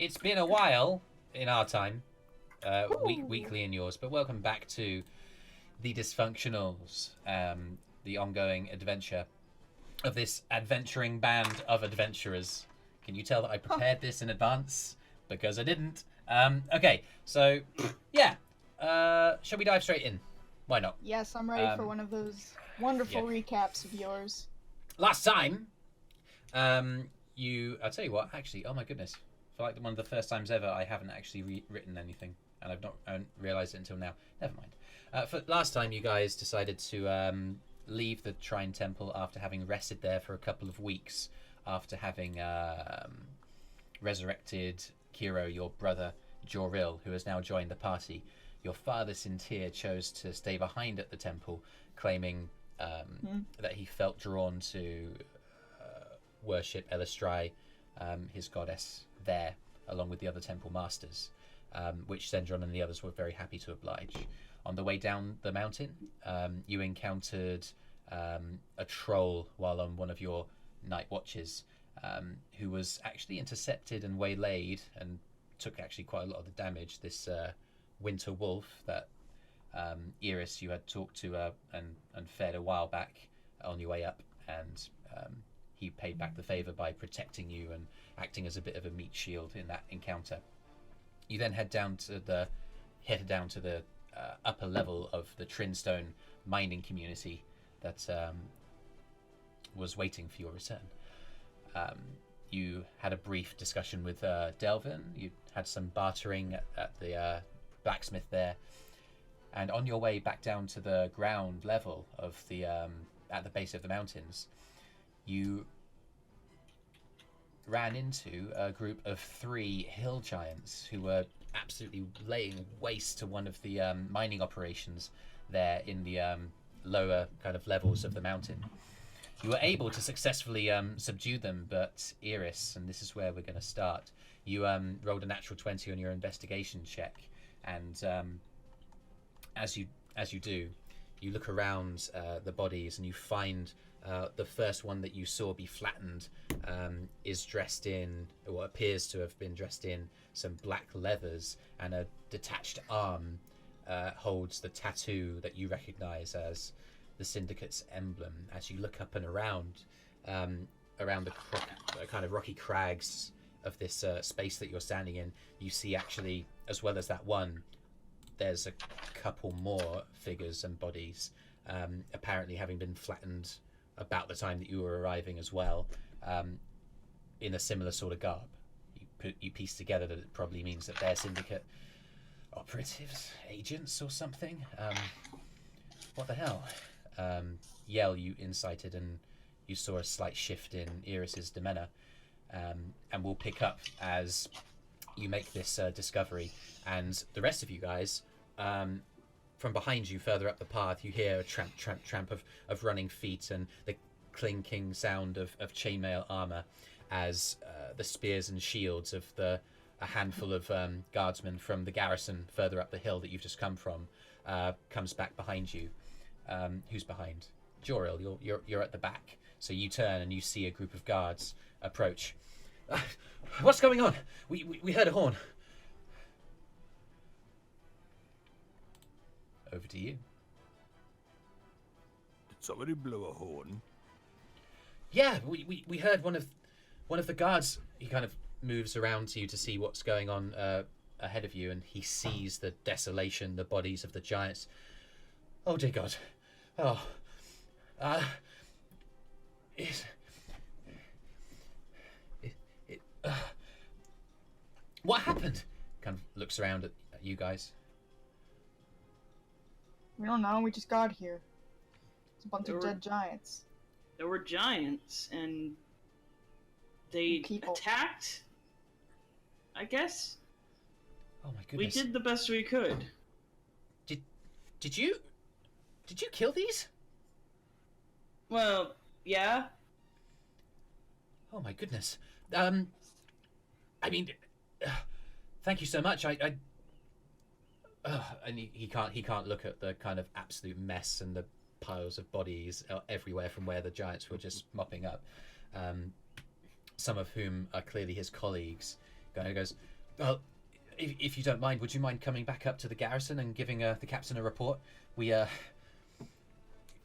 it's been a while in our time, weekly in yours, but welcome back to the Dysfunctionals, the ongoing adventure of this adventuring band of adventurers. Can you tell that I prepared this in advance? Because I didn't. Okay, so yeah, shall we dive straight in? Why not? Yes, I'm ready for one of those wonderful recaps of yours. Last time, I'll tell you what, actually, oh my goodness. I feel like one of the first times ever I haven't actually written anything, and I haven't realised it until now. Never mind. For last time, you guys decided to leave the Shrine Temple after having rested there for a couple of weeks, after having resurrected Kyro, your brother Joril, who has now joined the party. Your father Sintir chose to stay behind at the temple, claiming that he felt drawn to worship Elistrai, his goddess, there, along with the other temple masters, which Zendron and the others were very happy to oblige. On the way down the mountain, you encountered a troll while on one of your night watches, who was actually intercepted and waylaid and took actually quite a lot of the damage. This winter wolf that Eirys, you had talked to and fed a while back on your way up, and he paid back the favour by protecting you and acting as a bit of a meat shield in that encounter. You then headed down to the upper level of the Trinstone mining community that was waiting for your return. You had a brief discussion with Delvin. You had some bartering at the blacksmith there, and on your way back down to the ground level of the at the base of the mountains, you ran into a group of 3 hill giants who were absolutely laying waste to one of the mining operations there in the lower kind of levels of the mountain. You were able to successfully subdue them, but Eirys, and this is where we're going to start, you rolled a natural 20 on your investigation check, and as you do, you look around the bodies and you find the first one that you saw be flattened is dressed in what appears to have been dressed in some black leathers, and a detached arm holds the tattoo that you recognize as the Syndicate's emblem. As you look up and around the kind of rocky crags of this space that you're standing in, you see actually, as well as that one, there's a couple more figures and bodies, apparently having been flattened about the time that you were arriving as well, in a similar sort of garb. You piece together that it probably means that they're Syndicate operatives, agents or something. What the hell? Yell, you incited, and you saw a slight shift in Eirys's demeanor, and we'll pick up as you make this discovery. And the rest of you guys, from behind you, further up the path, you hear a tramp, tramp, tramp of running feet and the clinking sound of chainmail armor as the spears and shields of a handful of guardsmen from the garrison further up the hill that you've just come from comes back behind you. Who's behind? Joril, you're at the back. So you turn and you see a group of guards approach. What's going on? We heard a horn. Over to you. Did somebody blow a horn? Yeah, we heard one of the guards. He kind of moves around to you to see what's going on ahead of you, and he sees the desolation, the bodies of the giants. Oh dear God! Oh, what happened? Kind of looks around at you guys. We don't know, we just got here. It's a bunch of dead giants. There were giants, and they attacked, I guess. Oh my goodness. We did the best we could. Did you kill these? Well, yeah. Oh my goodness. I mean, thank you so much. And he can't look at the kind of absolute mess and the piles of bodies everywhere from where the giants were just mopping up. Some of whom are clearly his colleagues. Goes, Well, if you don't mind, would you mind coming back up to the garrison and giving the captain a report? We we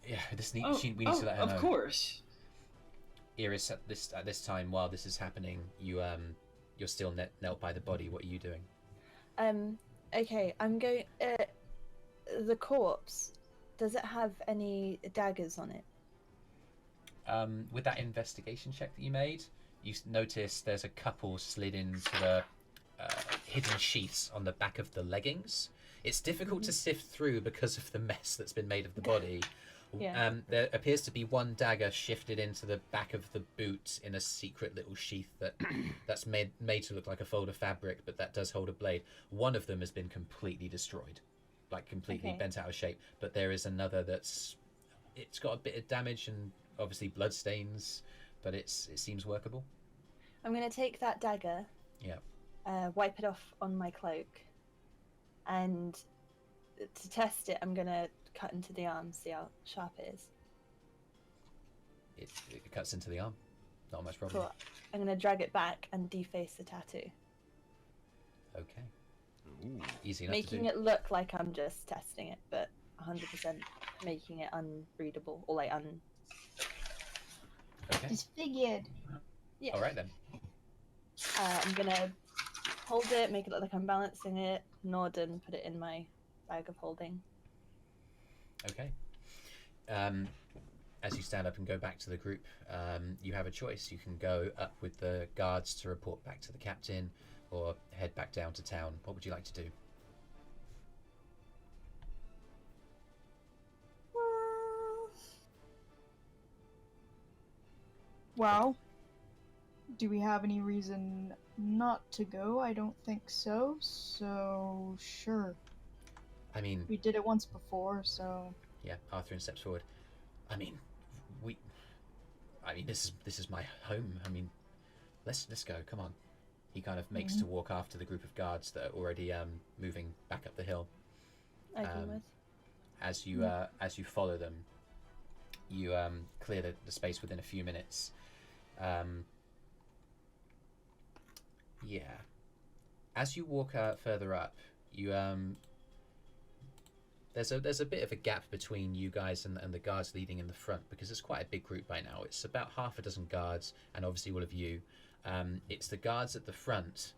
need to let her know. Of course. Eirys, at this time, while this is happening, you're still knelt by the body. What are you doing? Okay, I'm going. The corpse. Does it have any daggers on it? With that investigation check that you made, you notice there's a couple slid into the hidden sheaths on the back of the leggings. It's difficult to sift through because of the mess that's been made of the body. Yeah. There appears to be one dagger shifted into the back of the boot in a secret little sheath that's made to look like a fold of fabric, but that does hold a blade. One of them has been completely destroyed, like completely bent out of shape. But there is another it's got a bit of damage and obviously blood stains, but it seems workable. I'm gonna take that dagger. Yeah. Wipe it off on my cloak, and to test it, I'm gonna cut into the arm, see how sharp it is. It cuts into the arm. Not much problem. Cool. I'm gonna drag it back and deface the tattoo. Okay. Ooh. Easy enough Making to do. it look like I'm just testing it, but 100% making it unreadable or like Okay. Disfigured. Yeah. All right then. I'm gonna hold it, make it look like I'm balancing it, nod and put it in my bag of holding. Okay. As you stand up and go back to the group, you have a choice. You can go up with the guards to report back to the captain, or head back down to town. What would you like to do? Well, do we have any reason not to go? I don't think so. So, sure. I mean, We did it once before, so... yeah. Arthrin steps forward. I mean, this is my home. I mean, let's go. Come on. He kind of makes to walk after the group of guards that are already moving back up the hill. I agree with. As you follow them, you clear the space within a few minutes. Yeah. As you walk further up, you there's a bit of a gap between you guys and the guards leading in the front, because it's quite a big group by now. It's about half a dozen guards, and obviously all of you. It's the guards at the front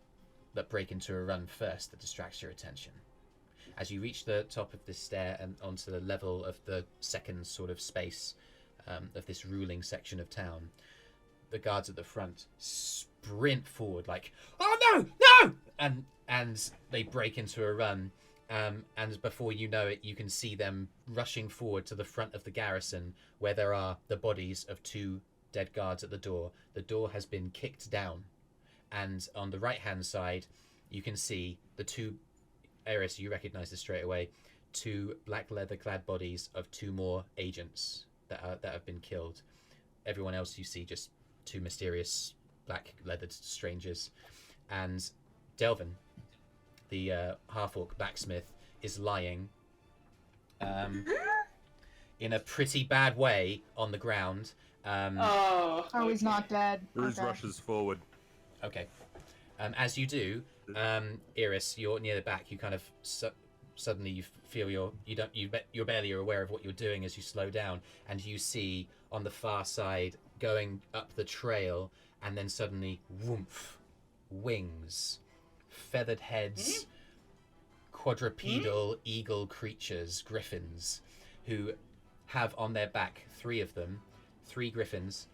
that break into a run first that distracts your attention. As you reach the top of this stair and onto the level of the second sort of space of this ruling section of town, the guards at the front sprint forward like, "Oh no, no!" and they break into a run. And before you know it, you can see them rushing forward to the front of the garrison, where there are the bodies of two dead guards at the door. The door has been kicked down, and on the right-hand side, you can see the two. Eirys, you recognise this straight away. Two black leather-clad bodies of two more agents that have been killed. Everyone else you see just two mysterious black-leathered strangers, and Delvin, the half-orc blacksmith, is lying in a pretty bad way on the ground. Oh, he's not dead. Brüz Okay. rushes forward. Okay. As you do, Eirys, you're near the back. You kind of suddenly you feel you're barely aware of what you're doing as you slow down, and you see on the far side going up the trail, and then suddenly, whoomph, wings, feathered heads, quadrupedal eagle creatures, griffins, who have on their back three griffins.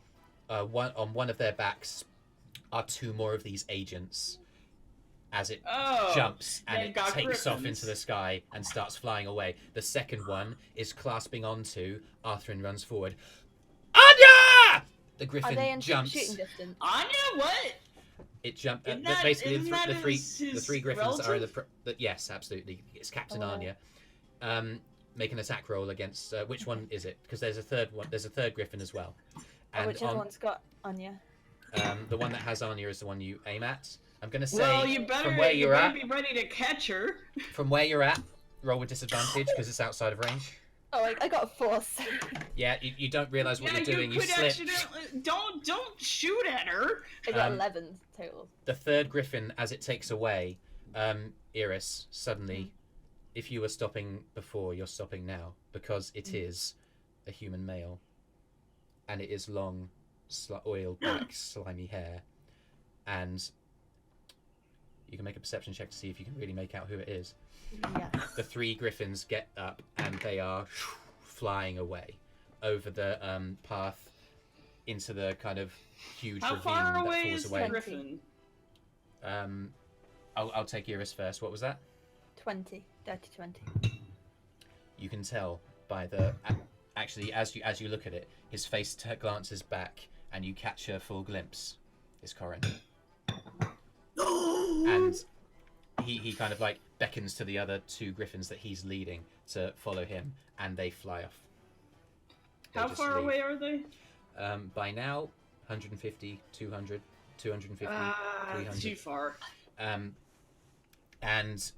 On one of their backs are two more of these agents. As it jumps and it takes off into the sky and starts flying away. The second one is clasping onto. Arthrin runs forward. Anya! The griffin Are they in jumps. shooting distance? Anya, what? It jumped. Basically, Basically, the three griffins are in the. Yes, absolutely. It's Captain Anya. Make an attack roll against. Which one is it? Because there's a third one. There's a third griffin as well. And whichever one's got Anya. The one that has Anya is the one you aim at. I'm gonna say Well, you better, from where be ready to catch her. From where you're at, roll with disadvantage because it's outside of range. Oh, I got a 4. Sorry. Yeah, you don't realize what you're doing. You could slip. accidentally. Don't shoot at her. I got 11 total. The third griffin, as it takes away, Eirys, suddenly, if you were stopping before, you're stopping now, because it is a human male, and it is long, oiled black, slimy hair, and you can make a perception check to see if you can really make out who it is. Yes. The 3 griffins get up, and they are flying away over the path into the kind of huge How ravine far that away falls is away. the griffin? I'll take Eirys first. What was that? 20. Dirty 20. You can tell by the actually as you look at it, his face glances back, and you catch a full glimpse. It's Corin, and he kind of like beckons to the other 2 griffins that he's leading to follow him, and they fly off. They How just far leave. away are they? By now, 150, 200, 250, 300. Too far. And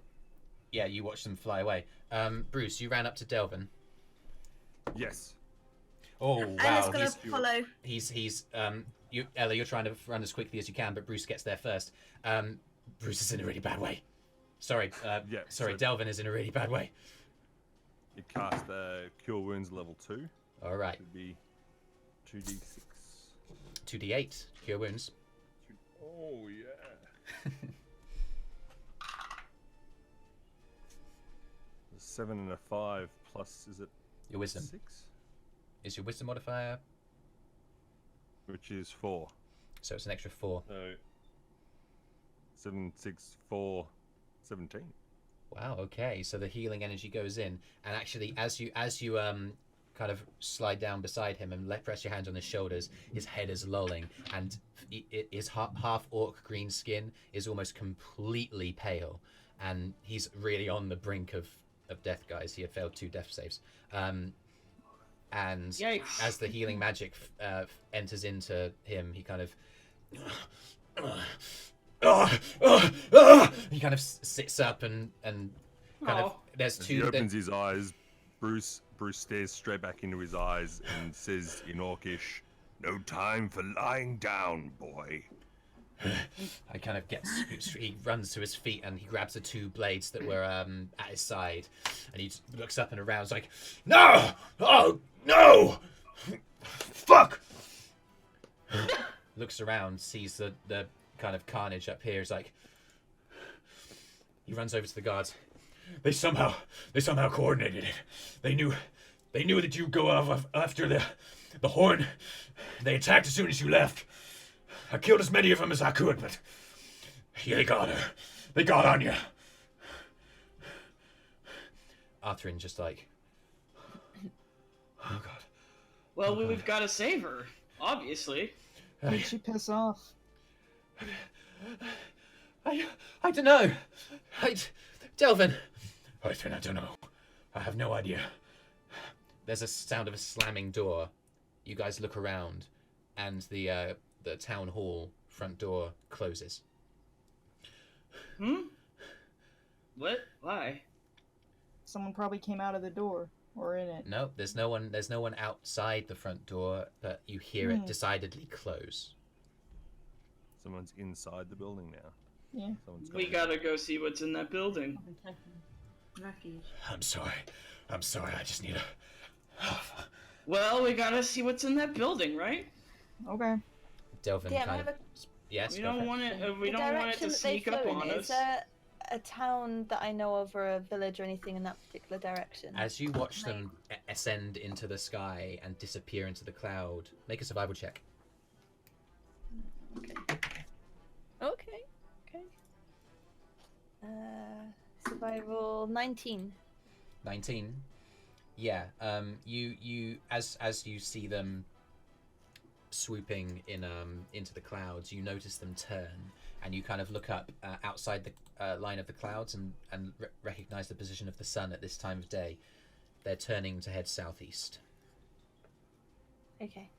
yeah, you watch them fly away. Brüz, you ran up to Delvin. Yes. Oh Ella's wow, gonna follow. he's Ella, you're trying to run as quickly as you can, but Brüz gets there first. Brüz is in a really bad way. Sorry, Yeah, sorry, so- Delvin is in a really bad way. You cast Cure Wounds level 2. All right, Should be 2d6. 2d8 cure wounds. Oh yeah. 7 and a 5 plus, is it Your wisdom 6? is your wisdom modifier, Which is 4. so it's an extra 4. So 7, 6, 4, 17. Wow. Okay. So the healing energy goes in, and actually, as you kind of slide down beside him and press your hands on his shoulders, his head is lolling, and his half orc green skin is almost completely pale, and he's really on the brink of death, guys. He had failed 2 death saves. And Yikes. as the healing magic enters into him, he kind of he kind of sits up and kind of there's As 2 he opens his eyes, Brüz stares straight back into his eyes and says in Orcish, "No time for lying down, boy." I kind of he runs to his feet and he grabs the 2 blades that were at his side, and he looks up and around, like, "No! Oh no! Fuck!" Looks around, sees the kind of carnage up here. Is like, he runs over to the guards. They somehow coordinated it. They knew that you'd go off after the horn. They attacked as soon as you left. I killed as many of them as I could, but they got her. They got on you. Arthrin just like, oh god. Well, we've got to save her, obviously. Who'd she piss off? I don't know. Delvin. I don't know. I have no idea. There's a sound of a slamming door. You guys look around, and the town hall front door closes. What? Why? Someone probably came out of the door or in it. No, there's no one outside the front door, but you hear it decidedly close. Someone's inside the building now. Yeah. We gotta go see what's in that building. Refuge. I'm sorry. I just need a... Well, we gotta see what's in that building, right? Okay. Delvin Yeah, kind of... Yes, We go for don't it. want it. We The don't want it direction to that they sneak up flew in, on is us. there a town that I know of, or a village or anything in that particular direction? As you watch them ascend into the sky and disappear into the cloud, make a survival check. Okay. Survival 19. 19. Yeah. You as you see them swooping in into the clouds, you notice them turn, and you kind of look up outside the line of the clouds and recognize the position of the sun at this time of day. They're turning to head southeast. Okay.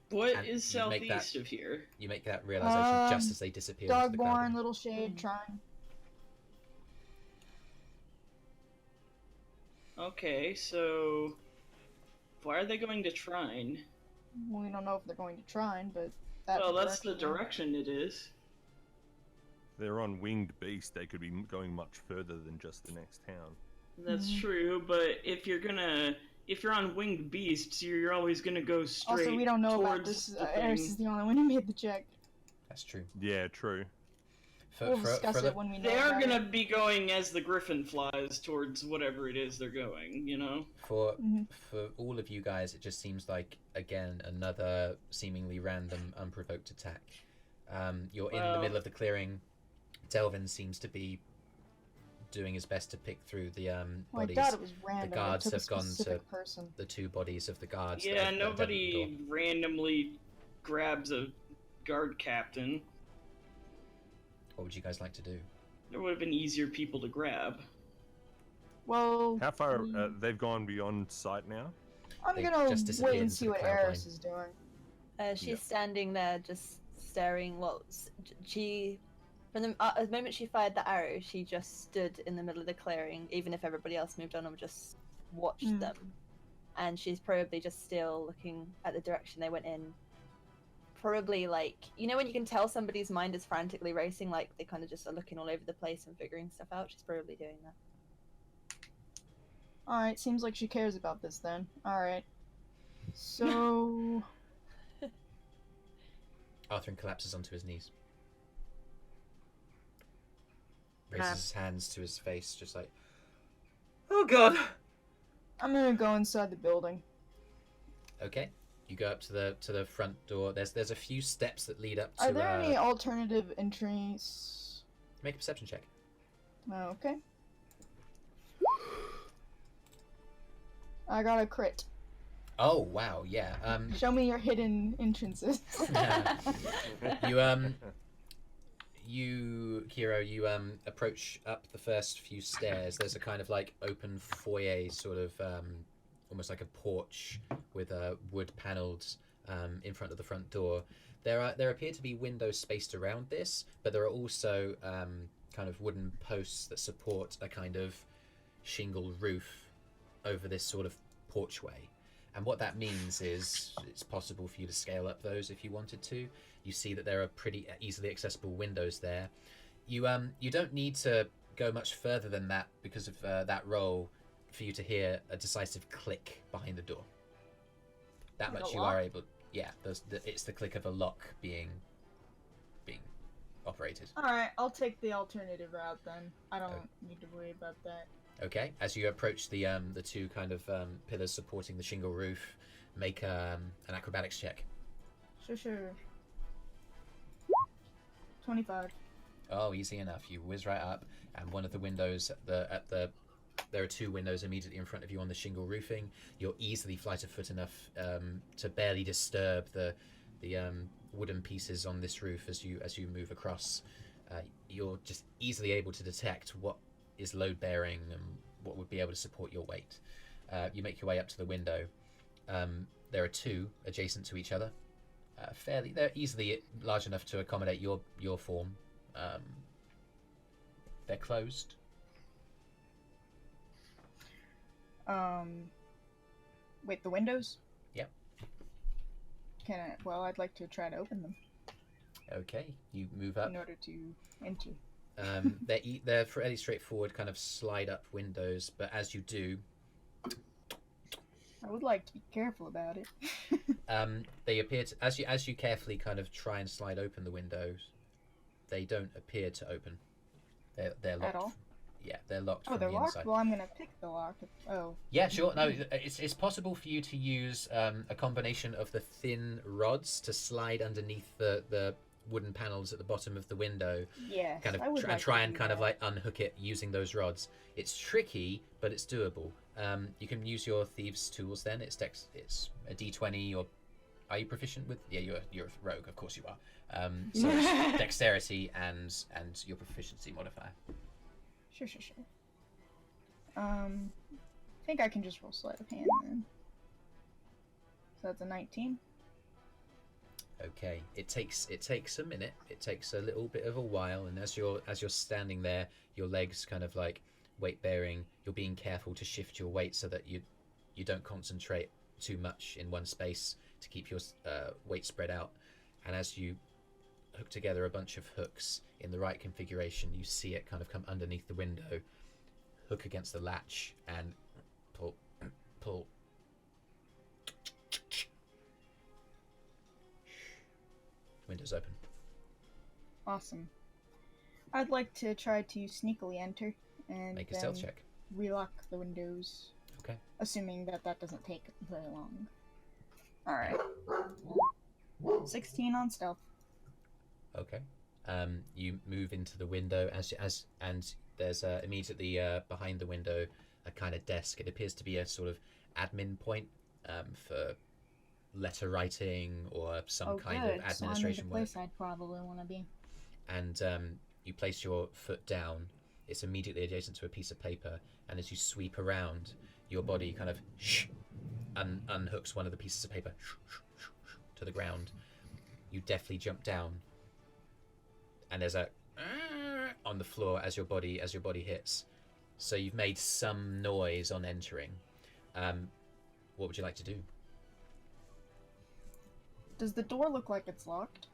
What And is you make southeast that- of here? You make that realization just as they disappear into the cloud. Dogborn, little shade, trying. Okay, so why are they going to Trine? We don't know if they're going to Trine, but that's Well, that's the direction it is. They're on winged beast. They could be going much further than just the next town. That's Mhm. true, but if you're on winged beasts, you're always gonna go straight. Also, we don't know about towards this. the Eirys thing. is the only one who made the check. That's true. Yeah, true. We'll discuss it when we know. They are about gonna it. be going as the griffin flies towards whatever it is they're going, you know? For Mhm. for all of you guys, it just seems like again another seemingly random, unprovoked attack. You're in the Well- middle of the clearing. Delvin seems to be doing his best to pick through the Well, I bodies. thought it was random. guards it took have a gone to- specific person. The two bodies of the guards. that Yeah, have- that have opened the door. nobody randomly grabs a guard captain. What would you guys like to do? There would have been easier people to grab. Well, How far they've gone beyond sight now? I'm They gonna just wait disappeared and into see the what cloud Eirys line. is doing. She's Yeah. standing there just staring. Well, she from the moment she fired the arrow, she just stood in the middle of the clearing, even if everybody else moved on and just watched Mm. them. And she's probably just still looking at the direction they went in. Probably like, you know when you can tell somebody's mind is frantically racing, like they kind of just are looking all over the place and figuring stuff out. She's probably doing that. Alright, seems like she cares about this then. Alright. So... Arthrin collapses onto his knees. Raises his hands to his face, just like, "Oh God!" I'm gonna go inside the building. Okay, you go up to the front door. There's a few steps that lead up to. Are there any alternative entries? Make a perception check. Okay. I got a crit. Oh wow, yeah. Show me your hidden entrances. You, Kyro, you approach up the first few stairs. There's a kind of like open foyer, sort of almost like a porch with wood panelled in front of the front door. There appear to be windows spaced around this, but there are also kind of wooden posts that support a kind of shingle roof over this sort of porchway. And what that means is it's possible for you to scale up those if you wanted to. You see that there are pretty easily accessible windows there. You don't need to go much further than that because of that roll for you to hear a decisive click behind the door. That Like much a you lock? are able. Yeah, it's the click of a lock being operated. Alright, I'll take the alternative route then. I don't need to worry about that. Okay, as you approach the two kind of pillars supporting the shingle roof, make an acrobatics check. Sure. 25. Oh, easy enough. You whiz right up, and one of the windows there are two windows immediately in front of you on the shingle roofing. You're easily flight of foot enough to barely disturb the wooden pieces on this roof as you move across. You're just easily able to detect what is load bearing and what would be able to support your weight. You make your way up to the window. There are two adjacent to each other. They're easily large enough to accommodate your form. They're closed. Wait, the windows? Yep. I'd like to try to open them Okay, you move up. in order to enter. They're fairly straightforward, kind of slide up windows, but as you do, I would like to be careful about it. they appear to, as you carefully kind of try and slide open the windows, they don't appear to open. They're locked. At all? Yeah, they're locked Oh, from they're the locked? inside. Well, I'm gonna pick the lock. Oh. Yeah, sure. No, it's possible for you to use a combination of the thin rods to slide underneath the wooden panels at the bottom of the window, Yes, kind of I would like try to and do kind of that. like unhook it using those rods. It's tricky, but it's doable. You can use your thieves' tools then. It's a D20. Or are you proficient with? Yeah, you're a rogue, of course you are. So it's dexterity and your proficiency modifier. Sure. I think I can just roll sleight of hand then. So that's a 19. Okay, it takes a minute. It takes a little bit of a while, and as you're standing there, your legs kind of like weight bearing, you're being careful to shift your weight so that you don't concentrate too much in one space to keep your weight spread out. And as you hook together a bunch of hooks in the right configuration, you see it kind of come underneath the window, hook against the latch, and pull. Window's open. Awesome. I'd like to try to sneakily enter and Make a then stealth check. relock the windows. Okay. Assuming that doesn't take very long. Alright. 16 on stealth. Okay. You move into the window and there's immediately behind the window a kind of desk. It appears to be a sort of admin point for letter writing or some kind of administration so I'm in the work. place I'd probably want to be. And you place your foot down. It's immediately adjacent to a piece of paper, and as you sweep around, your body kind of unhooks one of the pieces of paper to the ground. You deftly jump down, and there's a on the floor as your body hits. So you've made some noise on entering. What would you like to do? Does the door look like it's locked?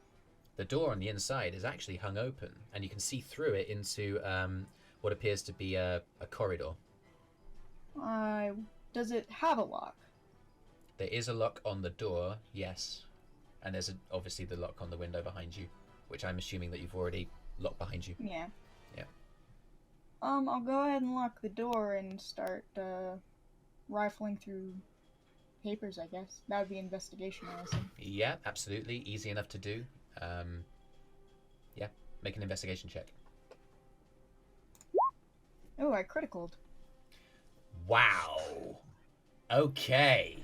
The door on the inside is actually hung open, and you can see through it into what appears to be a corridor. Does it have a lock? There is a lock on the door, yes. And there's obviously the lock on the window behind you, which I'm assuming that you've already locked behind you. Yeah. Yeah. I'll go ahead and lock the door and start rifling through papers, I guess. That would be investigation, I assume. Yeah, absolutely. Easy enough to do. Yeah, make an investigation check. Oh, I criticaled. Wow. Okay.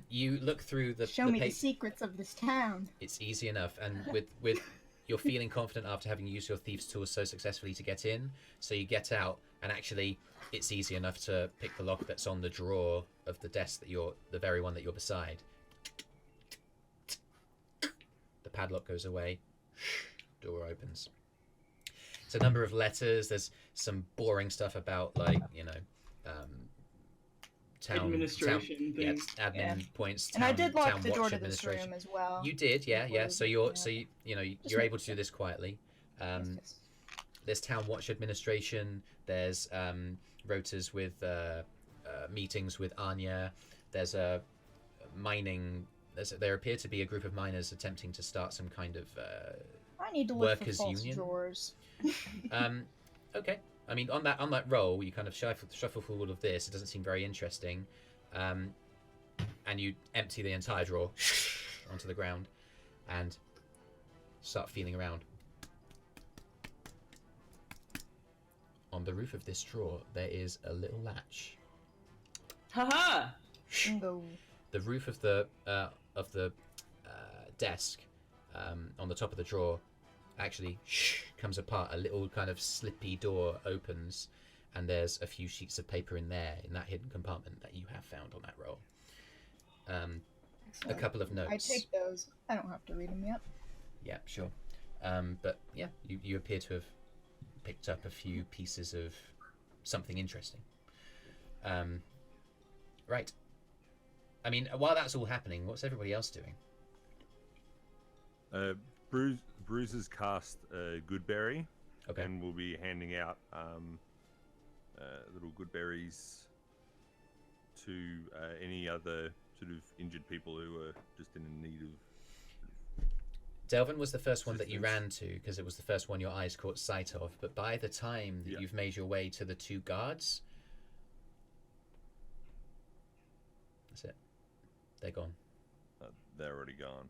You look through the Show me the paper. secrets of this town. It's easy enough, and with you're feeling confident after having used your thieves' tools so successfully to get in. So you get out, and actually, it's easy enough to pick the lock that's on the drawer of the desk that the very one that you're beside. The padlock goes away. Door opens. It's a number of letters. There's some boring stuff about, like, town Administration things. Yeah, admin points. And I town- did lock town the door watch to this administration. room as well. You did, yeah. So Just you're making able to do sure. this quietly. Yes. There's town watch administration. There's rotas with meetings with Anya. There's a mining. There appear to be a group of miners attempting to start some kind of I need to look workers' for false union? drawers. Okay. I mean, on that roll, you kind of shuffle through all of this. It doesn't seem very interesting, and you empty the entire drawer onto the ground, and start feeling around. On the roof of this drawer, there is a little latch. Haha! Bingo. The roof of the desk on the top of the drawer actually comes apart. A little kind of slippy door opens, and there's a few sheets of paper in there, in that hidden compartment that you have found on that roll. A Excellent. couple of notes. I take those. I don't have to read them yet. Yeah, sure. But yeah, you appear to have picked up a few pieces of something interesting. Right. I mean, while that's all happening, what's everybody else doing? Brüz has cast Goodberry, Okay. and we'll be handing out little good berries to any other sort of injured people who are just in need of. Delvin was the first one that you assistance. ran to because it was the first one your eyes caught sight of. But by the time that Yeah. you've made your way to the two guards, that's it. They're gone. They're already gone.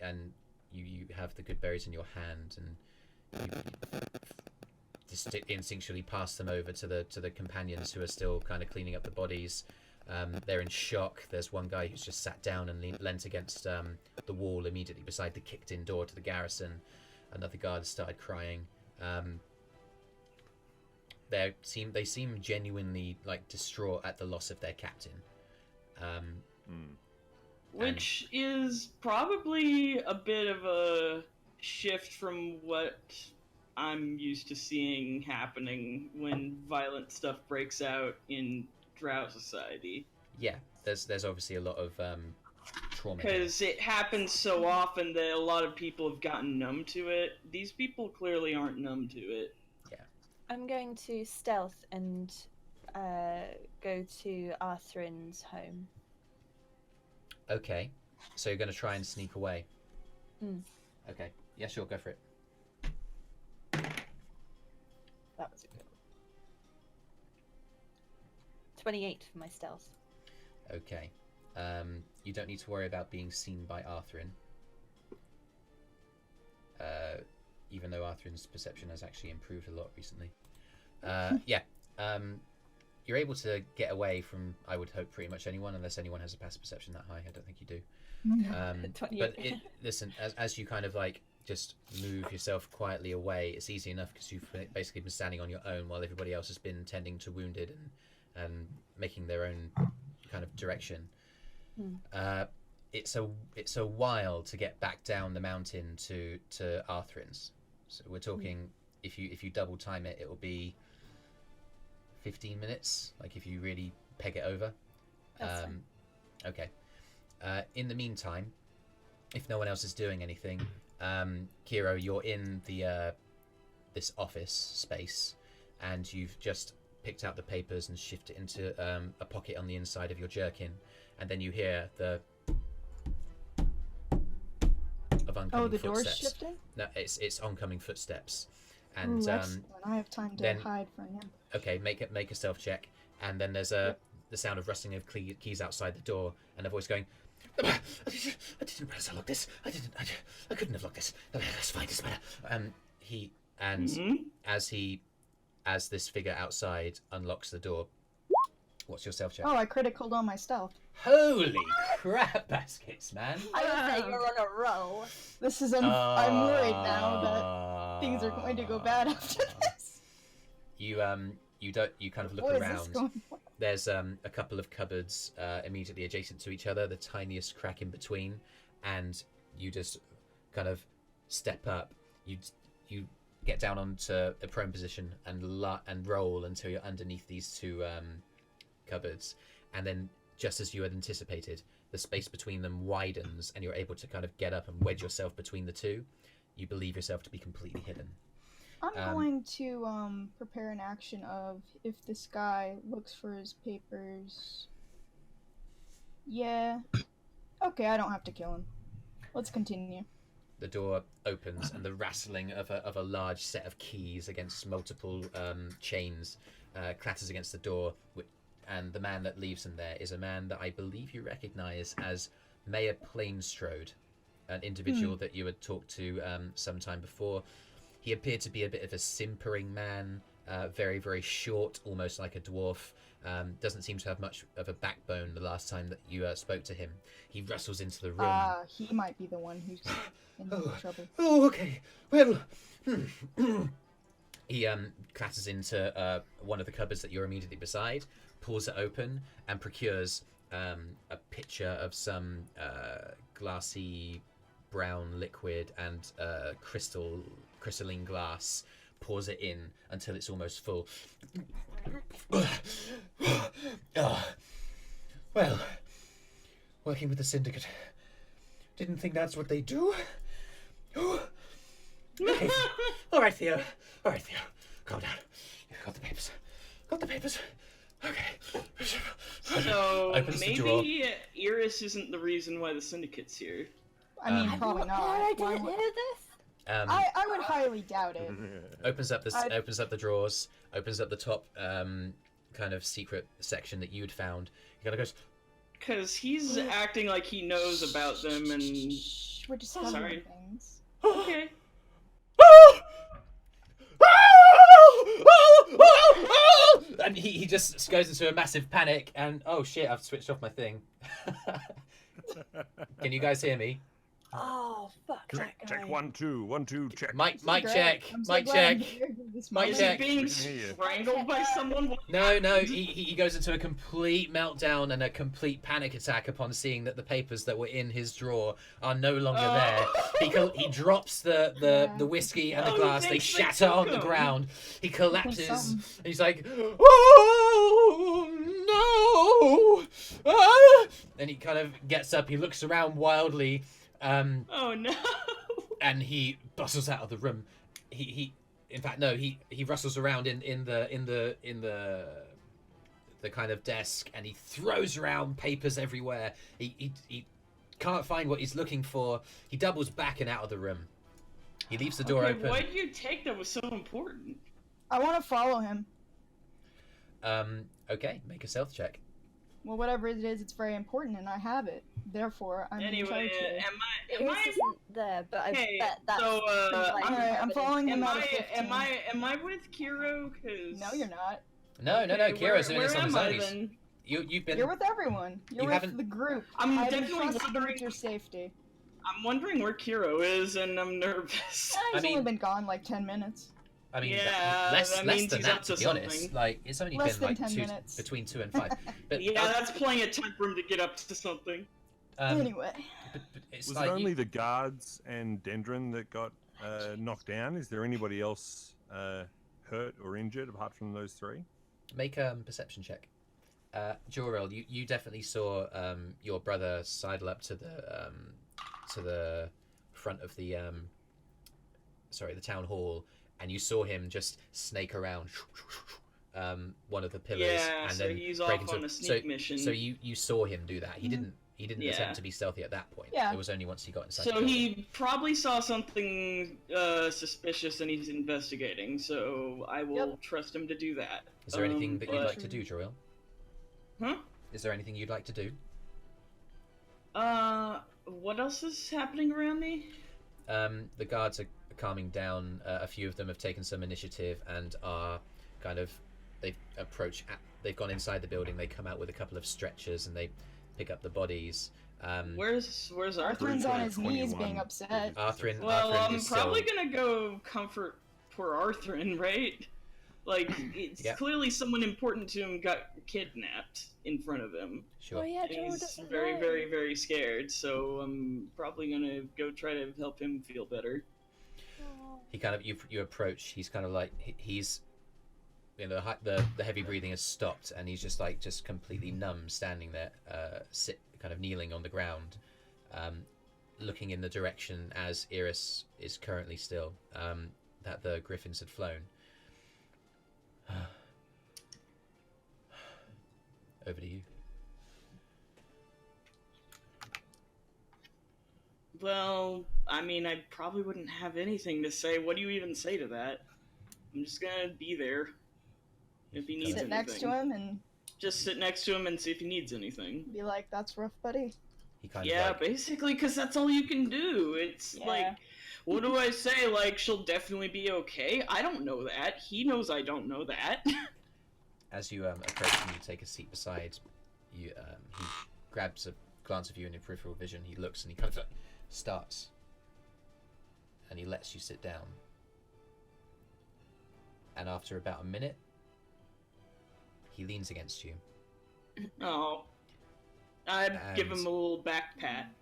And you have the good berries in your hand, and you just instinctually pass them over to the companions who are still kind of cleaning up the bodies. They're in shock. There's one guy who's just sat down and leant against the wall immediately beside the kicked-in door to the garrison. Another guard started crying. They seem genuinely like distraught at the loss of their captain. Which is probably a bit of a shift from what I'm used to seeing happening when violent stuff breaks out in Drow society. Yeah, there's obviously a lot of trauma. here. Because it happens so often that a lot of people have gotten numb to it. These people clearly aren't numb to it. I'm going to stealth and go to Arthrin's home. Okay, so you're going to try and sneak away. Mm. Okay, yeah, sure, go for it. That was a good one. 28 for my stealth. Okay, you don't need to worry about being seen by Arthrin. Even though Arthrin's perception has actually improved a lot recently. Yeah, you're able to get away from, I would hope, pretty much anyone, unless anyone has a passive perception that high. I don't think you do. But listen, as you kind of like just move yourself quietly away, it's easy enough because you've basically been standing on your own while everybody else has been tending to wounded and making their own kind of direction. It's a while to get back down the mountain to Arthrin's. So we're talking, if you double time it, it will be 15 minutes. Like if you really peg it over. That's fine. Okay. In the meantime, if no one else is doing anything, Kyro, you're in the this office space, and you've just picked out the papers and shifted it into a pocket on the inside of your jerkin, and then you hear the of oncoming the door's footsteps. shifting? No, it's oncoming footsteps, and Ooh, excellent. I have time to then- hide for him. okay, make a stealth check, and then there's the sound of rustling of keys outside the door, and a voice going, I didn't realize I locked this. I couldn't have locked this. That's fine. It's better. As this figure outside unlocks the door, what's your stealth check? Oh, I criticaled on my stealth. Holy crap, baskets, man! I would say you're on a roll. This is I'm worried now that things are going to go bad after this. You kind of look What is around. this going for? There's a couple of cupboards immediately adjacent to each other, the tiniest crack in between, and you just kind of step up. You get down onto a prone position and roll until you're underneath these two cupboards, and then just as you had anticipated, the space between them widens, and you're able to kind of get up and wedge yourself between the two. You believe yourself to be completely hidden. I'm going to prepare an action of if this guy looks for his papers. Yeah. Okay, I don't have to kill him. Let's continue. The door opens, and the rattling of a large set of keys against multiple chains clatters against the door. And the man that leaves them there is a man that I believe you recognise as Mayor Plainstrode, an individual that you had talked to sometime before. He appeared to be a bit of a simpering man, very, very short, almost like a dwarf. Doesn't seem to have much of a backbone the last time that you spoke to him. He rustles into the room. He might be the one who's in trouble. Oh, okay. Well, he clatters into one of the cupboards that you're immediately beside, pulls it open, and procures a pitcher of some glassy brown liquid and crystalline glass, pours it in until it's almost full. Well, working with the Syndicate. Didn't think that's what they do. Okay. All right, Theo. Calm down. You've got the papers. Okay. So Opens the drawer. maybe Eirys isn't the reason why the Syndicate's here. I mean, probably not. I Why didn't would- hear this. I would highly doubt it. Opens up the drawers, opens up the top kind of secret section that you'd found. He kind of goes, Because he's acting like he knows about them and... Shh, we're discovering Sorry. things. Okay. and he just goes into a massive panic, and oh shit, I've switched off my thing. Can you guys hear me? Oh, fuck Check, that guy. check 1, 2, 1, 2, check. Mike Great. check. I'm so Mike glad I'm check. here for this Mike moment. Is he check. being We can hear you. strangled by someone? No, he goes into a complete meltdown and a complete panic attack upon seeing that the papers that were in his drawer are no longer there. He drops the whiskey and the Oh, he glass. They thinks they shatter took on the him. ground. He collapses. something. And he's like, "Oh no!" Ah! And he kind of gets up. He looks around wildly, Oh no. and he bustles out of the room. In fact, no. He rustles around in the kind of desk, and he throws around papers everywhere. He can't find what he's looking for. He doubles back and out of the room. He leaves the door open. Why did you take that was so important? I want to follow him. Okay, make a stealth check. Well, whatever it is, it's very important, and I have it. Therefore, I'm in Anyway, charge here. am Eirys I? isn't there, but I Okay, bet that's so, like, Alright, I'm following him Am out of I? 15. Am I with Kyro? Cause No, you're not. No, Okay, Kyro's doing this where on his am I own. then? You've been. You're with everyone. You're You with haven't- the group. I'm I definitely entrusted them wondering. with your safety. I'm wondering where Kyro is, and I'm nervous. He's mean- only been gone like 10 minutes. I mean, Yeah, less that less means than he's that, up to to be honest. something. Like, it's only Less been than like 10 minutes. between 2 and 5. But Yeah, that's plenty of time for him to get up to something. Anyway. but it's Was like it only the guards and Dendron that got knocked down? Is there anybody else hurt or injured apart from those 3? make a perception check. Joril, you definitely saw your brother sidle up to the front of the the town hall, and you saw him just snake around one of the pillars, Yeah, and so then he's break off into on a sneak mission. So you saw him do that. He didn't Yeah. attempt to be stealthy at that point. Yeah. It was only once he got inside. So the building. he probably saw something suspicious, and he's investigating. So I will trust him to do that. Is there anything that you'd but- like to do, Joril? Huh? Is there anything you'd like to do? What else is happening around me? The guards are calming down. A few of them have taken some initiative and are kind of they've gone inside the building. They come out with a couple of stretchers and they pick up the bodies. Where's Arthur? Arthrin's on his knees 21. being upset. Arthrin, Well, Arthrin I'm is probably still, gonna go comfort poor Arthrin, right? Like, it's Yeah. clearly someone important to him got kidnapped in front of him. sure. Oh yeah, And Joel he's doesn't very, know. very, very scared, so I'm probably gonna go try to help him feel better. Oh. He kind of you approach. He's kind of like he's, you know, the heavy breathing has stopped and he's just completely numb, standing there, kind of kneeling on the ground, looking in the direction as Eirys is currently still, that the griffins had flown. Over to you. Well, I mean, I probably wouldn't have anything to say. What do you even say to that? I'm just gonna be there if he needs Sit anything. next to him and Just sit next to him and see if he needs anything. be like, "That's rough, buddy." He kind Yeah, of like, basically, because that's all you can do. It's Yeah. like, what do I say? Like, she'll definitely be okay? I don't know that. He knows I don't know that. as you approach and you take a seat beside you, he grabs a glance of you in your peripheral vision. He looks and he kind of starts, and he lets you sit down. And after about a minute, he leans against you. Oh. I'd give And- him a little back pat.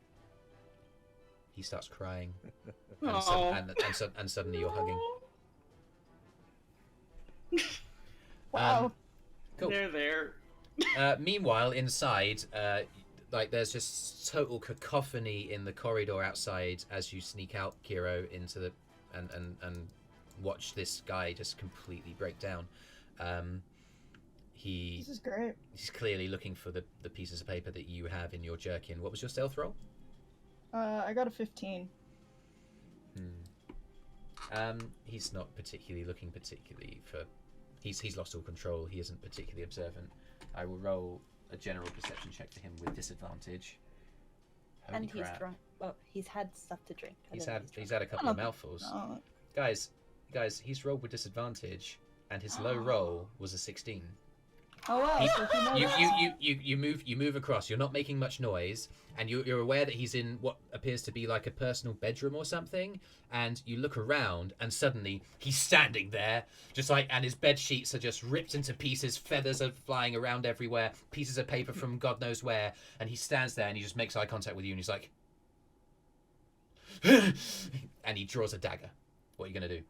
He starts crying, Oh. and suddenly you're hugging. Wow. Cool. They're there. Meanwhile, inside, like there's just total cacophony in the corridor outside as you sneak out, Kyro, into the and watch this guy just completely break down. This is great. He's clearly looking for the pieces of paper that you have in your jerkin. What was your stealth roll? I got a 15. He's not looking particularly for. He's lost all control. He isn't particularly observant. I will roll a general perception check to him with disadvantage. Holy And he's crap. drunk. Well, he's had stuff to drink. I He's don't had think he's drunk. had a couple of mouthfuls. Oh, Guys, he's rolled with disadvantage, and his low roll was a 16. Oh well. So he knows. You move across. You're not making much noise, and you're aware that he's in what appears to be like a personal bedroom or something. And you look around, and suddenly he's standing there, just like, and his bed sheets are just ripped into pieces. Feathers are flying around everywhere. Pieces of paper from God knows where. And he stands there, and he just makes eye contact with you, and he's like, and he draws a dagger. What are you gonna do?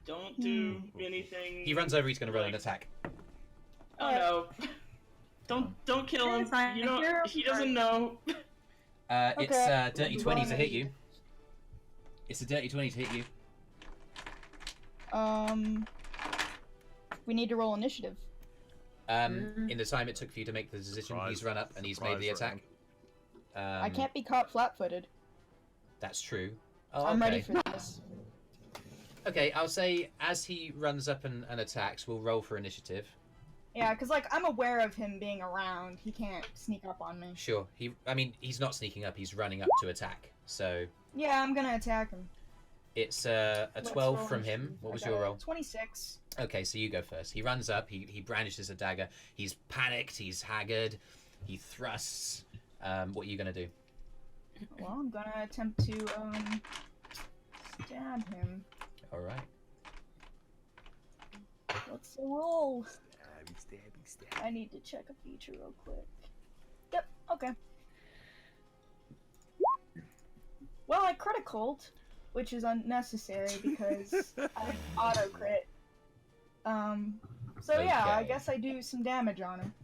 Don't do anything. He runs over. He's gonna roll an attack. Oh no! Don't kill him. You don't. He doesn't know. It's a dirty 20 to hit you. It's a dirty 20 to hit you. We need to roll initiative. In the time it took for you to make the decision, he's run up and he's made the attack. I can't be caught flat-footed. That's true. Oh, I'm okay. ready for this. Okay, I'll say as he runs up and attacks, we'll roll for initiative. Yeah, because, like, I'm aware of him being around. He can't sneak up on me. Sure. I mean, he's not sneaking up. He's running up to attack. So Yeah, I'm gonna attack him. it's a Let's 12 roll from him. initiative. What was I your got a roll? 26. Okay, so you go first. He runs up. He brandishes a dagger. He's panicked. He's haggard. He thrusts. What are you gonna do? Well, I'm gonna attempt to, stab him. All right. What's the roll? Stabby. I need to check a feature real quick. Yep, okay. Well, I criticaled, which is unnecessary because I auto crit. So yeah, I Okay. guess I do some damage on him.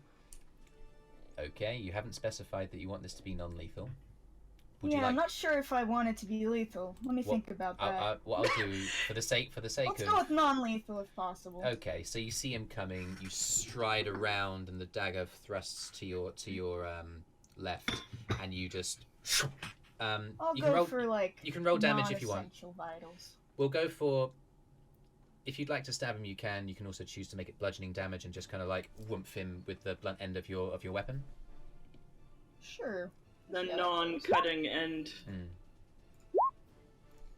Okay, you haven't specified that you want this to be non-lethal. Would Yeah, you like? I'm not sure if I want it to be lethal. Let me What- think about that. What I'll do for the sake Let's of. go with non-lethal if possible. Okay, so you see him coming. You stride around, and the dagger thrusts to your left, and you just. I'll You go can roll. for like. You can roll damage if you want. non-essential vitals. We'll go for. If you'd like to stab him, you can. You can also choose to make it bludgeoning damage and just kind of like whoomph him with the blunt end of your weapon. Sure. The Yeah. non-cutting end.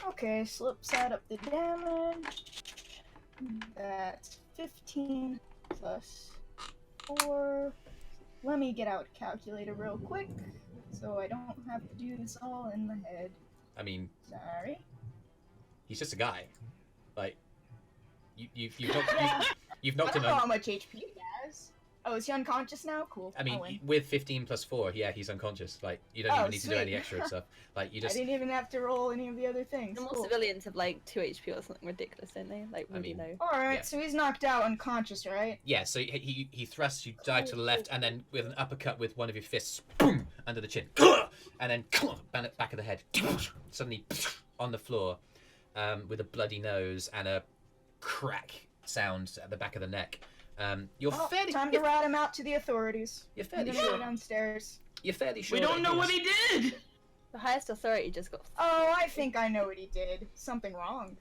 Okay, so let's add up the damage. That's 15 plus 4. Let me get out a calculator real quick, so I don't have to do this all in the head. I mean, Sorry. he's just a guy. Like, you've knocked, you've I knocked don't him know un- how much HP he has. Oh, is he unconscious now? Cool. I mean, I'll win. with 15 plus 4, yeah, he's unconscious. Like, you don't Oh, even need to do any sweet. extra stuff. Like, you I just. didn't even have to roll any of the other things. Normal Cool. civilians have like 2 HP or something ridiculous, don't they? Like really mean- low. Alright, Yeah. so he's knocked out unconscious, right? Yeah, so he thrusts, you dive to the left, and then with an uppercut with one of your fists, boom, under the chin, and then back of the head, suddenly on the floor, with a bloody nose and a crack sound at the back of the neck. You're Well, fairly, time to rat him out to the authorities. you're I'm fairly gonna go sure. downstairs. You're fairly sure. We don't that know what he did. The highest authority just got. Oh, I think I know what he did. Something wrong.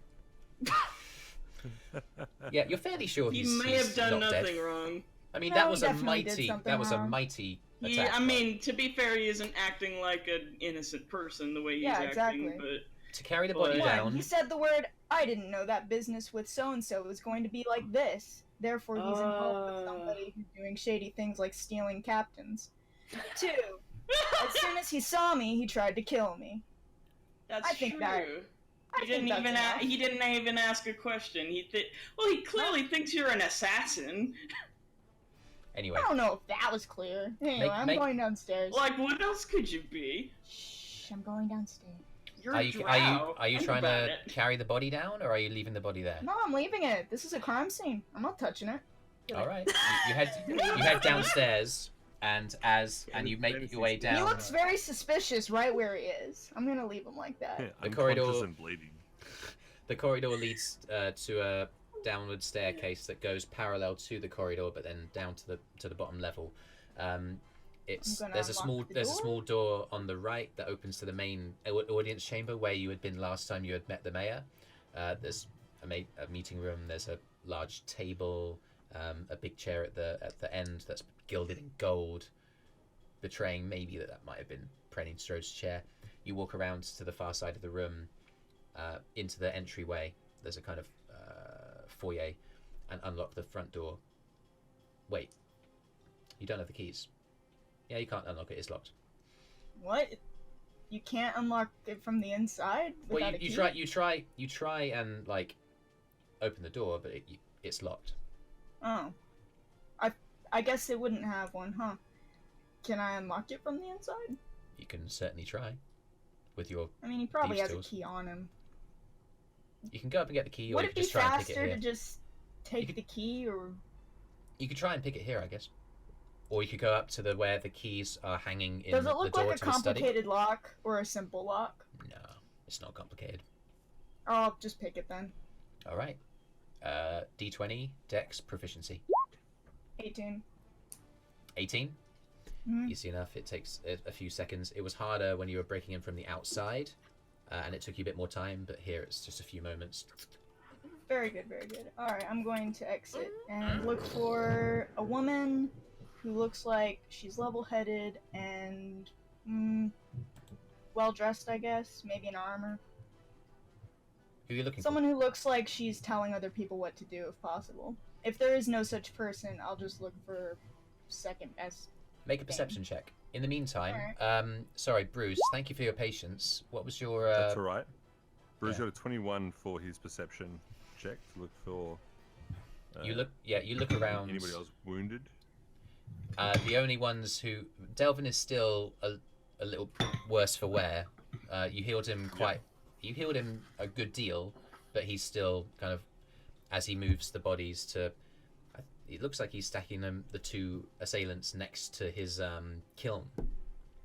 Yeah, you're fairly sure He he's. may he's have done not nothing dead. wrong. I mean, No, that he was a definitely did mighty. something That was a wrong. mighty He, attack. I mean, to be fair, he isn't acting like an innocent person the way he's Yeah, acting, exactly. to carry the body What? down. He said the word, I didn't know that business with so-and-so was going to be like this. Therefore, he's involved with somebody who's doing shady things like stealing captains. 2. As soon as he saw me, he tried to kill me. That's I think true. that- I He think didn't that's even enough. he didn't even ask a question. He clearly thinks you're an assassin. Anyway, I don't know if that was clear. Anyway, I'm make- going downstairs. Like, what else could you be? Shh, I'm going downstairs. You're are a you drow. Think trying about to it. carry the body down, or are you leaving the body there? No, I'm leaving it. This is a crime scene. I'm not touching it. All right. You head downstairs, and you make your way He down. looks very suspicious right where he is. I'm gonna leave him like that. The corridor- Unconscious and bleeding. The corridor leads to a downward staircase that goes parallel to the corridor, but then down to the bottom level. There's gonna a unlock small the there's a door. small door on the right that opens to the main audience chamber where you had been last time you had met the mayor. There's a meeting room. There's a large table, a big chair at the end that's gilded in gold, betraying maybe that might have been Prenin Strode's chair. You walk around to the far side of the room, into the entryway. There's a kind of foyer and unlock the front door. Wait, you don't have the keys. Yeah, you can't unlock it. It's locked. What? You can't unlock it from the inside Well, without a you key? you try and like open the door, but it's locked. Oh. I guess it wouldn't have one, huh? Can I unlock it from the inside? You can certainly try with your. I mean, he probably Thieves' has a tools. key on him. You can go up and get the key, or Would you it can be just try and pick it faster here. to just take the key, or... You could try and pick it here, I guess. Or you could go up to the where the keys are hanging in Does it the look door like a to the study. complicated lock or a simple lock? No, it's not complicated. I'll just pick it then. All right. D20 Dex proficiency. 18. 18. Mhm. Easy enough. It takes a few seconds. It was harder when you were breaking in from the outside, and it took you a bit more time. But here it's just a few moments. Very good, very good. Alright, I'm going to exit and look for a woman who looks like she's level-headed and well-dressed, I guess. Maybe in armor. Who are you looking Someone who looks like she's telling other people what to do, if possible. If there is no such person, I'll just look for second best. for? Make a perception check. In the meantime, Alright. sorry, Brüz. Thank you for your patience. What was your? That's all right. Brüz yeah. got a 21 for his perception check to look for. You look. Yeah, you look around. Anybody else wounded? The only ones who Delvin is still a little worse for wear. You healed him quite. You healed him a good deal, but he's still kind of, as he moves the bodies to. It looks like he's stacking them, the two assailants next to his kiln,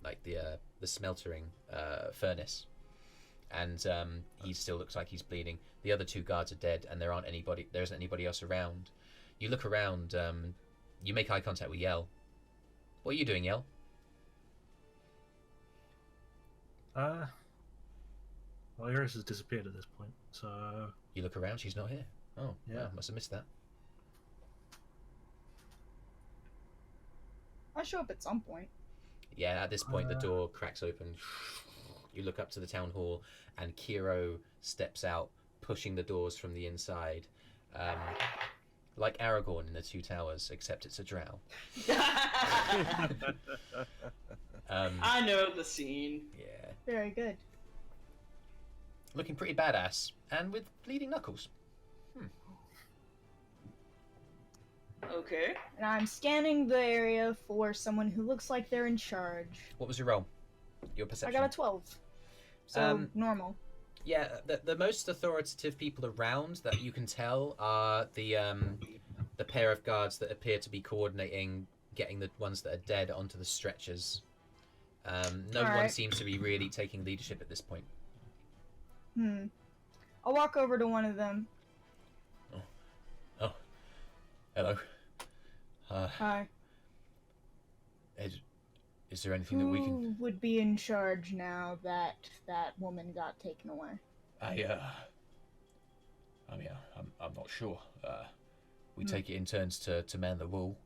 like the smeltering furnace, and he still looks like he's bleeding. The other two guards are dead, and there isn't anybody else around. You look around. You make eye contact with Yell. What are you doing, Yell? Well, Eirys has disappeared at this point, so... You look around, she's not here. Oh, Yeah. wow, must have missed that. I'll show up at some point. Yeah, at this point, the door cracks open. You look up to the town hall, and Kyro steps out, pushing the doors from the inside. Like Aragorn in the Two Towers, except it's a drow. I know the scene. Yeah. Very good. Looking pretty badass, and with bleeding knuckles. Okay. And I'm scanning the area for someone who looks like they're in charge. What was your roll? Your I perception? got a 12. So, normal. Yeah, the most authoritative people around that you can tell are the pair of guards that appear to be coordinating getting the ones that are dead onto the stretchers. No one Alright. seems to be really taking leadership at this point. I'll walk over to one of them. Oh, hello. Hi. Is there anything that we can? Who would be in charge now that that woman got taken away? I mean, I'm not sure. We take it in turns to man the wall.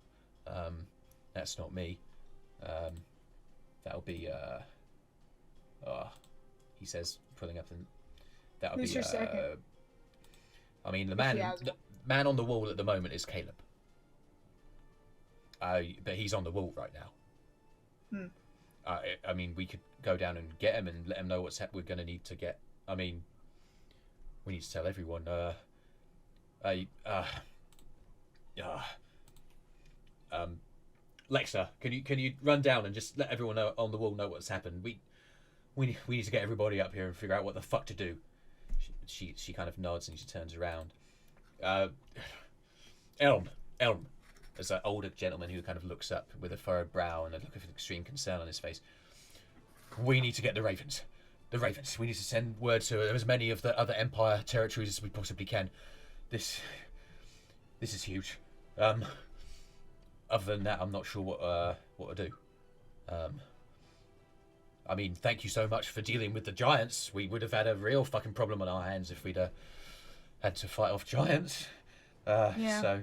That's not me. That'll be he says, pulling up, and that'll Who's be your second? I mean, the If man he has the man on the wall at the moment is Caleb. But he's on the wall right now. I mean, we could go down and get him and let him know what's we're going to need to get. I mean, we need to tell everyone. Lexa, can you run down and just let everyone on the wall know what's happened? We need to get everybody up here and figure out what the fuck to do. She kind of nods and she turns around. Elm. There's an older gentleman who kind of looks up with a furrowed brow and a look of extreme concern on his face. We need to get the Ravens. The Ravens. We need to send word to as many of the other Empire territories as we possibly can. This is huge. Other than that, I'm not sure what to do. I mean, thank you so much for dealing with the giants. We would have had a real fucking problem on our hands if we'd had to fight off giants. Yeah. So,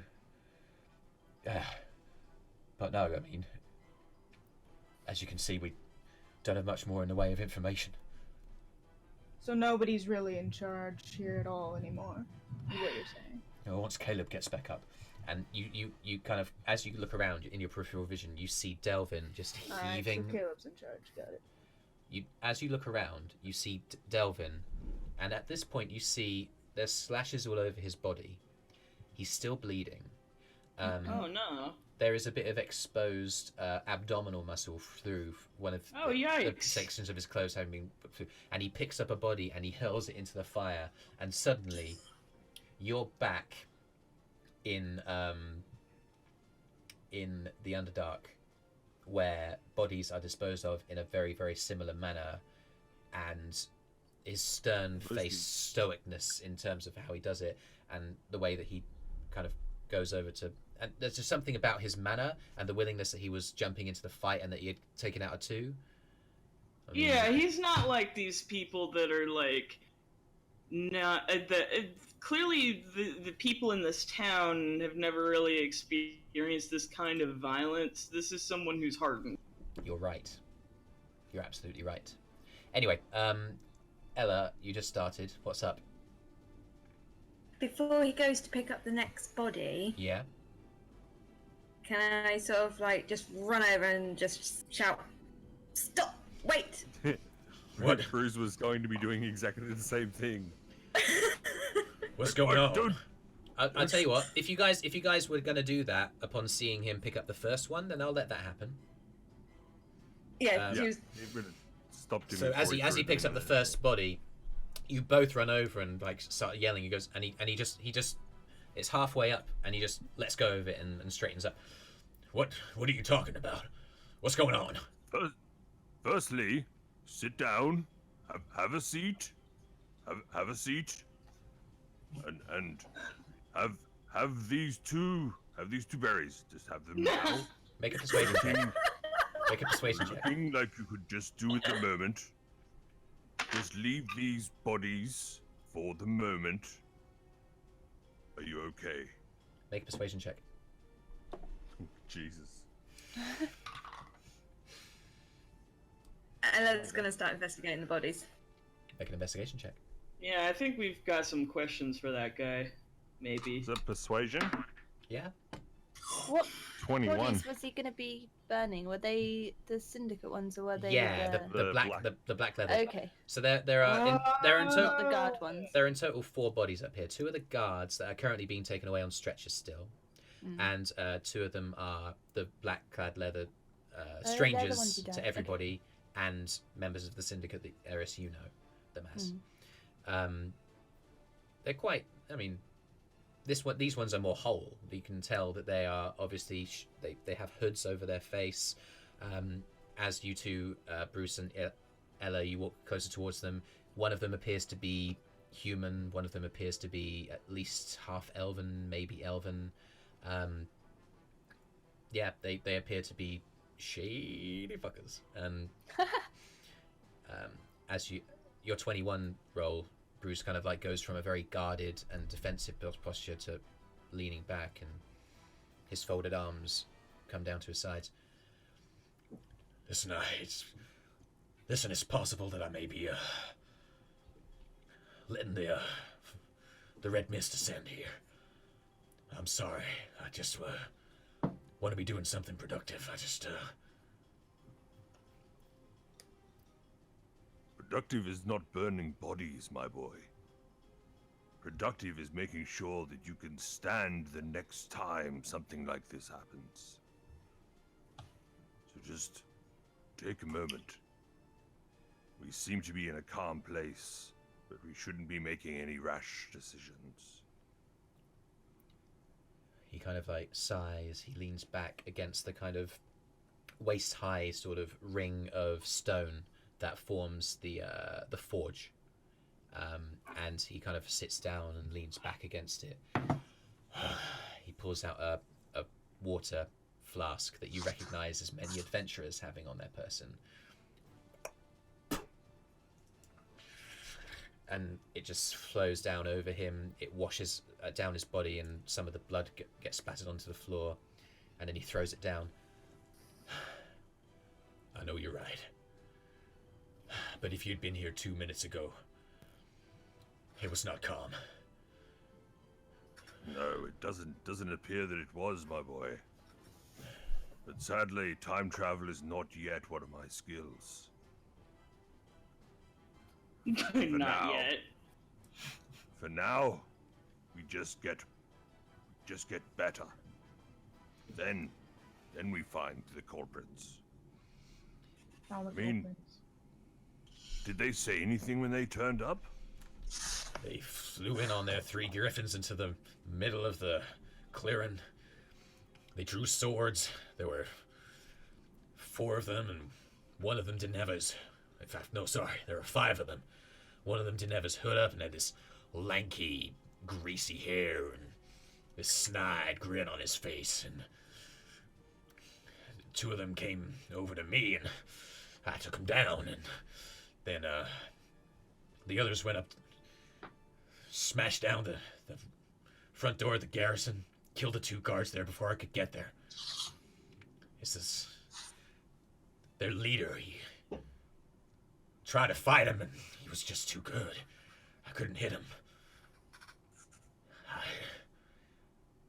but no, I mean, as you can see, we don't have much more in the way of information. So nobody's really in charge here at all anymore, is what you're saying. Once Caleb gets back up, and you kind of, as you look around in your peripheral vision, you see Delvin just heaving. So Caleb's in charge. Got it. As you look around, you see Delvin, and at this point you see there's slashes all over his body. He's still bleeding. Oh no. There is a bit of exposed abdominal muscle through one of the yikes. sections of his clothes having been put through. And he picks up a body and he hurls it into the fire. And suddenly, you're back in the Underdark, where bodies are disposed of in a very, very similar manner, and his stern face stoicness in terms of how he does it, and the way that he kind of goes over to. And there's just something about his manner and the willingness that he was jumping into the fight and that he had taken out a two. I mean, Yeah, he's not like these people that are like, not clearly the people in this town have never really experienced this kind of violence. This is someone who's hardened. You're right. You're absolutely right. Anyway, Ella, you just started. What's up? Before he goes to pick up the next body, Yeah. can I sort of like just run over and just shout, "Stop! Wait!" What? Brüz was going to be doing exactly the same thing. What's going on? Don't- I'll tell you what. If you guys were gonna do that upon seeing him pick up the first one, then I'll let that happen. Yeah, he was. It would have stopped him. So as before he threw it picks in up the there. first body, you both run over and like start yelling. He goes and he just it's halfway up and he just lets go of it and straightens up. What are you talking about? What's going on? Firstly, sit down, have a seat, have a seat, and have these two berries. Just have them now. Make a persuasion check. Make a persuasion check. Looking like you could just do at the moment. Just leave these bodies for the moment. Are you okay? Make a persuasion check. Jesus. Ella's gonna start investigating the bodies. Make an investigation check. Yeah, I think we've got some questions for that guy. Maybe. Is that persuasion? Yeah. What 21. bodies was he going to be burning? Were they the Syndicate ones or were they Yeah, the... the black leather. Okay, So there are in not total the guard ones. there are in total 4 bodies up here. 2 are the guards that are currently being taken away on stretchers still, and 2 of them are the black-clad leather they're the ones strangers who died. to everybody and members of the Syndicate that Eirys, you know them as. They're quite. I mean, these ones are more whole. You can tell that they are obviously they have hoods over their face. As you two, Brüz and Ella, you walk closer towards them. One of them appears to be human. One of them appears to be at least half elven, maybe elven. Yeah, they appear to be shady fuckers. And as your 21 roll, Brüz kind of like goes from a very guarded and defensive posture to leaning back, and his folded arms come down to his sides. Listen, it's possible that I may be letting the red mist ascend here. I'm sorry. I just want to be doing something productive. Productive is not burning bodies, my boy. Productive is making sure that you can stand the next time something like this happens. So just take a moment. We seem to be in a calm place, but we shouldn't be making any rash decisions. He kind of like sighs. He leans back against the kind of waist-high sort of ring of stone that forms the forge, and he kind of sits down and leans back against it. He pulls out a water flask that you recognize as many adventurers having on their person, and it just flows down over him. It washes down his body, and some of the blood gets splattered onto the floor, and then he throws it down. I know you're right. But if you'd been here 2 minutes ago, it was not calm. No, it doesn't appear that it was, my boy. But sadly, time travel is not yet one of my skills. Not now. yet. For now, we just get better. Then we find the culprits. All the I mean- culprits. Did they say anything when they turned up? They flew in on their 3 griffins into the middle of the clearing. They drew swords. There were 4 of them, and one of them didn't have his... In fact, no, sorry, there were 5 of them. One of them didn't have his hood up and had this lanky, greasy hair and this snide grin on his face. And 2 of them came over to me, and I took them down. And then the others went up, smashed down the front door of the garrison, killed the 2 guards there before I could get there. This is their leader. He tried to fight him, and he was just too good. I couldn't hit him.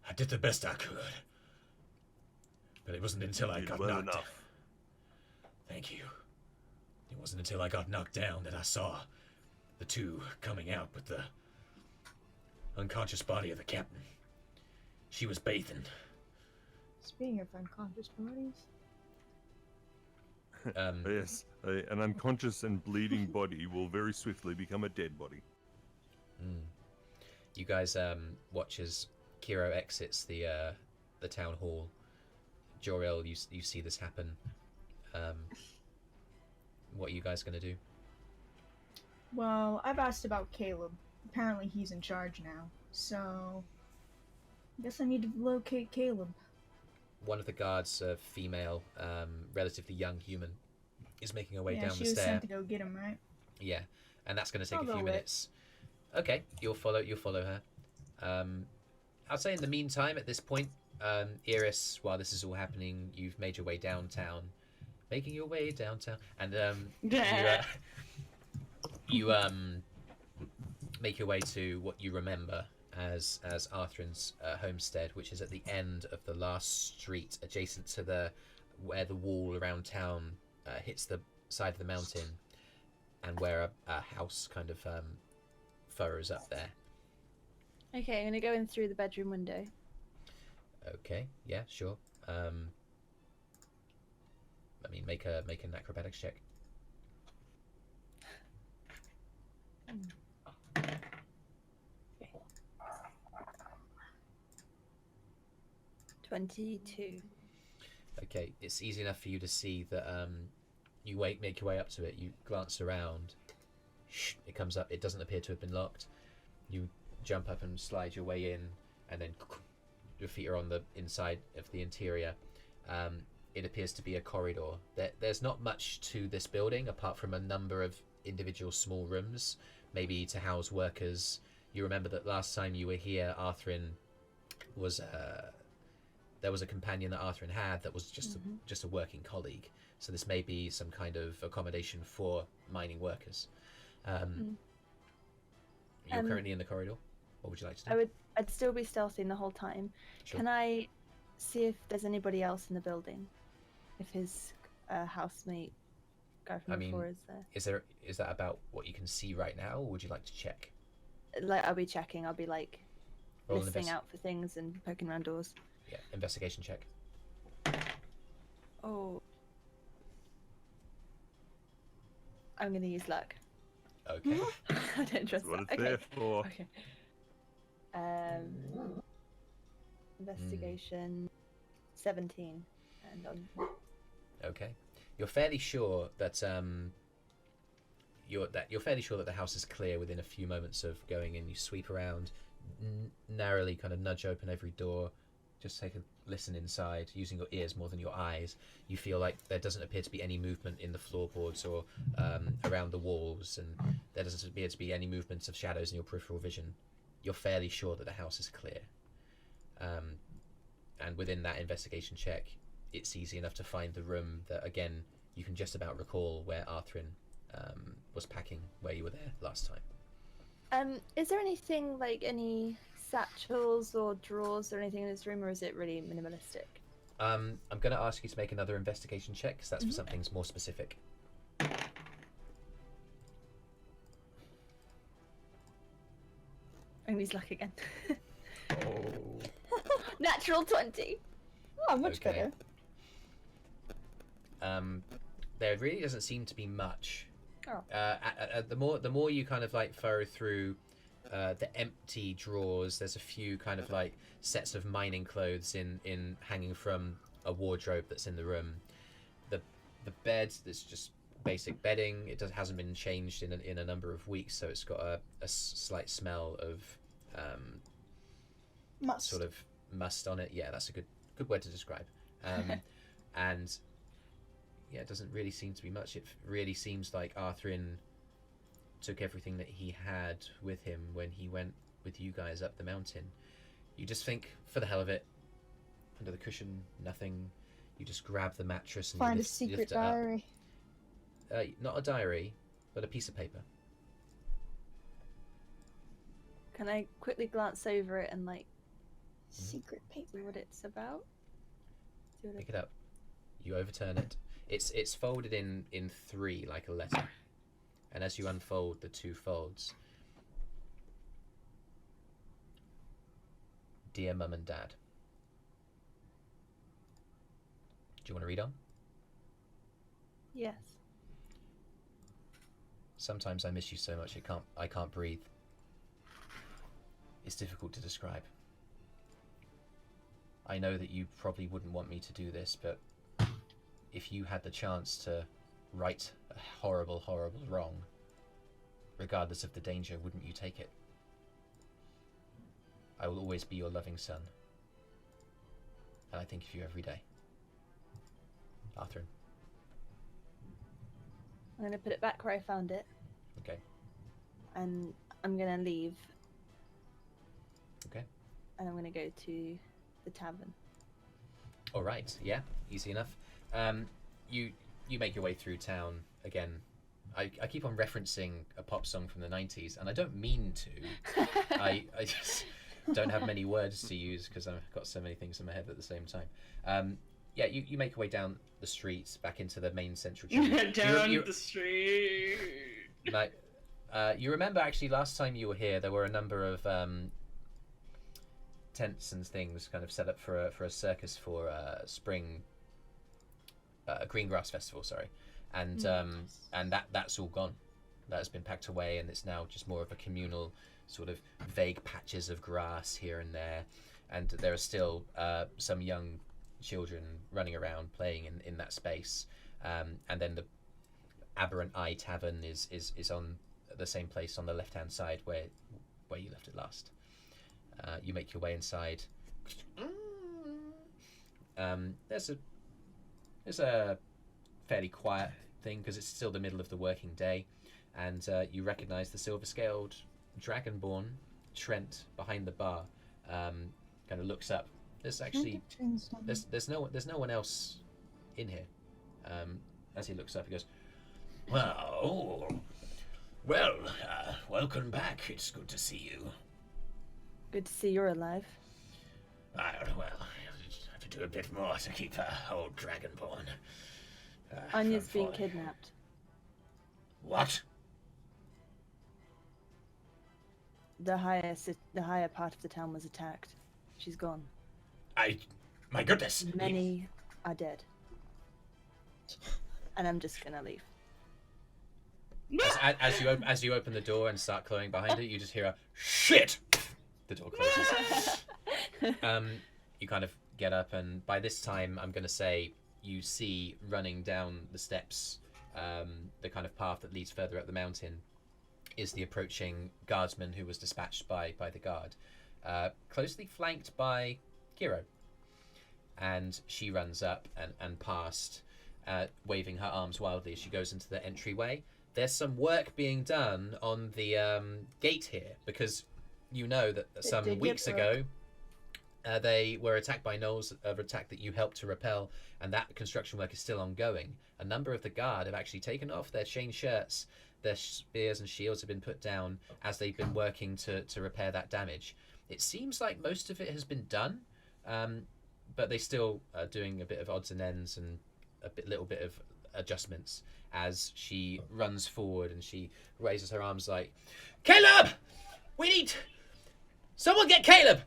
I did the best I could. But it wasn't until I got knocked down. Thank you. It wasn't until I got knocked down that I saw the 2 coming out with the unconscious body of the captain. She was bathing. Speaking of unconscious bodies, Yes, an unconscious and bleeding body will very swiftly become a dead body. You guys watch as Kyro exits the town hall. Joril, you see this happen. What are you guys gonna do? well, I've asked about Caleb. Apparently he's in charge now, so I guess I need to locate Caleb. One of the guards, a female, relatively young human, is making her way Yeah, down she the was stair. sent to go get him, right? Yeah, and that's going to take I'll a few go with. minutes. Okay, you'll follow her. I'd say in the meantime, at this point, Eirys, while this is all happening, you've made your way downtown, making your way downtown, and you make your way to what you remember as Arthrin's homestead, which is at the end of the last street, adjacent to where the wall around town hits the side of the mountain, and where a house kind of furrows up there. Okay, I'm gonna go in through the bedroom window. Okay, yeah, sure. I mean, make an acrobatics check. Okay. 22. Okay, it's easy enough for you to see that you make your way up to it. You glance around. It comes up. It doesn't appear to have been locked. You jump up and slide your way in, and then your feet are on the inside of the interior. It appears to be a corridor. There's not much to this building apart from a number of individual small rooms, maybe to house workers. You remember that last time you were here, Arthrin was there was a companion that Arthrin had that was just a working colleague. So this may be some kind of accommodation for mining workers. You're currently in the corridor. What would you like to do? I'd still be stealthing the whole time. Sure. Can I see if there's anybody else in the building? If his housemate guy from before is there? Is that about what you can see right now, or would you like to check? Like, I'll be checking. I'll be like Roll an listening out for things and poking around doors. Yeah, investigation check. Oh. I'm gonna use luck. Okay. I don't trust That's what that. it's there for. Okay. Investigation 17 and on. Okay. You're fairly sure that you're fairly sure that the house is clear within a few moments of going in. You sweep around, narrowly kind of nudge open every door, just take a listen inside, using your ears more than your eyes. You feel like there doesn't appear to be any movement in the floorboards or around the walls, and there doesn't appear to be any movements of shadows in your peripheral vision. You're fairly sure that the house is clear. And within that investigation check, it's easy enough to find the room that, again, you can just about recall where Arthrin was packing where you were there last time. Is there anything like any satchels or drawers or anything in this room, or is it really minimalistic? I'm going to ask you to make another investigation check, because that's for something more specific. Amy's luck again. Oh. Natural 20. Oh, much Okay. better. There really doesn't seem to be much. Oh. The more you kind of like furrow through the empty drawers, there's a few kind of like sets of mining clothes in hanging from a wardrobe that's in the room. The bed, that's just basic bedding. It hasn't been changed in a number of weeks, so it's got a slight smell of Must. sort of must on it. Yeah, that's a good word to describe. And yeah, it doesn't really seem to be much. It really seems like Arthrin took everything that he had with him when he went with you guys up the mountain. You just think, for the hell of it, under the cushion, nothing. You just grab the mattress and Find you a lift secret it up. diary. Not a diary, but a piece of paper. Can I quickly glance over it and like Secret see paper. what it's about? See what Pick it up. You overturn it. It's folded in three, like a letter. And as you unfold the two folds, dear Mum and Dad. Do you want to read on? Yes. Sometimes I miss you so much I can't breathe. It's difficult to describe. I know that you probably wouldn't want me to do this, but if you had the chance to right a horrible, horrible wrong, regardless of the danger, wouldn't you take it? I will always be your loving son. And I think of you every day. Arthrin. I'm gonna put it back where I found it. Okay. And I'm gonna leave. Okay. And I'm gonna go to the tavern. All right. Yeah. Easy enough. You make your way through town again. I keep on referencing a pop song from the 90s, and I don't mean to. I just don't have many words to use because I've got so many things in my head at the same time. Yeah, you make your way down the streets back into the main central channel. Down the street. Like, you remember actually last time you were here, there were a number of tents and things kind of set up for a circus for spring, green grass festival. Sorry, and that's all gone. That has been packed away, and it's now just more of a communal sort of vague patches of grass here and there, and there are still some young children running around playing in that space, and then the Aberrant Eye Tavern is on the same place on the left hand side where you left it last. You make your way inside. There's a fairly quiet thing because it's still the middle of the working day, and you recognise the silver-scaled dragonborn Trent behind the bar. Kind of looks up. There's actually there's no one else in here. As he looks up, he goes, "Well, welcome back. It's good to see you." Good to see you're alive. I have to do a bit more to keep old dragonborn. Anya's being kidnapped. What? The higher part of the town was attacked. She's gone. My goodness. Many are dead. And I'm just gonna leave. As you open the door and start closing behind it, you just hear a shit. The door closes. You kind of get up, and by this time, I'm going to say you see running down the steps, the kind of path that leads further up the mountain, is the approaching guardsman who was dispatched by the guard, closely flanked by Kyro. And she runs up and past, waving her arms wildly as she goes into the entryway. There's some work being done on the gate here, because you know that some weeks ago they were attacked by gnolls, of attack that you helped to repel, and that construction work is still ongoing. A number of the guard have actually taken off their chain shirts. Their spears and shields have been put down as they've been working to repair that damage. It seems like most of it has been done, but they still are doing a bit of odds and ends and little bit of adjustments as she runs forward and she raises her arms like, Caleb! We need... Someone get Caleb!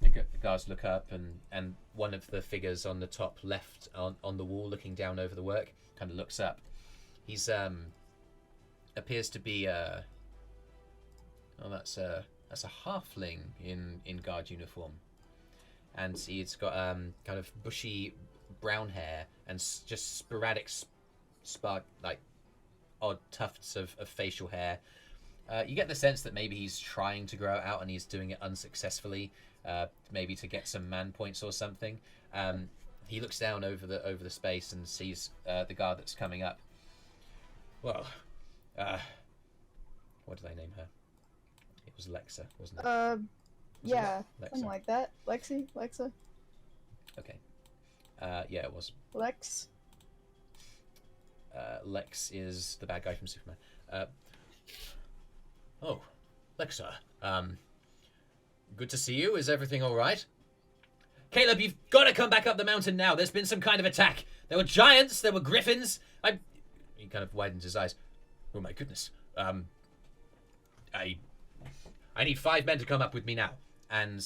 The guards look up and one of the figures on the top left on the wall looking down over the work kind of looks up. He's appears to be that's a halfling in guard uniform, and he's got kind of bushy brown hair and just sporadic like odd tufts of facial hair. You get the sense that maybe he's trying to grow it out and he's doing it unsuccessfully, maybe to get some man points or something. He looks down over the space and sees the guard that's coming up. Well, what did I name her? It was Lexa, wasn't it? Yeah, Lexa. something like that. Lexa. Okay. Yeah, it was. Lex. Lex is the bad guy from Superman. Oh, Lexa. Good to see you. Is everything all right? Caleb, you've got to come back up the mountain now. There's been some kind of attack. There were giants. There were griffins. He kind of widens his eyes. Oh my goodness. I need 5 men to come up with me now. And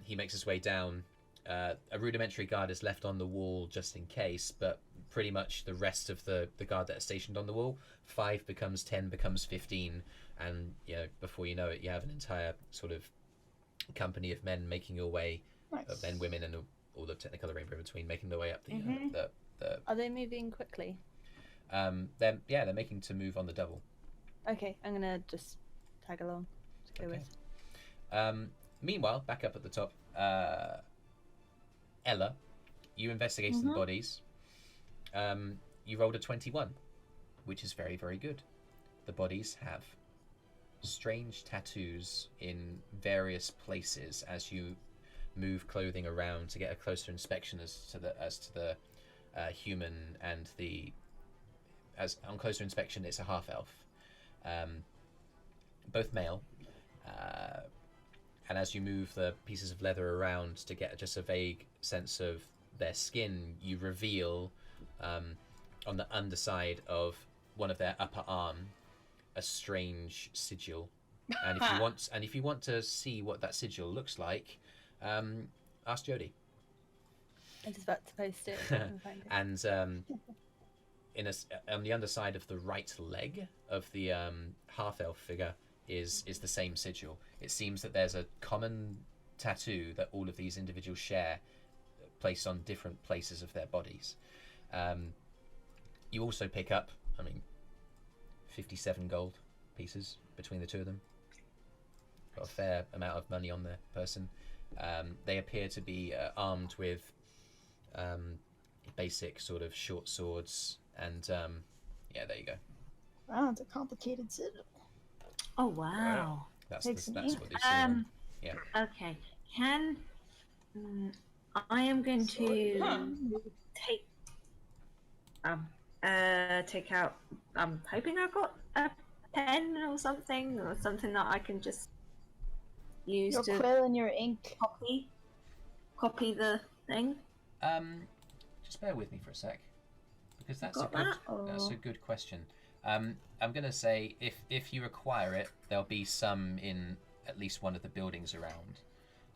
he makes his way down. A rudimentary guard is left on the wall just in case, but pretty much the rest of the guard that are stationed on the wall, 5 becomes 10, becomes 15, and before you know it, you have an entire sort of company of men making your way, Nice. men, women, and all the technicolor rainbow in between, making their way up the Are they moving quickly? they're making to move on the double. Okay, I'm gonna just tag along. Just go Okay. with. Meanwhile, back up at the top, Ella, you investigated the bodies. You rolled a 21, which is very, very good. The bodies have strange tattoos in various places as you move clothing around to get a closer inspection as to the human and as on closer inspection it's a half elf, both male, and as you move the pieces of leather around to get just a vague sense of their skin, you reveal on the underside of one of their upper arm a strange sigil. And if you want to see what that sigil looks like, ask Jody. I was about to post it. I can find it. And on the underside of the right leg of the half elf figure is the same sigil. It seems that there's a common tattoo that all of these individuals share, placed on different places of their bodies. You also pick up, 57 gold pieces between the two of them. Got a fair amount of money on their person. They appear to be armed with basic sort of short swords, and there you go. Wow, it's a complicated sigil. Oh wow. That's Takes what me. they see. Yeah. Okay. I am going to take out. I'm hoping I've got a pen or something that I can just use Your to quill and your ink. copy the thing. Just bear with me for a sec, because that's Got that's a good question. I'm gonna say if you require it, there'll be some in at least one of the buildings around.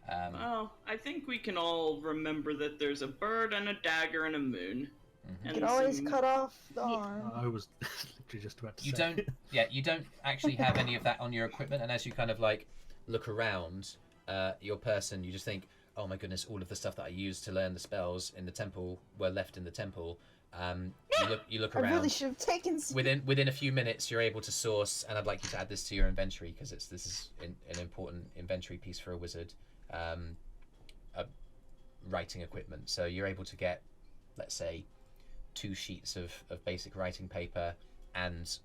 Well, I think we can all remember that there's a bird and a dagger and a moon. You And can always some- cut off the arm. I was literally just about to You say. you don't actually have any of that on your equipment, and as you kind of like look around your person, you just think, oh my goodness, all of the stuff that I used to learn the spells in the temple were left in the temple. You look I around. really should have taken some. Within a few minutes, you're able to source, and I'd like you to add this to your inventory because this is an important inventory piece for a wizard. Writing equipment, so you're able to get, let's say, 2 sheets of basic writing paper and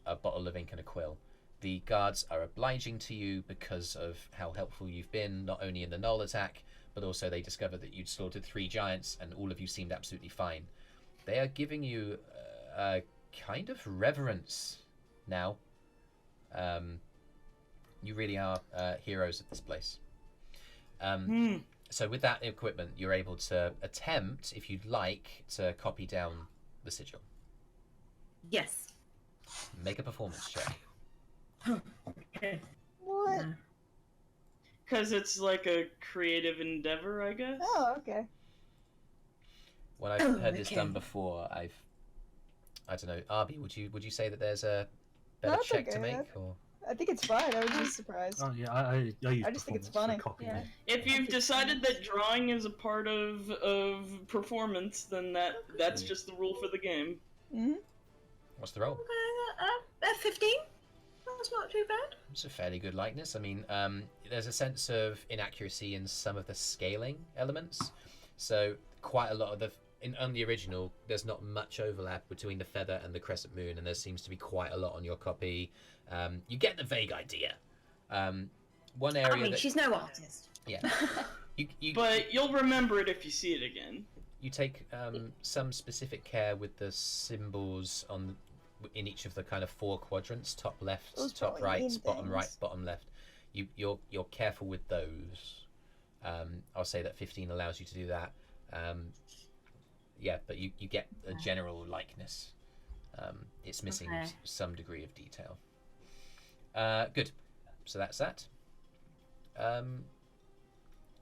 a bottle of ink and a quill. The guards are obliging to you because of how helpful you've been, not only in the Knoll attack, but also they discovered that you'd slaughtered 3 giants and all of you seemed absolutely fine. They are giving you a kind of reverence now. You really are heroes of this place. So with that equipment, you're able to attempt, if you'd like, to copy down the sigil. Yes. Make a performance check. Okay. What? Because it's like a creative endeavor, I guess. Oh, okay. When I've heard this done before, I don't know, Arby, would you say that there's a better That's check to okay. make, or? I think it's fine. I was just surprised. Oh yeah, I use I just think it's performance for funny. copying. Yeah. If you've decided that drawing is a part of performance, then that's just the rule for the game. Mm-hmm. What's the roll? 15? That's not too bad. It's a fairly good likeness. I mean, there's a sense of inaccuracy in some of the scaling elements. So quite a lot of on the original, there's not much overlap between the feather and the crescent moon, and there seems to be quite a lot on your copy. You get the vague idea. One area I mean, that, she's no artist. yeah, you But you'll remember it if you see it again. you take some specific care with the symbols in each of the kind of 4 quadrants: top left, Those top probably mean right, bottom right, things. bottom left. You're careful with those. I'll say that 15 allows you to do that. Yeah, but you get a general likeness. It's missing Okay. some degree of detail. Good. So that's that.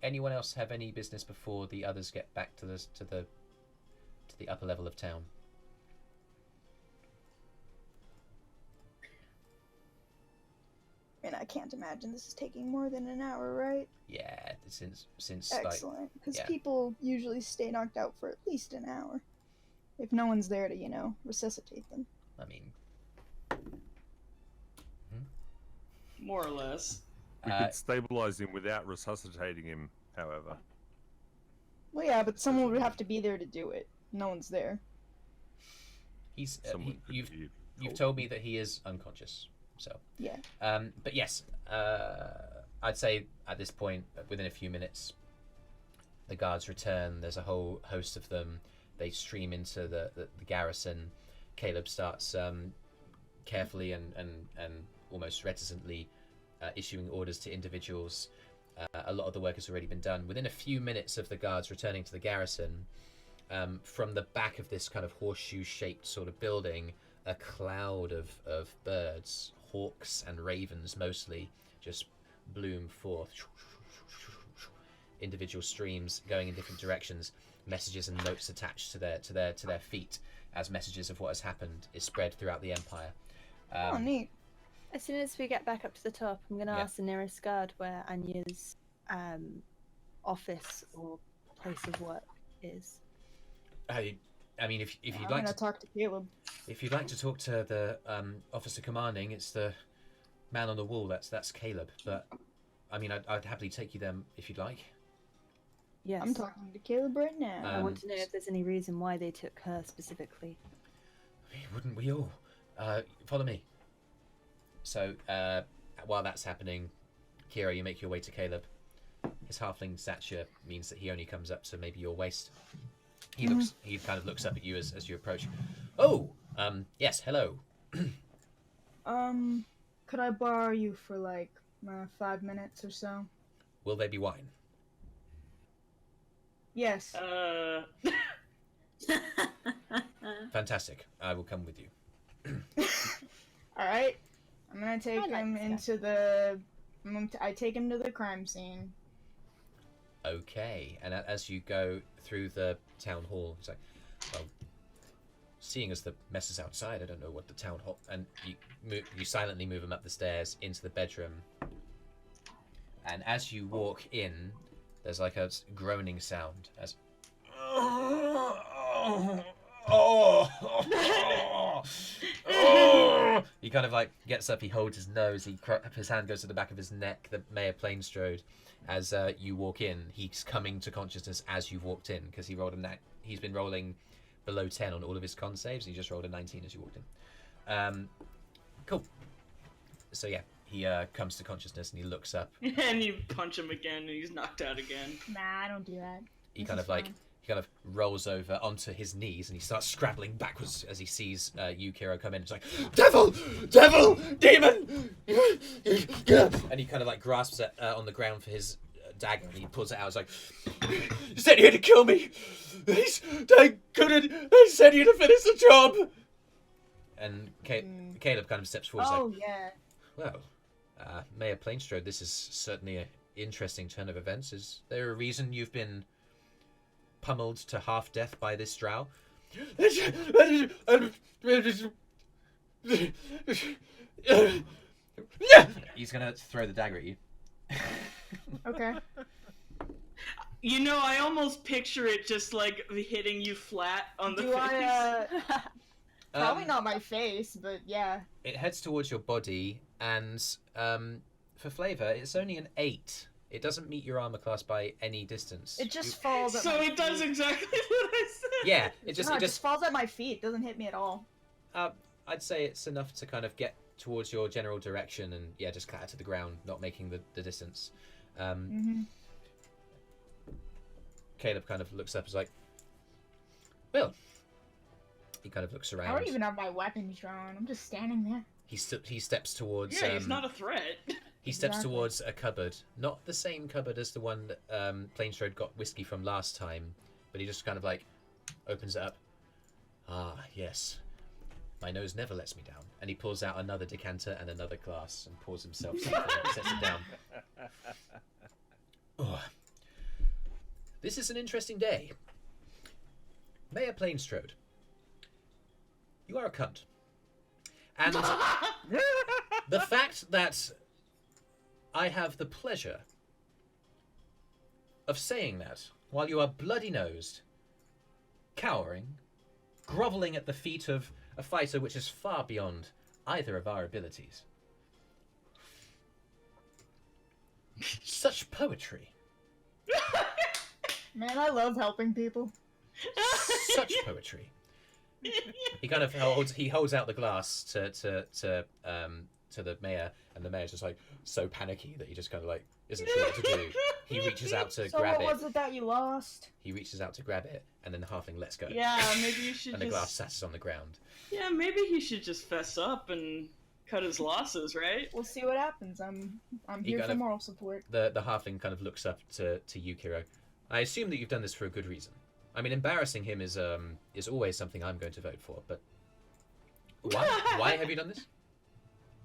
Anyone else have any business before the others get back to the upper level of town? And I can't imagine this is taking more than an hour, right? Yeah, since like, Excellent. Because yeah. people usually stay knocked out for at least an hour. If no one's there to, resuscitate them. I mean, More or less. We could stabilize him without resuscitating him, however. Well, yeah, but someone would have to be there to do it. No one's there. he's Someone could you've be told me that he is unconscious. So Yeah. but yes, I'd say at this point, within a few minutes, the guards return. There's a whole host of them. They stream into the garrison. Caleb starts carefully and almost reticently issuing orders to individuals. A lot of the work has already been done. Within a few minutes of the guards returning to the garrison, from the back of this kind of horseshoe-shaped sort of building, a cloud of birds, hawks and ravens mostly, just bloom forth. Individual streams going in different directions, messages and notes attached to their feet as messages of what has happened is spread throughout the empire. Oh, neat. As soon as we get back up to the top, I'm going to Yeah. ask the nearest guard where Anya's office or place of work is. I mean, if you'd I'm like gonna to talk to Caleb. if you'd like to talk to the officer commanding, it's the man on the wall. That's Caleb. But I mean, I'd happily take you there if you'd like. Yes. I'm talking to Caleb right now. I want to know if there's any reason why they took her specifically. Wouldn't we all? Follow me. So while that's happening, Kyro, you make your way to Caleb. His halfling stature means that he only comes up to maybe your waist. He kind of looks up at you as you approach. Oh, yes, hello. Could I borrow you for like 5 minutes or so? Will there be wine? Yes. Fantastic. I will come with you. All right. I'm gonna take I like him this into the. I take him to the crime scene. Okay. And as you go through the town hall, he's like, well, seeing as the mess is outside, I don't know what the town hall... And you silently move him up the stairs into the bedroom. And as you walk in, there's like a groaning sound as... He kind of like gets up, he holds his nose, his hand goes to the back of his neck, the Mayor Plainstrode. As you walk in, he's coming to consciousness as you've walked in, because he's been rolling below 10 on all of his con saves, and he just rolled a 19 as you walked in. Cool. So yeah, he comes to consciousness and he looks up. And you punch him again, and he's knocked out again. Nah, I don't do that. He This kind is of like fine. he kind of rolls over onto his knees and he starts scrabbling backwards as he sees you, Kyro, come in. It's like, devil, demon, and he kind of like grasps it on the ground for his dagger and he pulls it out. He's like, "You sent here to kill me. They sent you to finish the job." And Caleb kind of steps forward. Oh, Like, yeah. "Well, Mayor Plainstrode, this is certainly an interesting turn of events. Is there a reason you've been pummeled to half death by this Drow?" He's gonna throw the dagger at you. Okay. You know, I almost picture it just like hitting you flat on the Do face. I, probably Um, not my face, but yeah. It heads towards your body, and for flavor, it's only an 8. It doesn't meet your armor class by any distance. It just falls at So my it does feet. exactly what I said. Yeah, it No, just falls at my feet. It doesn't hit me at all. I'd say it's enough to kind of get towards your general direction and yeah, just clatter to the ground, not making the distance. Mm-hmm. Caleb kind of looks up, is like, "Well," he kind of looks around. I don't even have my weapons drawn. I'm just standing there. He steps towards. Yeah, he's not a threat. He steps Exactly. towards a cupboard, not the same cupboard as the one that Plainstrode got whiskey from last time, but he just kind of like opens it up. "Ah, yes. My nose never lets me down." And he pulls out another decanter and another glass and pours himself something and sets it down. "Oh, this is an interesting day. Mayor Plainstrode, you are a cunt. And the fact that I have the pleasure of saying that while you are bloody-nosed, cowering, grovelling at the feet of a fighter which is far beyond either of our abilities. Such poetry. Man, I love helping people. Such poetry." He kind of holds out the glass to the mayor, and the mayor's just like so panicky that he just kind of like isn't sure what to do. He reaches out to So grab what it. was it that you lost? He reaches out to grab it, and then the halfling lets go. Yeah, maybe you should And the glass just. sats on the ground. Yeah, maybe he should just fess up and cut his losses, right? We'll see what happens. I'm You here gotta- for moral support. The halfling kind of looks up to you, Kyro. "I assume that you've done this for a good reason. I mean, embarrassing him is always something I'm going to vote for. But why have you done this?"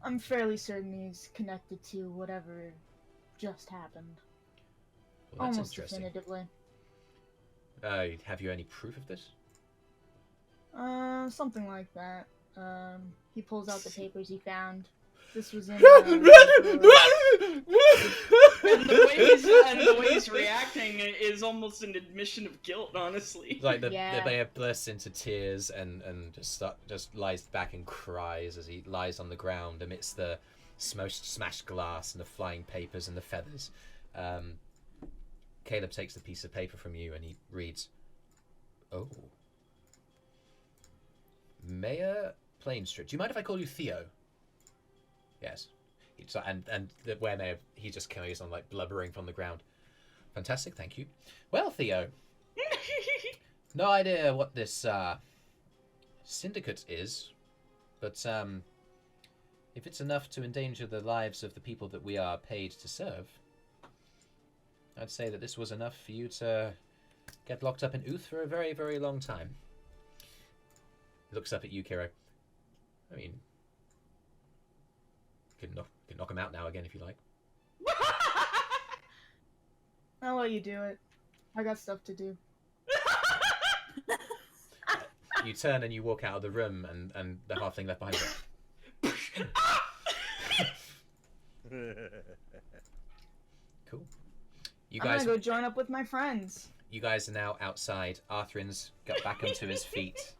I'm fairly certain he's connected to whatever just happened. Well, that's Almost interesting. definitively. Have you any proof of this? Something like that. He pulls out the papers he found. This was in. And the way he's reacting is almost an admission of guilt, honestly. Like the Yeah. mayor bursts into tears and just lies back and cries as he lies on the ground amidst the smashed glass and the flying papers and the feathers. Caleb takes the piece of paper from you and he reads, "Oh, Mayor Plainstrode. Do you mind if I call you Theo?" "Yes." And the Mayor, he just carries on like blubbering from the ground. "Fantastic, thank you. Well, Theo, no idea what this syndicate is, but if it's enough to endanger the lives of the people that we are paid to serve, I'd say that this was enough for you to get locked up in Uth for a very, very long time." He looks up at you, Kyro. "I mean, you can knock him out now again if you like." I'll let you do it. I got stuff to do. You turn and you walk out of the room, and the halfling left behind you. Cool. You I'm guys, gonna go join up with my friends. you guys are now outside. Arthrin's got back onto his feet.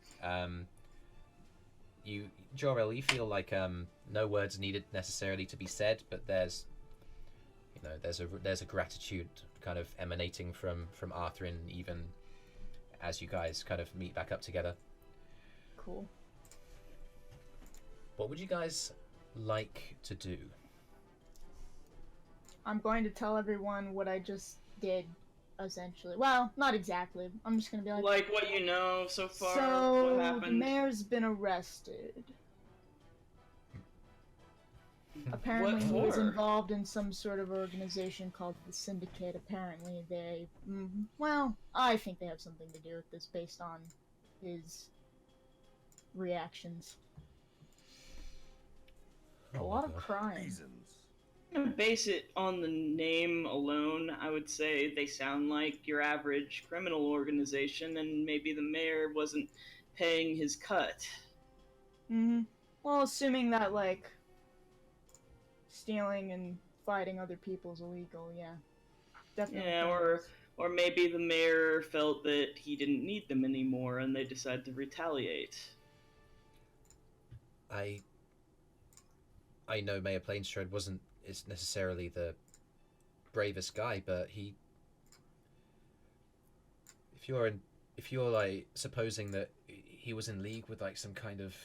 Joril, you feel like no words needed necessarily to be said, but there's a gratitude kind of emanating from Arthrin, even as you guys kind of meet back up together. Cool. What would you guys like to do? I'm going to tell everyone what I just did, essentially. Well, not exactly. I'm just gonna be like, Like what you know so far, so what the happened. mayor's been arrested. Apparently he What was for? involved in some sort of organization called the Syndicate. Apparently they... well, I think they have something to do with this based on his reactions. A Oh my lot of God. crime. Reasons. I'm gonna base it on the name alone. I would say they sound like your average criminal organization, and maybe the mayor wasn't paying his cut. Well, assuming that, like, stealing and fighting other people's illegal, yeah. Definitely. Yeah, or maybe the mayor felt that he didn't need them anymore, and they decided to retaliate. I know Mayor Plainstrode is necessarily the bravest guy, but if you're like supposing that he was in league with like some kind of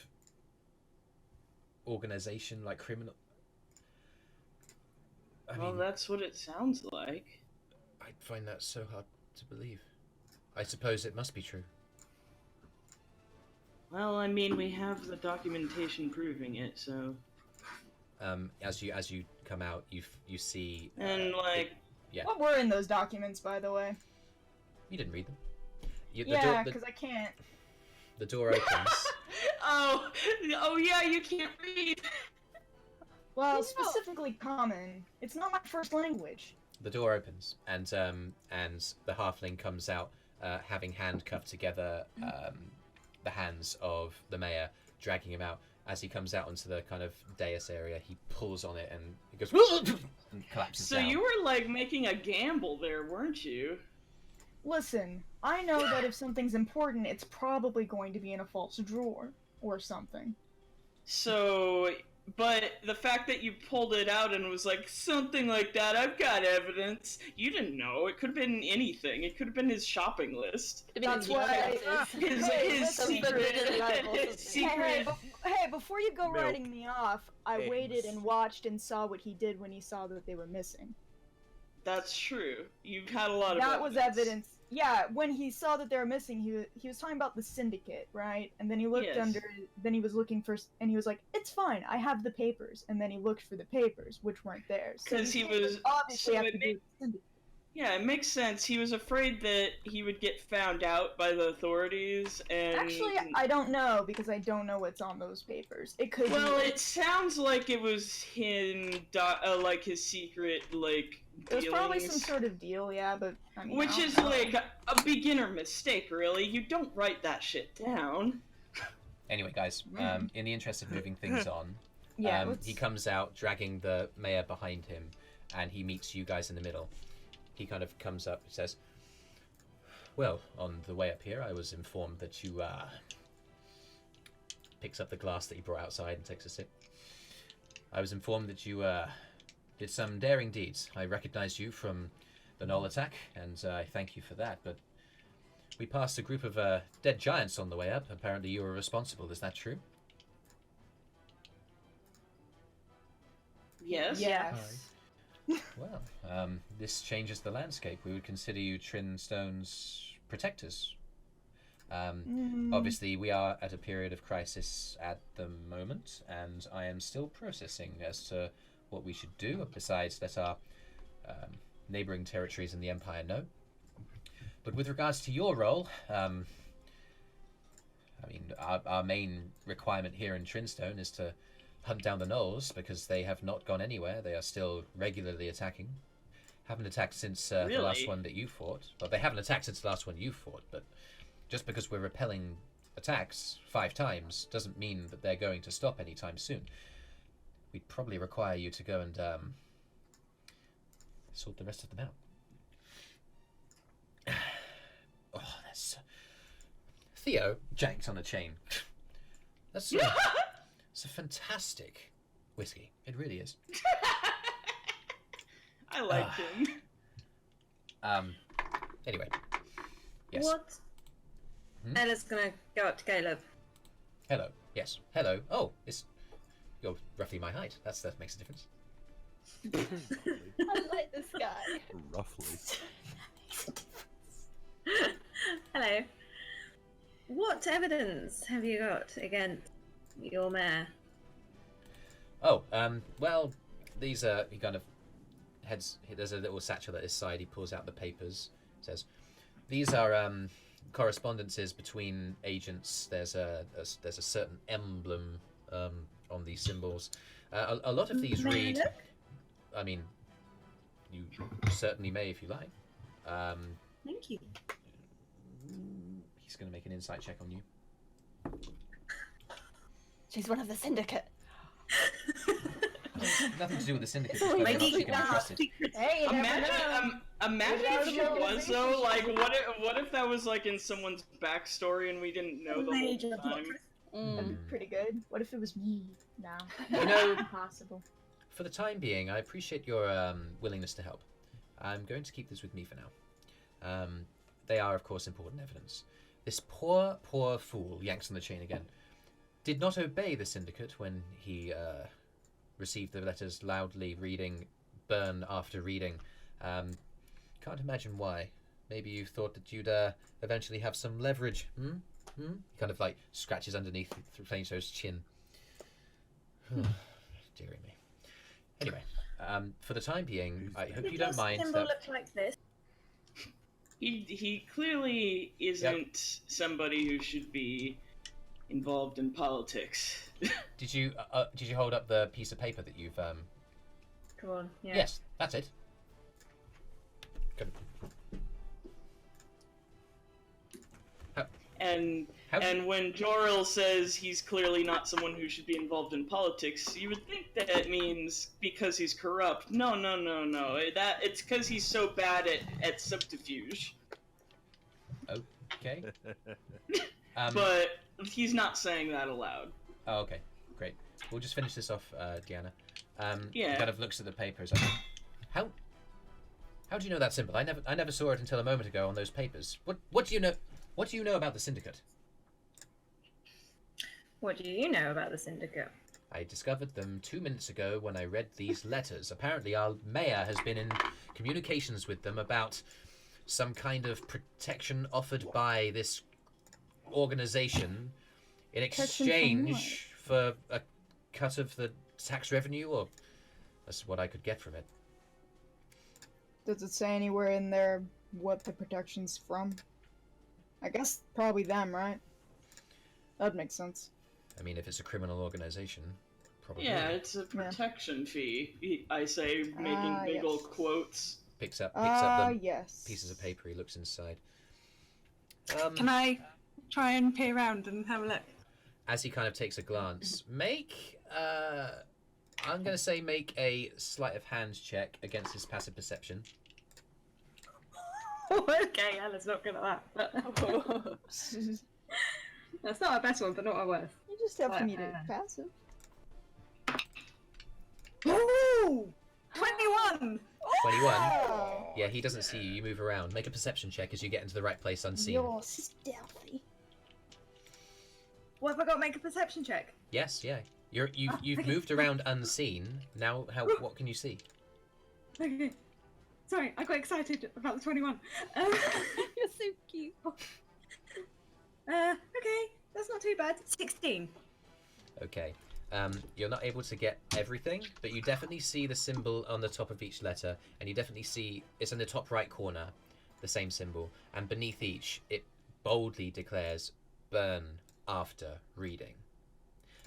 organization, like criminal. I Well, mean, that's what it sounds like. I find that so hard to believe. I suppose it must be true. Well, I mean, we have the documentation proving it, so. As you come out, you see. And like, Yeah. What were in those documents, by the way? You didn't read them. Yeah, because I can't. The door opens. oh yeah, you can't read. Well, No. specifically common. It's not my first language. The door opens, and the halfling comes out, having handcuffed together the hands of the mayor, dragging him out. As he comes out onto the kind of dais area, he pulls on it and he goes and collapses So down. you were like making a gamble there, weren't you? Listen, I know that if something's important, it's probably going to be in a false drawer or something. So, but the fact that you pulled it out and was like, something like that, I've got evidence. You didn't know. It could have been anything. It could have been his shopping list. That's why His secret. Hey, before you go Milk. writing me off, I Eggs. waited and watched and saw what he did when he saw that they were missing. That's true. You've had a lot of That was evidence. Yeah, when he saw that they were missing, he was talking about the Syndicate, right? And then he looked Yes. under, then he was looking for, and he was like, "It's fine, I have the papers." And then he looked for the papers, which weren't there. So 'Cause he these papers was- obviously so have it to do with the Syndicate. Yeah, it makes sense. He was afraid that he would get found out by the authorities, and Actually, I don't know because I don't know what's on those papers. It could well, be. it sounds like it was him, like his secret, like It was probably some dealings. sort of deal, yeah, but I mean, Which I don't is know. like a beginner mistake, really. You don't write that shit down. Anyway, guys, in the interest of moving things on, Yeah, let's- he comes out dragging the mayor behind him, and he meets you guys in the middle. He kind of comes up and says, "Well, on the way up here, I was informed that you picks up the glass that he brought outside and takes a sip. I was informed that you did some daring deeds. I recognized you from the Knoll attack, and I thank you for that. But we passed a group of dead giants on the way up. Apparently, you were responsible. Is that true?" Yes. Yes. Well, this changes the landscape. We would consider you Trinstone's protectors. Obviously, we are at a period of crisis at the moment, and I am still processing as to what we should do, besides let our neighboring territories in the Empire know. But with regards to your role, I mean, our main requirement here in Trinstone is to hunt down the gnolls, because they have not gone anywhere. They are still regularly attacking. Haven't attacked since the last Really? one that you fought. Well, they haven't attacked since the last one you fought, but just because we're repelling attacks 5 times doesn't mean that they're going to stop anytime soon. We'd probably require you to go and sort the rest of them out. Oh, that's... Theo janked on a chain. That's... It's a fantastic whiskey. It really is. I liked him. Anyway. Yes. What? Hmm? Ella's gonna go up to Caleb. Hello. Yes. Hello. Oh, you're roughly my height. That makes a difference. I like this guy. Roughly. Hello. What evidence have you got against your mayor? Oh, well, these are... He kind of heads... There's a little satchel at his side. He pulls out the papers. Says, these are correspondences between agents. There's a certain emblem on these symbols. A lot of these May I read... look? I mean, you certainly may if you like. Thank you. He's going to make an insight check on you. She's one of the Syndicate. Nothing to do with the Syndicate. So Just whether or not Maybe she can be trusted. Hey, you never know. Imagine Without if she an was though. organization. Like, what if that was like in someone's backstory and we didn't know the whole Major plot time? twist. That'd be pretty good. What if it was me? No. You know, Impossible. for the time being, I appreciate your willingness to help. I'm going to keep this with me for now. They are, of course, important evidence. This poor, poor fool, yanks on the chain again, did not obey the Syndicate when he received the letters loudly reading, burn after reading. Can't imagine why. Maybe you thought that you'd eventually have some leverage. He kind of like scratches underneath Flameshow's chin. Dearie me. Anyway, for the time being, I hope you don't mind Symbol that... look like this. He clearly isn't somebody who should be involved in politics. Did you hold up the piece of paper that you've Come on. Yeah. Yes, that's it. Good. And How- and when Joril says he's clearly not someone who should be involved in politics, you would think that means because he's corrupt. No. It's because he's so bad at subterfuge. Okay. But he's not saying that aloud. Oh, okay. Great. We'll just finish this off, Deanna. He Yeah. kind of looks at the papers. Like, how do you know that symbol? I never saw it until a moment ago on those papers. What do you know? What do you know about the Syndicate? What do you know about the Syndicate? I discovered them 2 minutes ago when I read these letters. Apparently, our mayor has been in communications with them about some kind of protection offered by this organization in Protection from exchange for a cut of the tax revenue, or that's what I could get from it. Does it say anywhere in there what the protection's from? I guess probably them, right? That'd make sense. I mean, if it's a criminal organization, probably. Yeah, it's a protection fee. I say, making Ah, big yes. old quotes. Picks up the Yes. pieces of paper. He looks inside. Can I try and peer around and have a look? As he kind of takes a glance, make I'm gonna say make a sleight of hand check against his passive perception. Okay, Ella's not good at that. But that's not our best one, but not our worst. You just have to Right, meet it yeah. passive. Oh! 21! 21. Wow. Yeah, he doesn't see you. You move around. Make a perception check as you get into the right place unseen. You're stealthy. What have I got to make a perception check? Yes, yeah. You've moved around unseen. Now, what can you see? Okay. Sorry, I got excited about the 21. You're so cute. Okay, that's not too bad. 16. Okay. You're not able to get everything, but you definitely see the symbol on the top of each letter, and you definitely see it's in the top right corner, the same symbol, and beneath each, it boldly declares "burn after reading."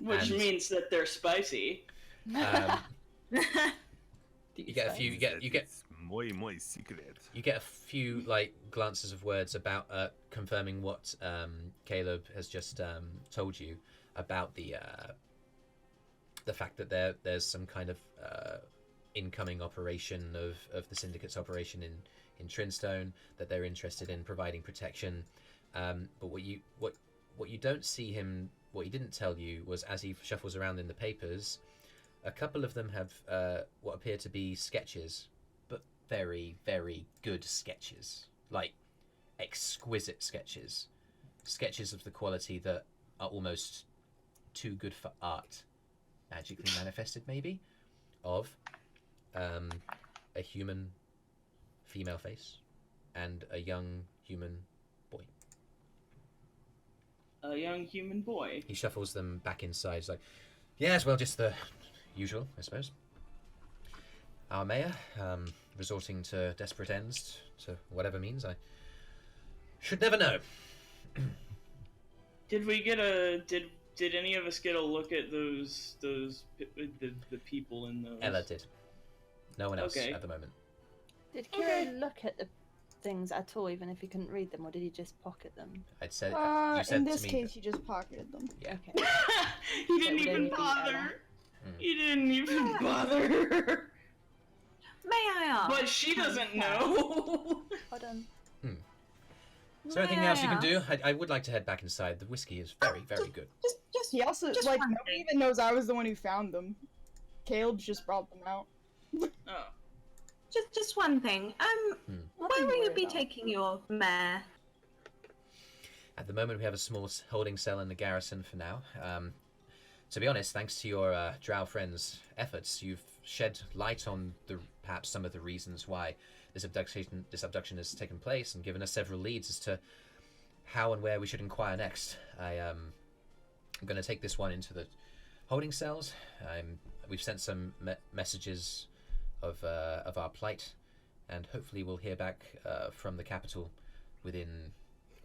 Which And- means that they're spicy. You get a few. You get It's muy secret. you get a few like glances of words about confirming what Caleb has just told you about the fact that there's some kind of incoming operation of the Syndicate's operation in Trinstone, that they're interested in providing protection. But what you don't see him, what he didn't tell you was, as he shuffles around in the papers, a couple of them have what appear to be sketches, but very, very good sketches, like exquisite sketches, sketches of the quality that are almost too good for art, magically manifested maybe, of a human female face and a young human boy. A young human boy. He shuffles them back inside. He's like, yes, well, just the usual, I suppose. Our mayor, resorting to desperate ends, to whatever means, I should never know. Did we get a did any of us get a look at the people in those? Ella did. No one else Okay. at the moment. Did Kyro look at the things at all, even if he couldn't read them, or did he just pocket them? I'd said you said In to this me case, you just pocketed them. yeah. Okay. He didn't would even only be bother. Ella. He didn't even bother. May I ask? But she doesn't know. Hold on. Is there anything else you can do? I would like to head back inside. The whiskey is very, very good. He also, Just like, one nobody thing. even knows I was the one who found them. Caleb just brought them out. Oh. Just one thing. Nothing Where to will you worry be about. taking your mare? At the moment, we have a small holding cell in the garrison for now. To be honest, thanks to your Drow friends' efforts, you've shed light on perhaps some of the reasons why this abduction has taken place, and given us several leads as to how and where we should inquire next. I'm going to take this one into the holding cells. We've sent some messages of our plight, and hopefully we'll hear back from the capital within,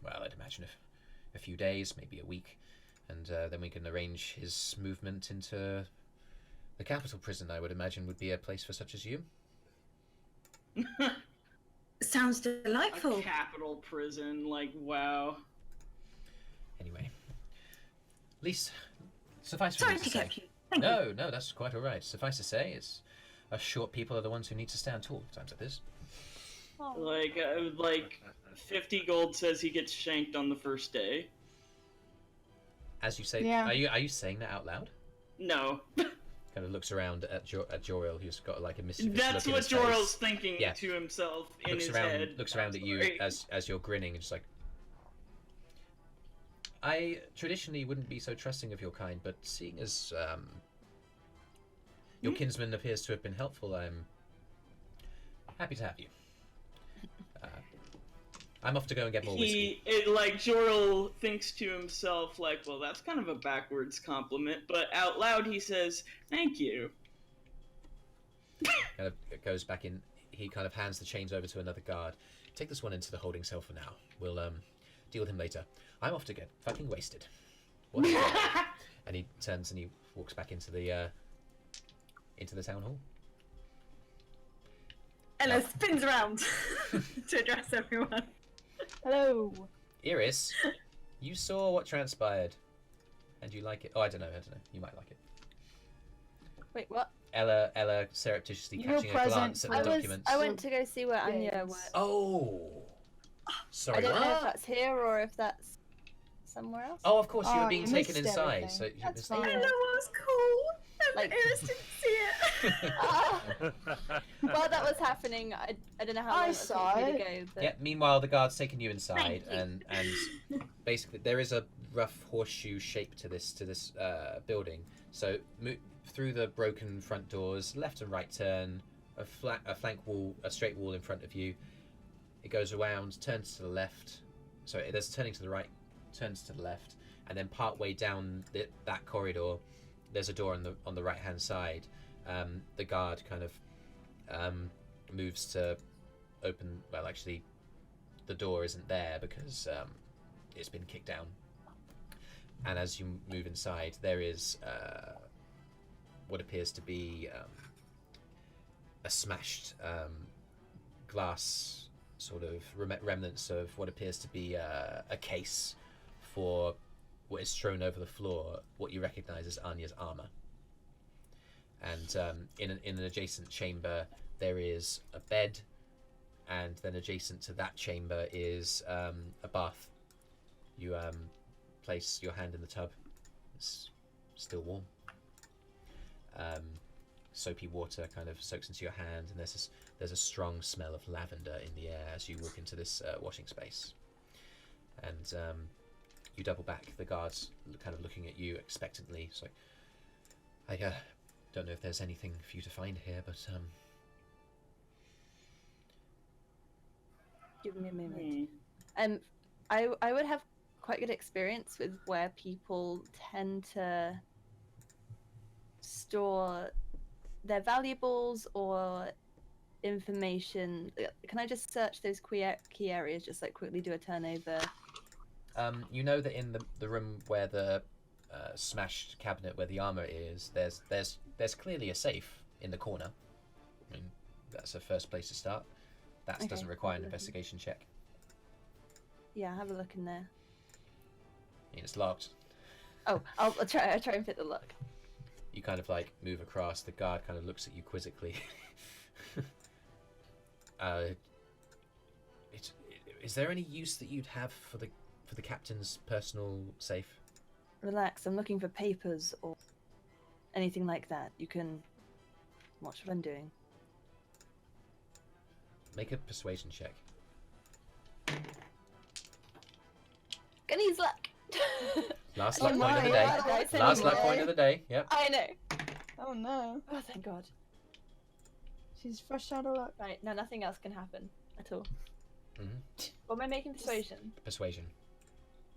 well, I'd imagine a few days, maybe a week, and then we can arrange his movement into the capital prison. I would imagine would be a place for such as you. Sounds A delightful. capital prison, like, wow. Anyway, at least suffice for Sorry me to to say. keep you. Thank you. No, that's quite all right. Suffice to say, it's us short people are the ones who need to stand tall at times like this. Like 50 gold says he gets shanked on the first day. As you say, Yeah. are you saying that out loud? No. Kind of looks around at Joril, who's got like a mischievous That's look in what his face. Joril's thinking Yeah. to himself in Looks his around, head. looks around at you Sorry. as you're grinning, and just like, I traditionally wouldn't be so trusting of your kind, but seeing as your kinsman appears to have been helpful, I'm happy to have you. I'm off to go and get more whiskey. Joril thinks to himself, like, well, that's kind of a backwards compliment, but out loud he says, thank you. Kind of goes back in. He kind of hands the chains over to another guard. Take this one into the holding cell for now. We'll deal with him later. I'm off to get fucking wasted. What a day. And he turns and he walks back into the town hall. Ella spins around to address everyone. Hello. Eirys, you saw what transpired, and you like it. Oh, I don't know. You might like it. Wait, what? Ella surreptitiously You were catching a present glance at for- the documents. I went to go see where Anya Yes. worked. Oh, I sorry. don't know if What? that's here or if that's somewhere else. Oh, of course, you were Oh, being you taken missed inside. everything. So you That's missed fine. I know what was cool. Like- Iris didn't see it. Ah, while that was happening, I don't know how long I it saw took me to it. go, but Yeah. Meanwhile, the guard's taking you inside, Thank you. and basically there is a rough horseshoe shape to this building. So through the broken front doors, left and right turn, a flank wall, a straight wall in front of you. It goes around, turns to the left. Sorry, there's turning to the right, turns to the left, and then part way down that corridor, there's a door on the right hand side. The guard kind of moves to open. Well, actually, the door isn't there because it's been kicked down. And as you move inside, there is what appears to be a smashed glass, sort of remnants of what appears to be a case for what is strewn over the floor, what you recognize as Anya's armor. And in an adjacent chamber, there is a bed, and then adjacent to that chamber is a bath. You place your hand in the tub. It's still warm. Soapy water kind of soaks into your hand, and there's a strong smell of lavender in the air as you walk into this washing space. And you double back. The guards kind of looking at you expectantly. It's like, I don't know if there's anything for you to find here, but give me a moment. I would have quite good experience with where people tend to store their valuables or information? Can I just search those key areas, just like quickly do a turnover? You know that in the room where the smashed cabinet where the armor is, there's clearly a safe in the corner. I mean, that's the first place to start. That Okay, doesn't require an have a look. investigation check. Yeah, have a look in there. I mean, it's locked. Oh, I'll try and fit the lock. You kind of like move across. The guard kind of looks at you quizzically. Is there any use that you'd have for the captain's personal safe? Relax, I'm looking for papers or anything like that. You can watch what I'm doing. Make a persuasion check. Gonna use luck. Last Oh luck point of the my, day. yeah, Dice Last luck anyway. point of the day. Yep. I know. Oh no. Oh, thank God. She's fresh out of luck. Right, now nothing else can happen at all. hmm What am I making persuasion? Persuasion.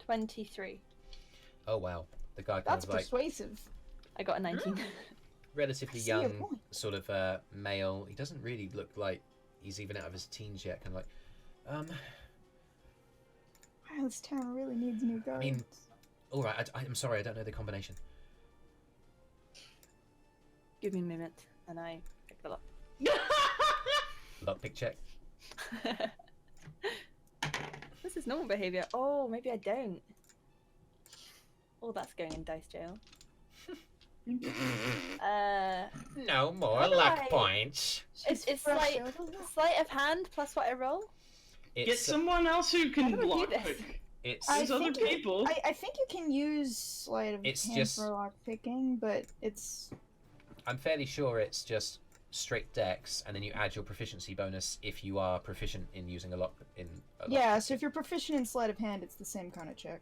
23. Oh wow. The guy kind That's of like persuasive. I got a 19. relatively I see your young, point. sort of male. He doesn't really look like he's even out of his teens yet. Kind of like, Wow, this town really needs new guards. mean- all right. I'm sorry. I don't know the combination. Give me a minute, and I pick the lock. Lockpick check. This is normal behavior. Oh, maybe I don't. Oh, that's going in dice jail. No more How do luck I- points. It's fresh like out of luck. sleight of hand plus what I roll. Get It's someone else who How can do I do block. this? it's I There's other think you- people. I think you can use sleight of It's hand just- for lock picking, but it's I'm fairly sure it's just straight dex, and then you add your proficiency bonus if you are proficient in using a lock in. A yeah. lockpick. So if you're proficient in sleight of hand, it's the same kind of check.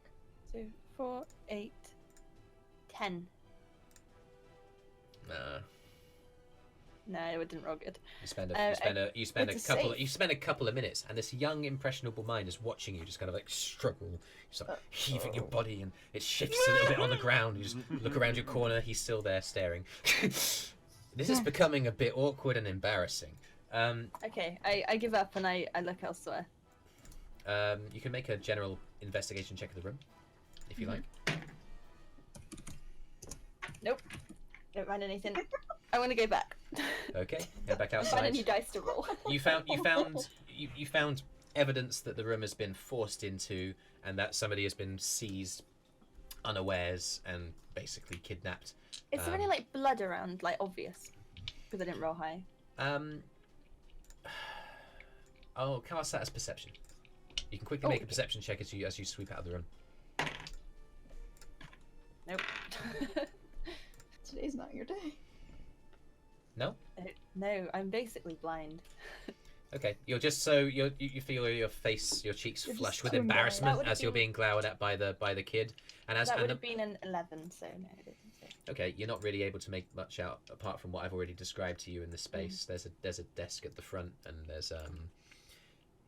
2, 4, 8, 10. Nah. No, it didn't roll good. You spend it's a a couple of minutes, and this young impressionable mind is watching you, just kind of like struggle, just like heaving your body, and it shifts a little bit on the ground. You just look around your corner; he's still there staring. This is becoming a bit awkward and embarrassing. Okay, I give up and I look elsewhere. You can make a general investigation check of the room, if you like. Nope. Don't find anything. I want to go back. Okay, head back Find a outside. new dice to roll. You found evidence that the room has been forced into, and that somebody has been seized unawares and basically kidnapped. Is there any like blood around, like obvious? Because I didn't roll high. I'll cast that as perception. You can quickly make a perception check as you sweep out of the room. Nope. Today's not your day. No? No, I'm basically blind. Okay. You're just you feel your face, your cheeks You're flush just with too embarrassed. embarrassment That would've as you're been- being glowered at by the kid. And as That and would the, have been an 11, so no, I didn't say. okay, you're not really able to make much out apart from what I've already described to you in the space. There's a desk at the front, and there's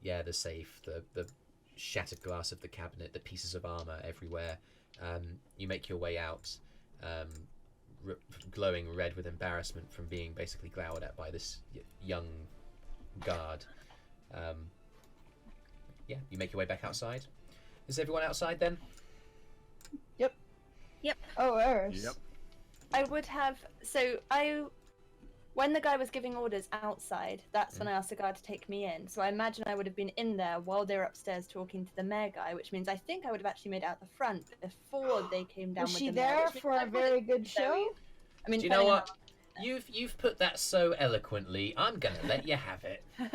the safe, the shattered glass of the cabinet, the pieces of armor everywhere. You make your way out, glowing red with embarrassment from being basically glowered at by this young guard. You make your way back outside. Is everyone outside then? Oh, Eirys. Yep. I would have. When the guy was giving orders outside, that's when I asked the guard to take me in. So I imagine I would have been in there while they were upstairs talking to the mayor guy, which means I think I would have actually made it out the front before they came down Was with she the mayor, there which means for I a would very have good been Zoe. show? I mean, Do you know depending on what? You've put that so eloquently. I'm gonna let you have it. Yeah,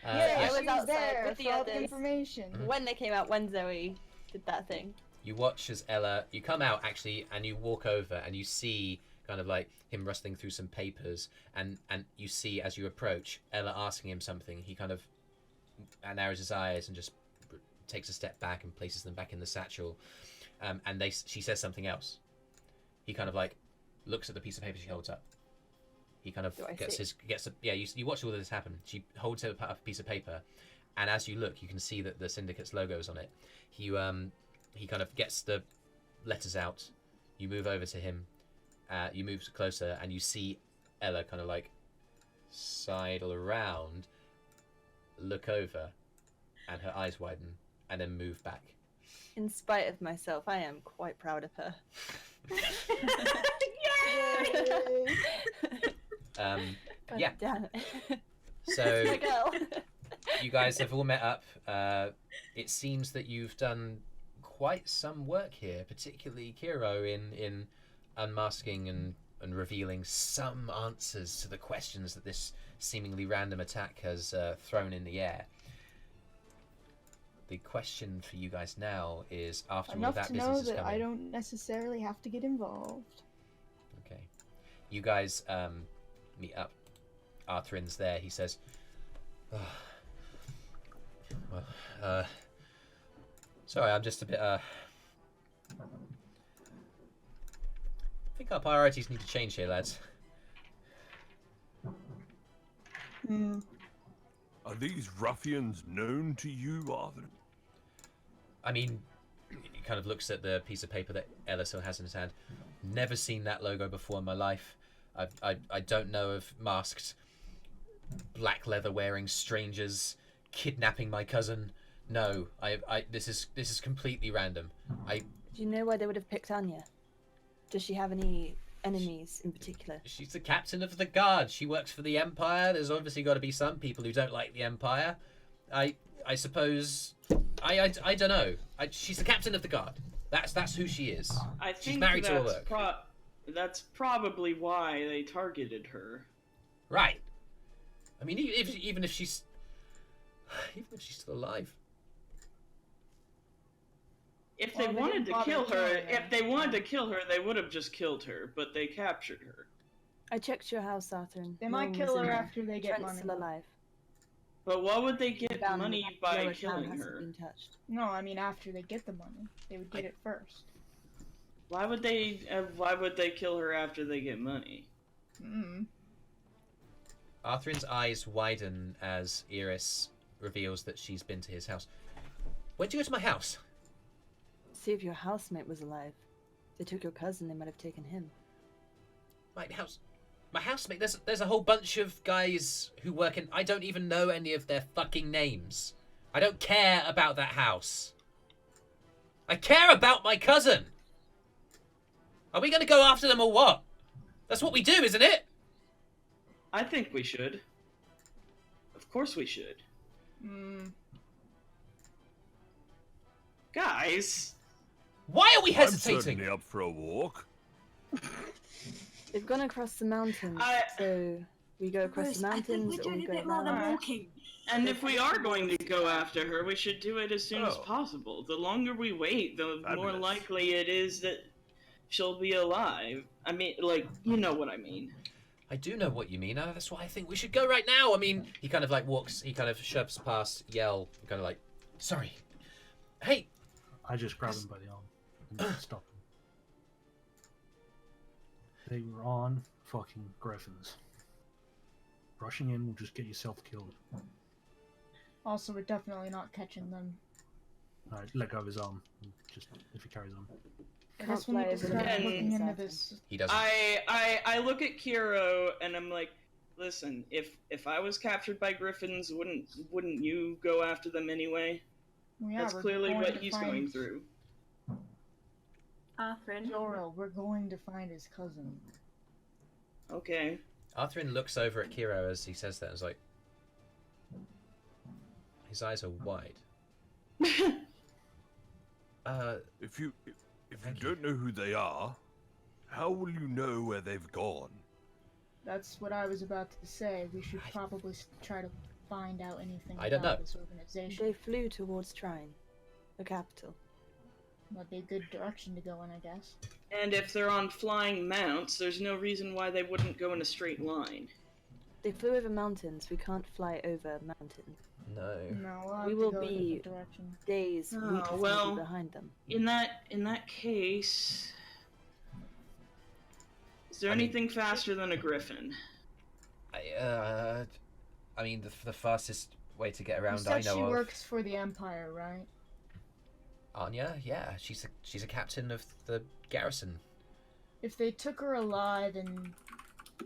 I she was was outside there with the for all the others. information. when they came out, when Zoe did that thing. You watch as Ella. You come out actually, and you walk over, and you see kind of like him rustling through some papers, and you see as you approach Ella asking him something. He kind of narrows his eyes and just takes a step back and places them back in the satchel, and she says something else. He kind of like looks at the piece of paper she holds up. He kind of Do I see? You watch all of this happen. She holds up a piece of paper, and as you look, you can see that the Syndicate's logo is on it. He kind of gets the letters out. You move over to him, You move closer, and you see Ella kind of like sidle around, look over, and her eyes widen, and then move back. In spite of myself, I am quite proud of her. Yeah. Damn it. So My girl. you guys have all met up. It seems that you've done quite some work here, particularly Kyro in unmasking and revealing some answers to the questions that this seemingly random attack has thrown in the air. The question for you guys now is, after all of Enough that to business know is that coming... I don't necessarily have to get involved. Okay. You guys meet up. Arthrin's there. He says, sorry, I'm just a bit, I think our priorities need to change here, lads. Are these ruffians known to you, Arthrin? I mean, he kind of looks at the piece of paper that Ella still has in his hand. Never seen that logo before in my life. I don't know of masked, black leather wearing strangers kidnapping my cousin. No, this is completely random. Do you know why they would have picked Anya? Does she have any enemies in particular? She's the captain of the guard. She works for the Empire. There's obviously got to be some people who don't like the Empire. I suppose. I don't know. She's the captain of the guard. That's who she is. I think she's married to her work. That's probably why they targeted her. Right. I mean, even if she's still alive. If they wanted to kill her, they would have just killed her. But they captured her. I checked your house, Arthrin. They might kill her after they get money. Still alive. But why would they get money by killing her? Been touched. No, I mean after they get the money, they would get it first. Why would they kill her after they get money? Arthrin's eyes widen as Eirys reveals that she's been to his house. Where'd you go to my house? See if your housemate was alive. If they took your cousin, they might have taken him. My housemate? There's a whole bunch of guys who work in... I don't even know any of their fucking names. I don't care about that house. I care about my cousin. Are we going to go after them or what? That's what we do, isn't it? I think we should. Of course we should. Guys! Why are we hesitating? I'm certainly up for a walk. They've gone across the mountains, so we go across the mountains or we go around. Walking. And if we are going to go after her, we should do it as soon as possible. The longer we wait, the more likely it is that she'll be alive. I mean, like, you know what I mean. I do know what you mean. That's why I think we should go right now. I mean, he kind of like walks, he kind of shoves past Yell, kind of like, sorry. Hey! I just grab him by the arm and stop him. They were on fucking griffins. Rushing in will just get yourself killed. Also, we're definitely not catching them. Alright, let go of his arm. Just if he carries on. I guess we need to start looking into this. He doesn't. I look at Kyro and I'm like, listen, if I was captured by griffins, wouldn't you go after them anyway? Well, yeah, That's we're clearly going what to he's find going through. Arthrin. Joril, we're going to find his cousin. Okay. Arthrin looks over at Kyro as he says that and is like, his eyes are wide. If you don't know who they are, how will you know where they've gone? That's what I was about to say. We should probably try to find out anything I don't about know. this organization. They flew towards Trine, the capital. That'd be a good direction to go in, I guess. And if they're on flying mounts, there's no reason why they wouldn't go in a straight line. They flew over mountains. We can't fly over mountains. No. No, we'll have We to will go a be different direction. days, Oh, weeks well. maybe behind them. In that case, is there I mean- anything faster than a griffin? I mean, the fastest way to get You around said I know she of. works for the Empire, right? Anya, yeah, she's a captain of the garrison. if they took her alive and...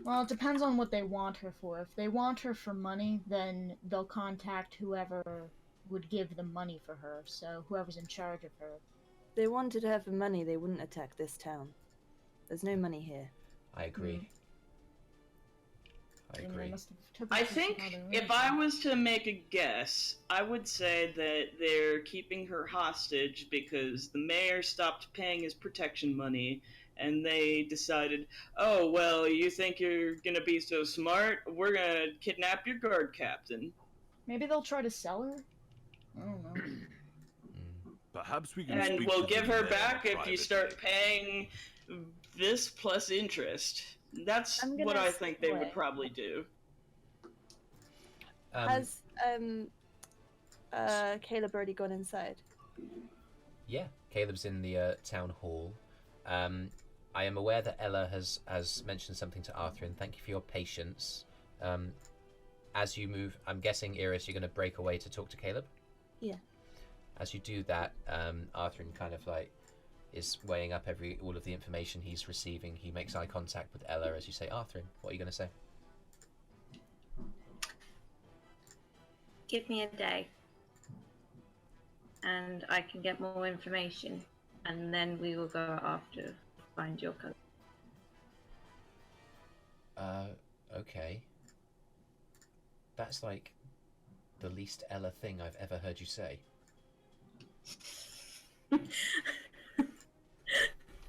Well, it depends on what they want her for. If they want her for money, then they'll contact whoever would give them money for her, so whoever's in charge of her. If they wanted her for money, they wouldn't attack this town. There's no money here. I agree. I And they agree. must have took her I from think some other if ransom. I was to make a guess, I would say that they're keeping her hostage because the mayor stopped paying his protection money, and they decided, oh, well, you think you're gonna be so smart? We're gonna kidnap your guard captain. Maybe they'll try to sell her? I don't know. Perhaps we can And speak we'll to give the her mayor back if you privately. start paying this plus interest. That's I'm gonna what I think they would split. probably do. Has Caleb already gone inside? Yeah, Caleb's in the town hall. I am aware that Ella has mentioned something to Arthrin. Thank you for your patience. As you move, I'm guessing, Eirys, you're going to break away to talk to Caleb? Yeah. As you do that, Arthrin kind of like is weighing up all of the information he's receiving. He makes eye contact with Ella as you say, Arthrin, what are you going to say? Give me a day, and I can get more information, and then we will go after find your cousin. Okay. That's like the least Ella thing I've ever heard you say.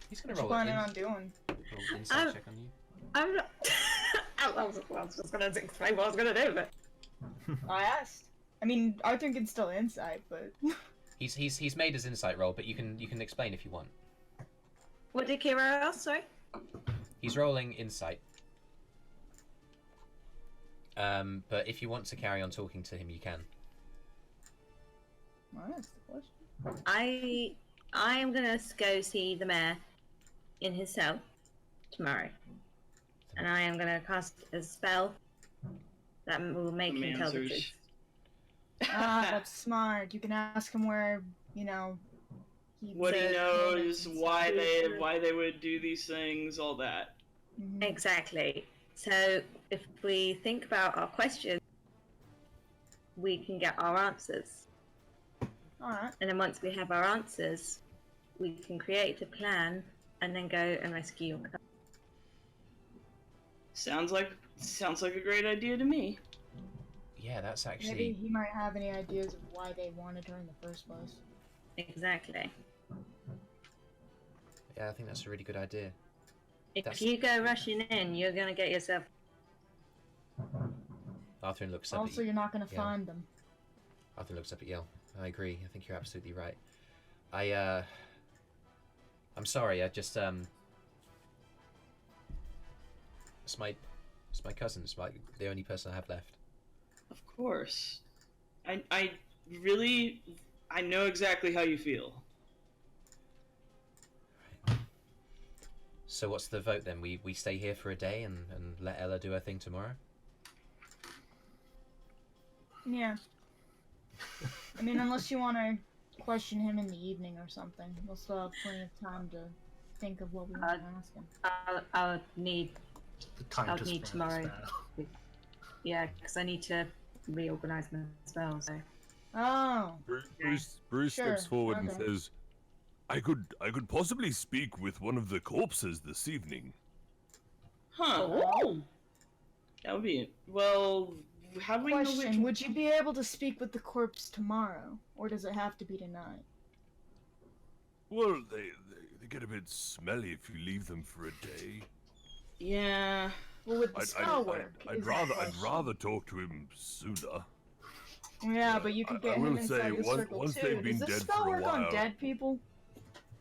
He's gonna What you roll planning an on doing? roll insight check on you. I'm not. I was just gonna explain what I was gonna do, but I asked. I mean, Arthur can still insight, but... He's made his insight roll, but you can explain if you want. what did Kyro ask? Sorry. He's rolling insight. But if you want to carry on talking to him, you can. Well, that's the question. I am gonna go see the mayor in his cell tomorrow, and I am gonna cast a spell that will make him tell the Mansers. truth. Ah, that's smart. You can ask him where, he What he So- knows, why they would do these things, all that. Mhm. Exactly. So if we think about our questions, we can get our answers, Alright. and then once we have our answers, we can create a plan and then go and rescue your cousin. Sounds like a great idea to me. Yeah, that's Maybe actually. he might have any ideas of why they wanted her in the first place. Exactly. Yeah, I think that's a really good idea. If That's- you go rushing in, you're gonna get yourself. Arthur looks up. Also, you're not gonna yeah. find them. Arthur looks up at Yale. I agree. I think you're absolutely right. I'm sorry. I just It's my cousin. It's the only person I have left. Of course. I really know exactly how you feel. So what's the vote then? We stay here for a day and let Ella do her thing tomorrow? Yeah. I mean, unless you want to question him in the evening or something. We'll still have plenty of time to think of what we want to ask him. I'll need. The time I'll to need spare, tomorrow. spare. Yeah, because I need to reorganize my spells. So. Oh. Brüz Sure, steps forward and okay. says, I could possibly speak with one of the corpses this evening. Huh. Oh. That would be well. How do we know which? Question, would you be able to speak with the corpse tomorrow? Or does it have to be tonight? Well, they get a bit smelly if you leave them for a day. Yeah. Well, with the spell work. I'd is the rather question. talk to him sooner. Yeah, but you can I get him will inside say, the circle once too. they've been Does this dead spell for a work on while- dead people?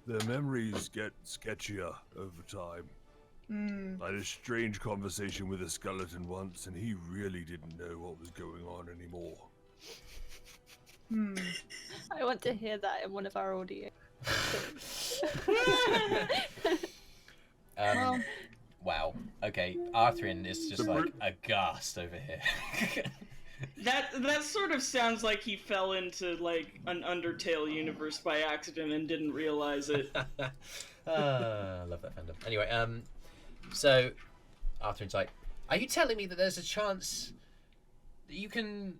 Their memories get sketchier over time. Hmm. I had a strange conversation with a skeleton once, and he really didn't know what was going on anymore. Hmm. I want to hear that in one of our audio. Well, Wow. Okay, Arthrin is just The like aghast over here. That sort of sounds like he fell into like an Undertale universe by accident and didn't realize it. I love that fandom. Anyway, so Arthrin's like, are you telling me that there's a chance that you can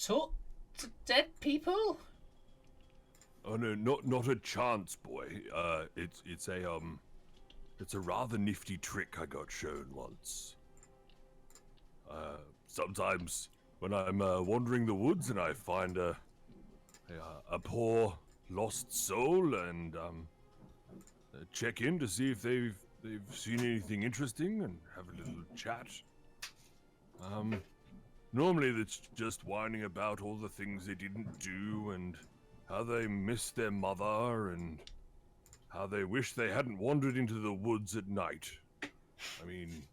talk to dead people? Oh no, not a chance, boy. It's a rather nifty trick I got shown once. Sometimes when I'm wandering the woods and I find a poor lost soul and check in to see if they've seen anything interesting and have a little chat. Normally it's just whining about all the things they didn't do and how they miss their mother and how they wish they hadn't wandered into the woods at night. I mean,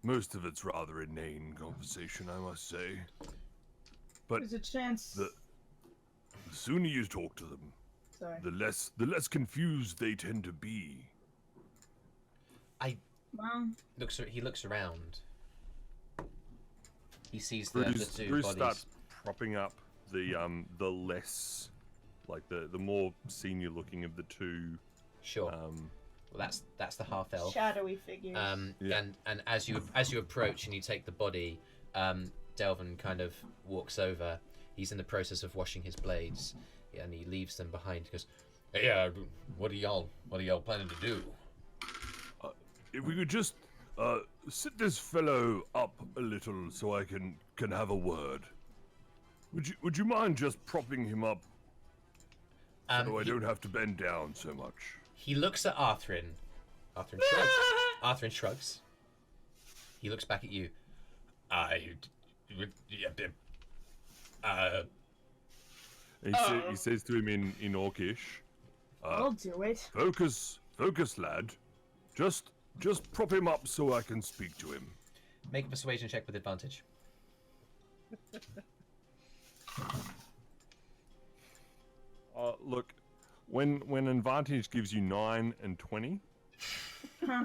most of it's rather inane conversation, I must say. But There's a chance. the sooner you talk to them, Sorry. the less confused they tend to be. Well, He looks around. He sees the Brüz two Brüz bodies. starts propping up the less, like the more senior looking of the two. Sure. Well, that's the half elf. shadowy figures. Yeah. And as you approach and you take the body, Delvin kind of walks over. He's in the process of washing his blades, and he leaves them behind. He goes, "Hey, what are y'all planning to do?" If we could just sit this fellow up a little so I can have a word. Would you mind just propping him up so I don't have to bend down so much? He looks at Arthrin. Arthrin shrugs. Arthrin shrugs. He looks back at you. He says to him in Orcish, I'll do it. Focus, lad. Just prop him up so I can speak to him. Make a persuasion check with advantage. Look, when advantage gives you 9 and 20. Huh.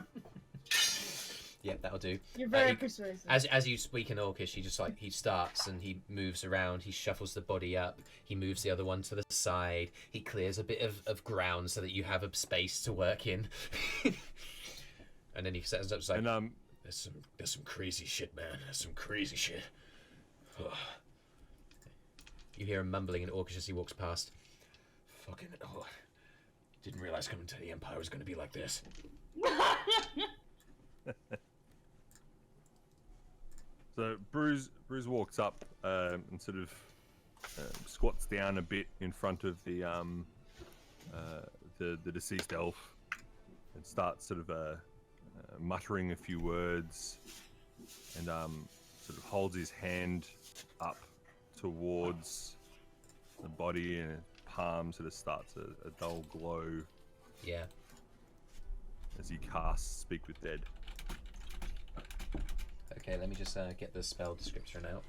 Yeah, that'll do. You're very you- persuasive. As you speak in Orcish, he starts and he moves around. He shuffles the body up. He moves the other one to the side. He clears a bit of ground so that you have a space to work in. And then he sets up like, And there's some crazy shit, man. There's some crazy shit. Ugh. You hear him mumbling in Orcish as he walks past. Fucking didn't realize coming to the Empire was going to be like this. So Brüz walks up and sort of squats down a bit in front of the deceased elf and starts sort of muttering a few words and sort of holds his hand up towards the body and his palm sort of starts a dull glow Yeah. as he casts Speak with Dead. Okay, let me just get the spell description out.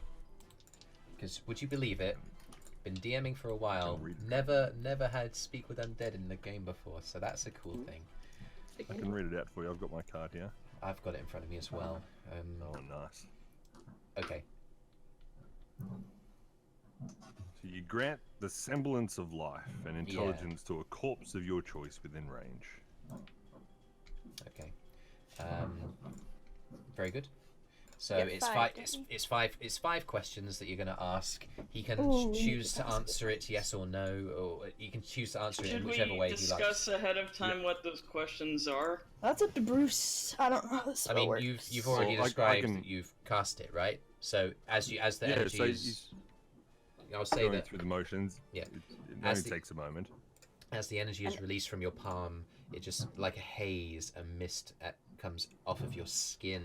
Because would you believe it? Been DMing for a while. Never had Speak with Undead in the game before, so that's a cool thing. I can read it out for you. I've got my card here. I've got it in front of me as well. Oh, nice. Okay. So you grant the semblance of life and intelligence to a corpse of your choice within range. Okay. Very good. So Yeah, it's five, five. don't It's five questions that you're going to ask. He can Ooh, choose to that's answer it yes or no, or you can choose to answer it in Should whichever we way he likes. discuss ahead of time what those questions are? That's up to Brüz. I don't know how this I spell mean, works. you've already Well, I described can- that you've cast it, right? So as the Yeah, energy so is, I'll say going that through the motions. Yeah. It As only the- takes a moment. as the energy is released from your palm, it just like a haze, a mist comes off of your skin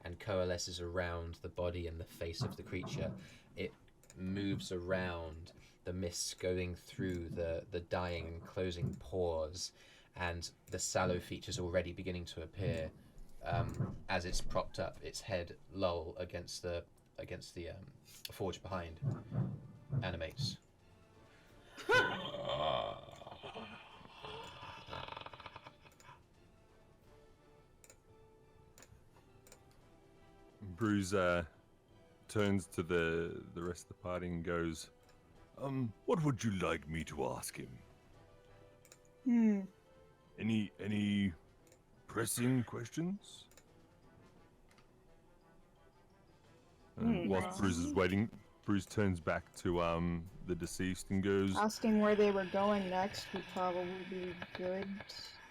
and coalesces around the body and the face of the creature. It moves around, the mist going through the dying and closing pores, and the sallow features already beginning to appear as it's propped up, its head loll against the forge behind. Animates. Brüz turns to the rest of the party and goes, what would you like me to ask him? Any pressing questions? Whilst Brüz is waiting, Brüz turns back to the deceased and goes, Asking where they were going next would probably be good.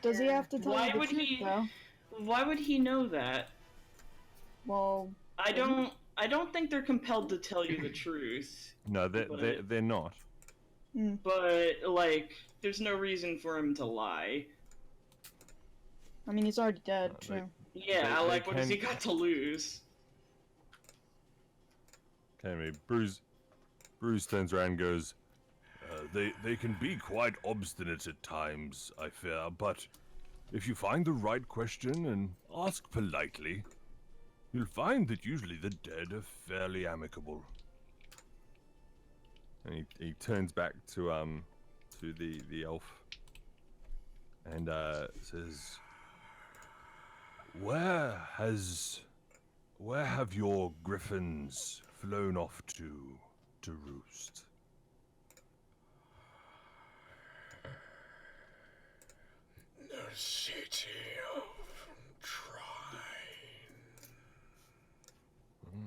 Does he have to tell Why you the would truth, he? though? Why would he know that? Well, I don't think they're compelled to tell you the truth. no, they're not. But like, there's no reason for him to lie. I mean, he's already dead, they- true. Yeah, They like what has he can- got to lose? Okay, Brüz turns around and goes, they can be quite obstinate at times, I fear, but if you find the right question and ask politely, you'll find that usually the dead are fairly amicable. And he turns back to the elf and says, Where have your griffins flown off to roost? The city of Trine.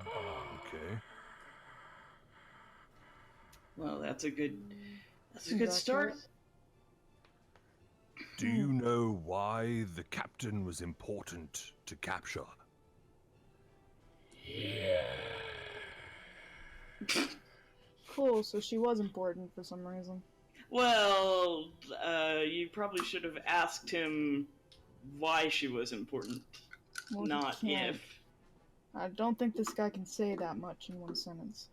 Okay. Well, that's a good start. Do you know why the captain was important to capture? Yeah. Cool, so she was important for some reason. Well, you probably should have asked him why she was important, Well, he not can't. if. I don't think this guy can say that much in one sentence.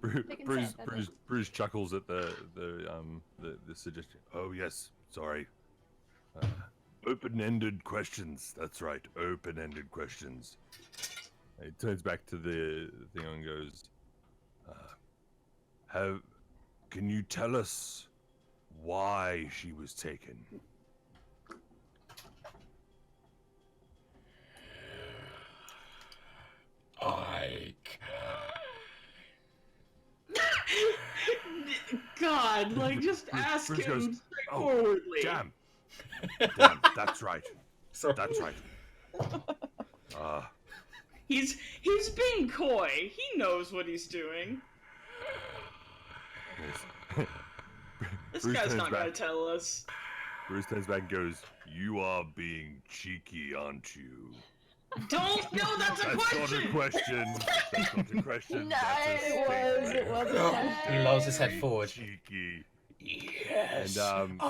Brüz chuckles at the suggestion. Oh yes, sorry. Open-ended questions. That's right, open-ended questions. He turns back to the thing and goes, can you tell us why she was taken? I God, like just ask Brüz him goes, straightforwardly. Damn, that's right. Sorry. That's right. He's being coy. He knows what he's doing. This Brüz guy's turns not gonna back. tell us. Brüz turns back and goes, you are being cheeky, aren't you? Don't. No, that's a That's question. not a question. That's not a question. No, That's a It statement. wasn't. He lolls his head forward. Cheeky. Yes. And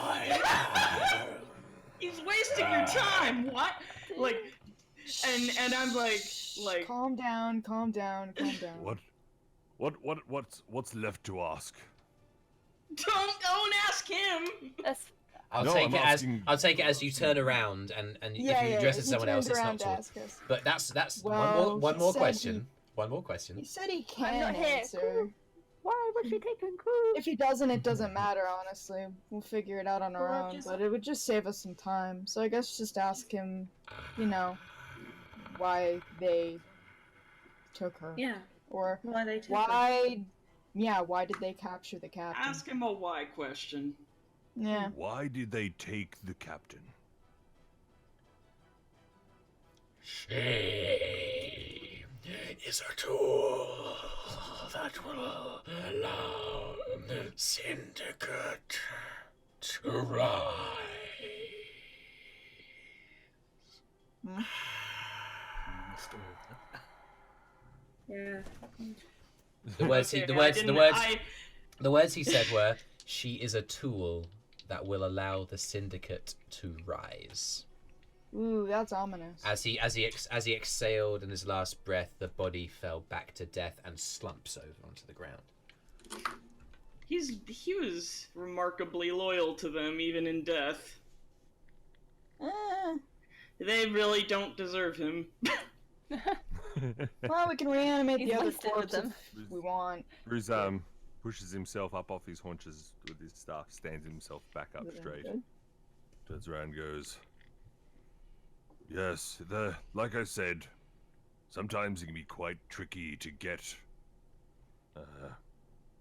He's wasting your time. What? Like, and I'm like. Calm down, calm down, calm down. what's left to ask? Don't ask him. That's I'll No, take I'm it asking- as you turn around and Yeah, if you yeah, address it he to someone turned else, it's around not to talk. ask us. But that's Well, one he more said question. One more question. He said he I'm can not here. answer. why was she taken crew? If he doesn't, it doesn't matter, honestly. We'll figure it out on our Well, own, just- but it would just save us some time. So I guess just ask him, you know, why they took her. Yeah. Or Why they took her. why did they capture the captain? Ask him a why question. Yeah. Why did they take the captain? She is a tool that will allow the Syndicate to rise. Yeah. The words he Okay, the words he said were, "She is a tool that will allow the Syndicate to rise." Ooh, that's ominous. As he exhaled in his last breath, the body fell back to death and slumps over onto the ground. He was remarkably loyal to them, even in death. They really don't deserve him. Well, we can reanimate He's the other wasted with corpse them. if we want. Brüz pushes himself up off his haunches with his staff, stands himself back up Good, straight, good. turns around and goes, yes, like I said, sometimes it can be quite tricky to get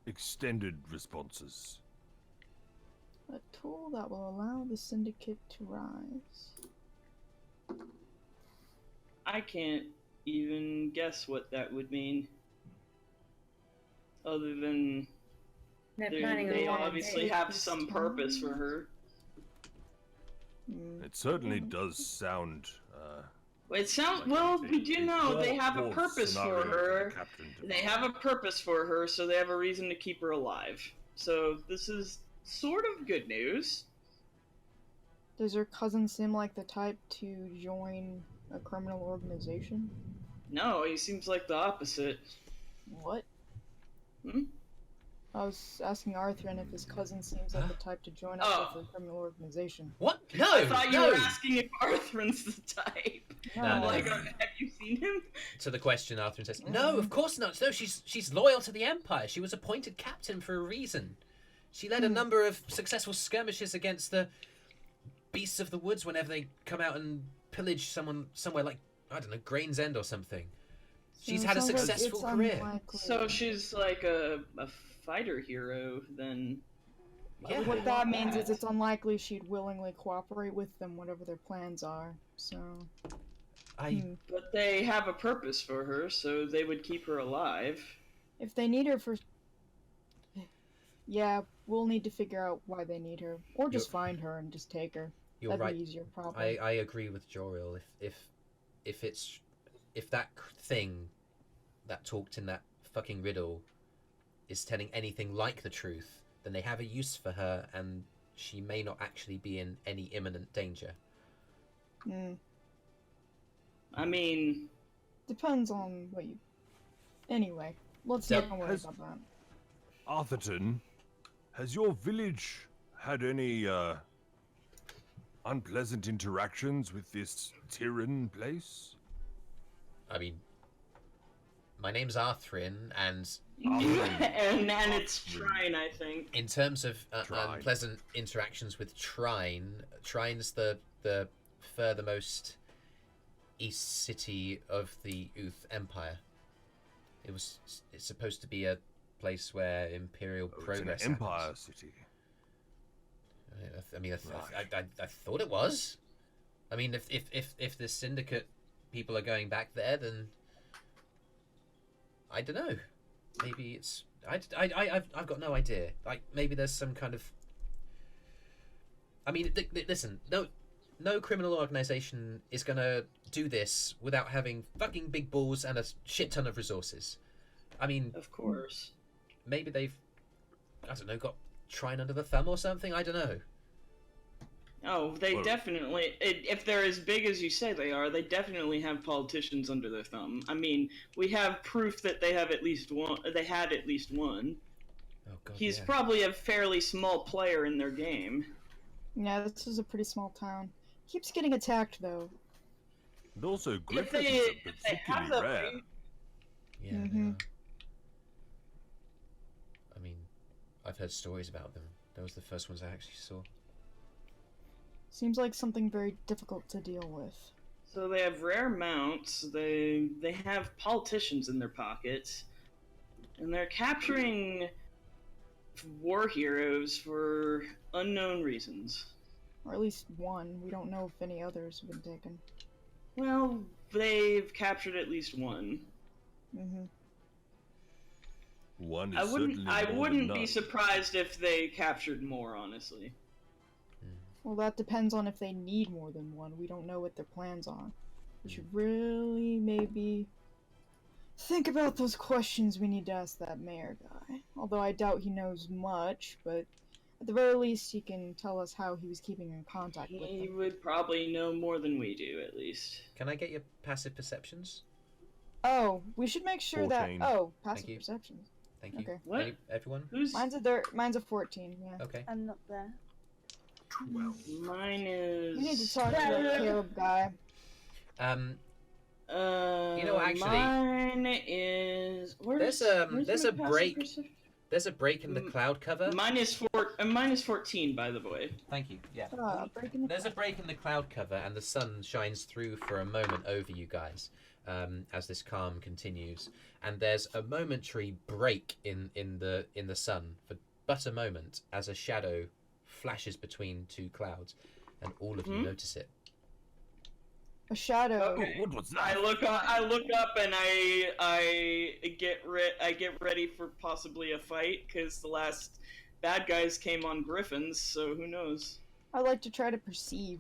extended responses. A tool that will allow the Syndicate to rise. I can't even guess what that would mean. Other than They're planning they on obviously have some purpose for her. Mm. It certainly does sound. It sounds like well. a We do know they have a worse purpose for scenario for her. the captain to They follow. have a purpose for her, so they have a reason to keep her alive. So this is sort of good news. Does her cousin seem like the type to join a criminal organization? No, he seems like the opposite. What? Hmm? I was asking Arthrin if his cousin seems like the type to join up Oh. with a criminal organization. What? No, I thought you no. were asking if Arthrin's the type. No, no. Like, have you seen him? To the question, Arthur says, "No, of course not. No, she's loyal to the Empire. She was appointed captain for a reason. She led a number of successful skirmishes against the beasts of the woods whenever they come out and pillage somewhere like, I don't know, Grain's End or something. She's had a Sounds like successful it's career. unlikely. So she's like a fighter hero, then. Yeah. What that means is it's unlikely she'd willingly cooperate with them, whatever their plans are. So, But they have a purpose for her, so they would keep her alive. if they need her for... Yeah, we'll need to figure out why they need her. Or just find her and just take her. You're That'd right. be easier, probably. I agree with Joril. If that thing that talked in that fucking riddle is telling anything like the truth, then they have a use for her, and she may not actually be in any imminent danger. I mean, Depends on what you... Anyway, let's So- not worry about that. Arthurton, has your village had any unpleasant interactions with this Tyrann place? I mean, my name's Arthrin, and and it's Shrine, I think. in terms of Trine. unpleasant interactions with Trine's the furthermost east city of the Uth Empire. It's supposed to be a place where Imperial Oh, it's progress an empire happens. city. I mean, Right. I thought it was. I mean, if the Syndicate people are going back there, then I don't know. Maybe it's I've got no idea. Like, maybe there's some kind of. I mean, listen, no criminal organization is gonna do this without having fucking big balls and a shit ton of resources. I mean, Of course. maybe they've, I don't know, got Trine under the thumb or something. I don't know. Oh, they Well- definitely. If they're as big as you say they are, they definitely have politicians under their thumb. I mean, we have proof that they have at least one. They had at least one. Oh god. He's yeah. probably a fairly small player in their game. Yeah, this is a pretty small town. Keeps getting attacked, though. And also, If griffins they, are if they have particularly rare. something, Yeah. they Mhm. are. I mean, I've heard stories about them. That was the first ones I actually saw. Seems like something very difficult to deal with. so they have rare mounts. They have politicians in their pockets, and they're capturing war heroes for unknown reasons. Or at least one. We don't know if any others have been taken. Well, they've captured at least one. Mm-hmm. One is I certainly more wouldn't than be none. surprised if they captured more, honestly. Well, that depends on if they need more than one. We don't know what their plans are. We should really maybe think about those questions we need to ask that mayor guy. Although I doubt he knows much, but at the very least he can tell us how he was keeping in contact with He them. would probably know more than we do, at least. Can I get your passive perceptions? Oh, we should make sure 14. that... Oh, passive you. perceptions. Thank you. Okay. What? Everyone? Who's Mine's a 14, yeah. Okay. I'm not there. 12. mine is? We need to talk to that Caleb guy. You know, actually, mine is. Where's there's my a passive break. perception? There's a break in the cloud cover. Mine is 14, by the way. Thank you. Yeah. Breaking the There's a break in the cloud cover, and the sun shines through for a moment over you guys. as this calm continues, and there's a momentary break in the sun for but a moment as a shadow flashes between two clouds, and all of you notice it. A shadow. Okay. Oh, what was that? I look up and I get ready for possibly a fight because the last bad guys came on griffins, so who knows? I like to try to perceive.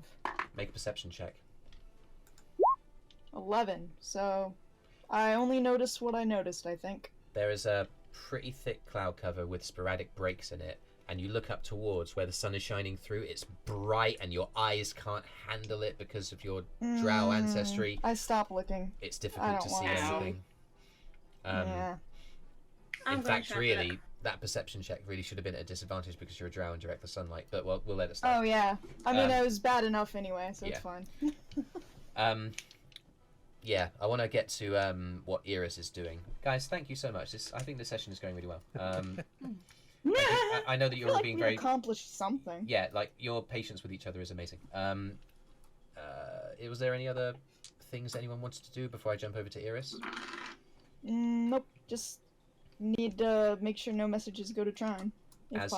Make a perception check. 11. So I only noticed what I noticed, I think. There is a pretty thick cloud cover with sporadic breaks in it, and you look up towards where the sun is shining through. It's bright and your eyes can't handle it because of your Drow ancestry. I stop looking. It's difficult to see wanna see. anything. Yeah. In fact, really, that perception check really should have been at a disadvantage because you're a Drow and direct the sunlight, but we'll let it slide. Oh, yeah. I mean, it was bad enough anyway, so yeah. it's fine. Yeah, I want to get to what Eirys is doing. Guys, thank you so much. I think this session is going really well. I know that you're all being very accomplished something. Yeah, like your patience with each other is amazing. Was there any other things anyone wanted to do before I jump over to Eirys? Nope. Just need to make sure no messages go to Trine. As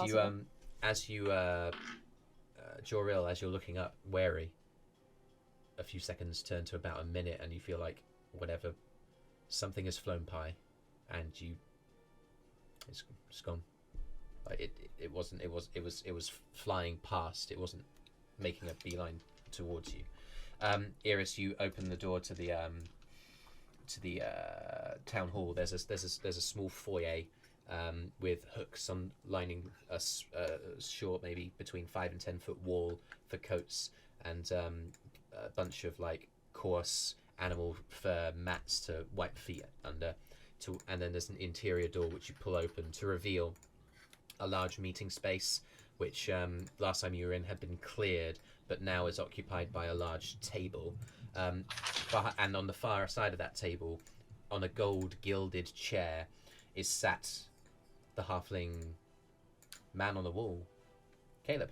you Joril, as you're looking up, wary. A few seconds turn to about a minute, and you feel like whatever, something has flown by, and it's gone. Like it was flying past. It wasn't making a beeline towards you. Eirys, you open the door to the town hall. There's a small foyer with hooks on lining a short, maybe between 5 and 10 foot wall for coats, and a bunch of like coarse animal fur mats to wipe feet under. And then there's an interior door which you pull open to reveal a large meeting space, which last time you were in had been cleared, but now is occupied by a large table. And on the far side of that table, on a gold gilded chair, is sat the halfling man on the wall, Caleb.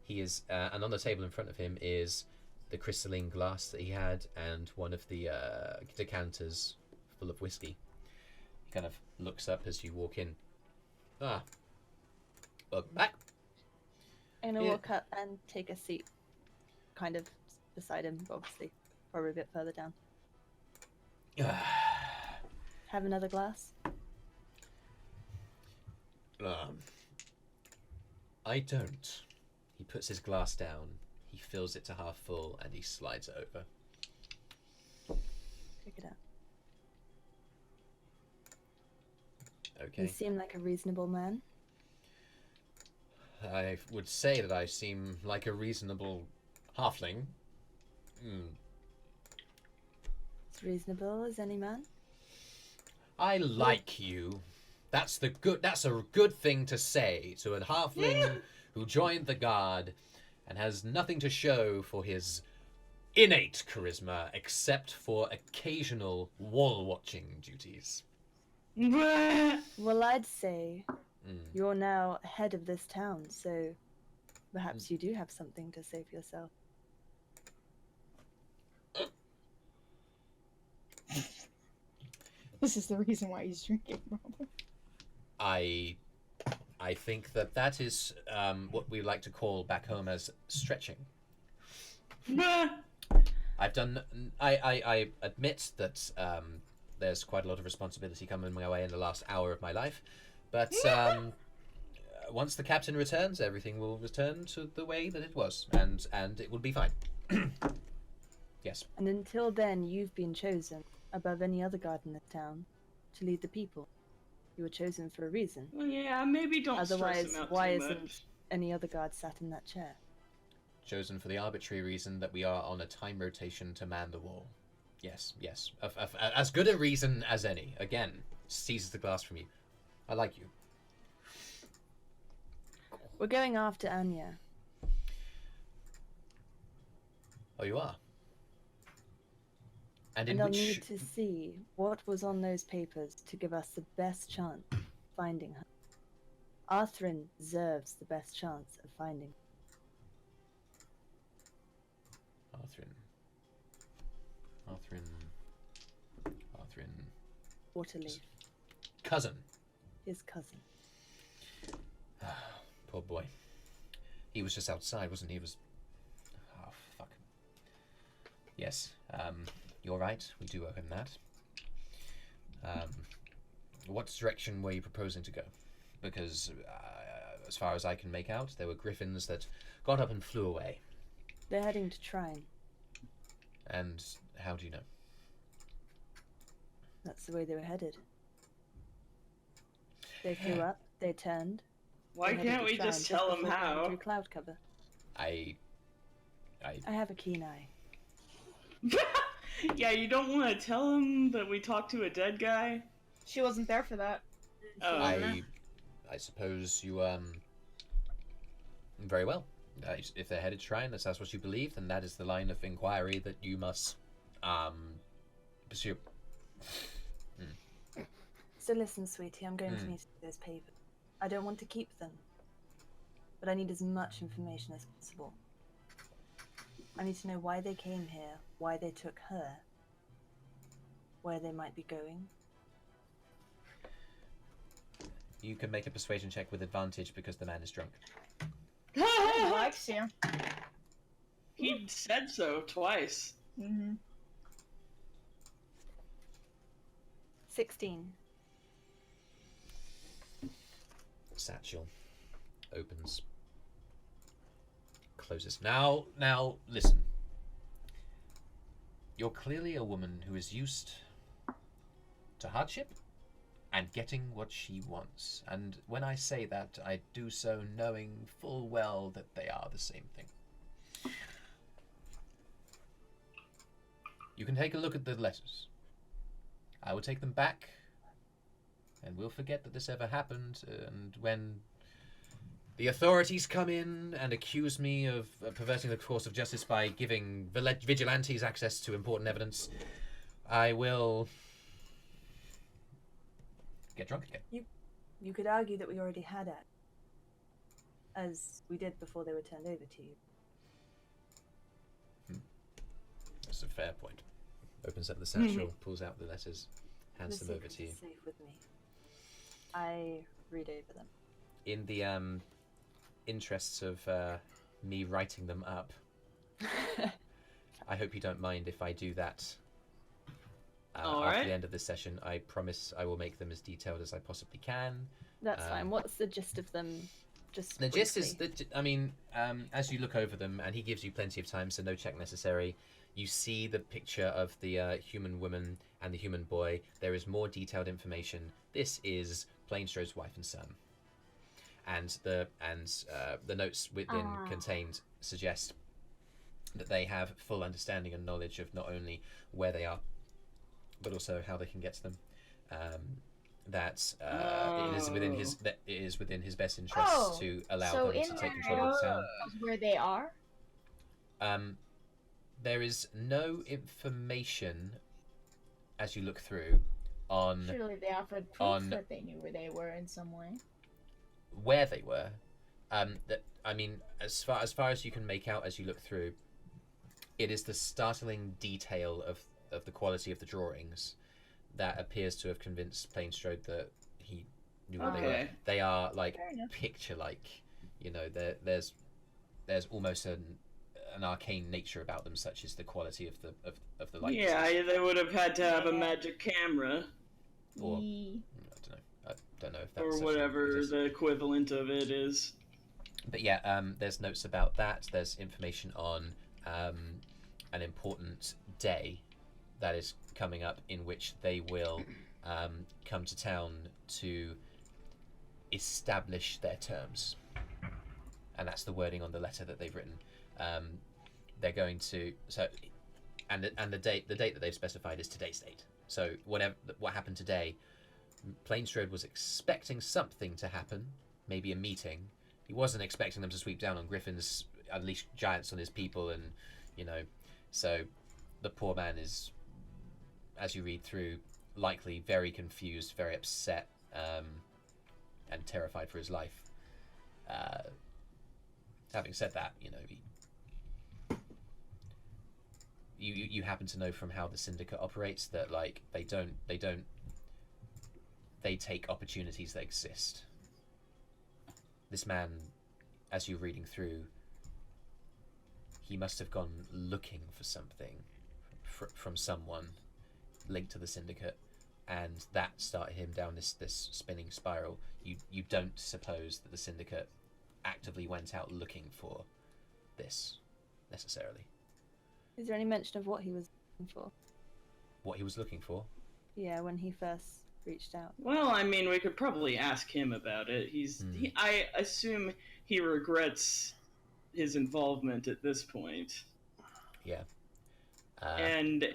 He is, and on the table in front of him is the crystalline glass that he had and one of the decanters full of whiskey. He kind of looks up as you walk in. Ah, welcome back. I'm gonna walk up and take a seat, kind of beside him, obviously, probably a bit further down. Have another glass? I don't. He puts his glass down, he fills it to half full, and he slides it over. Take it out. Okay. You seem like a reasonable man. I would say that I seem like a reasonable halfling. As reasonable as any man. I like you. That's a good thing to say to a halfling who joined the guard and has nothing to show for his innate charisma except for occasional wall-watching duties. Well, I'd say you're now head of this town, so perhaps you do have something to say for yourself. This is the reason why he's drinking, probably. I think that is what we like to call back home as stretching. I admit that there's quite a lot of responsibility coming my way in the last hour of my life, but once the captain returns, everything will return to the way that it was, and it will be fine. Yes. And until then, you've been chosen above any other guard in the town to lead the people. You were chosen for a reason. Well, yeah, maybe don't stress Otherwise, him out why too isn't much. any other guard sat in that chair? Chosen for the arbitrary reason that we are on a time rotation to man the wall. Yes. As good a reason as any. Again, seizes the glass from you. I like you. We're going after Anya. Oh, you are? And I'll need to see what was on those papers to give us the best chance of finding her. Arthrin deserves the best chance of finding her. Arthrin. Arthrin. Waterleaf. Cousin. His cousin. Poor boy. He was just outside, wasn't he? He was... Oh, fuck. Yes, you're right. We do owe him that. What direction were you proposing to go? Because, as far as I can make out, there were griffins that got up and flew away. They're heading to Trine. And how do you know? That's the way they were headed. They flew up, they turned. Why they headed can't to we Trine just tell them before they went how? through cloud cover. I have a keen eye. Yeah, you don't want to tell him that we talked to a dead guy? She wasn't there for that. Oh. I suppose you, very well. If they're headed to Shrine, that's what you believe, then that is the line of inquiry that you must, pursue. So listen, sweetie, I'm going to need those papers. I don't want to keep them, but I need as much information as possible. I need to know why they came here, why they took her, where they might be going. You can make a persuasion check with advantage because the man is drunk. He likes you. He said so twice. 16. Satchel opens, closes. Now, listen. You're clearly a woman who is used to hardship and getting what she wants. And when I say that, I do so knowing full well that they are the same thing. You can take a look at the letters. I will take them back, and we'll forget that this ever happened, and when the authorities come in and accuse me of perverting the course of justice by giving vigilantes access to important evidence, I will get drunk again. You could argue that we already had it, as we did before they were turned over to you. That's a fair point. Opens up the satchel, pulls out the letters, hands them over to you. Safe with me. I read over them. In the interests of me writing them up, I hope you don't mind if I do that. After the end of this session, I promise I will make them as detailed as I possibly can. That's fine. What's the gist of them? Just the gist is briefly? that, I mean, as you look over them, and he gives you plenty of time, so no check necessary, you see the picture of the human woman and the human boy. There is more detailed information. This is Plainstrode's wife and son. And the notes within contained suggest that they have full understanding and knowledge of not only where they are, but also how they can get to them. It is within his best interests to allow them to take control of the town. Where they are? There is no information as you look through on Surely they offered proof that they knew where they were in some way. Where they were. I mean, as far as you can make out as you look through, it is the startling detail of the quality of the drawings that appears to have convinced Plainstrode that he knew where they were. They are like picture-like. You know, there's almost an arcane nature about them, such as the quality of the likeness. Yeah, they would have had to have a magic camera. Or I don't know if that's or whatever the equivalent of it is. But yeah, there's notes about that. There's information on an important day that is coming up in which they will come to town to establish their terms, and that's the wording on the letter that they've written. They're going to and the date that they've specified is today's date. So what happened today, Plainstrode was expecting something to happen, maybe a meeting. He wasn't expecting them to sweep down on griffins, unleash giants on his people, and so the poor man is, as you read through, likely very confused, very upset, and terrified for his life. Having said that, you happen to know from how the Syndicate operates that like they take opportunities that exist. This man, as you're reading through, he must have gone looking for something from someone linked to the Syndicate, and that started him down this spinning spiral. You don't suppose that the Syndicate actively went out looking for this necessarily. Is there any mention of what he was looking for? What he was looking for? Yeah, when he first reached out. Well, I mean, we could probably ask him about it. I assume he regrets his involvement at this point. Yeah. And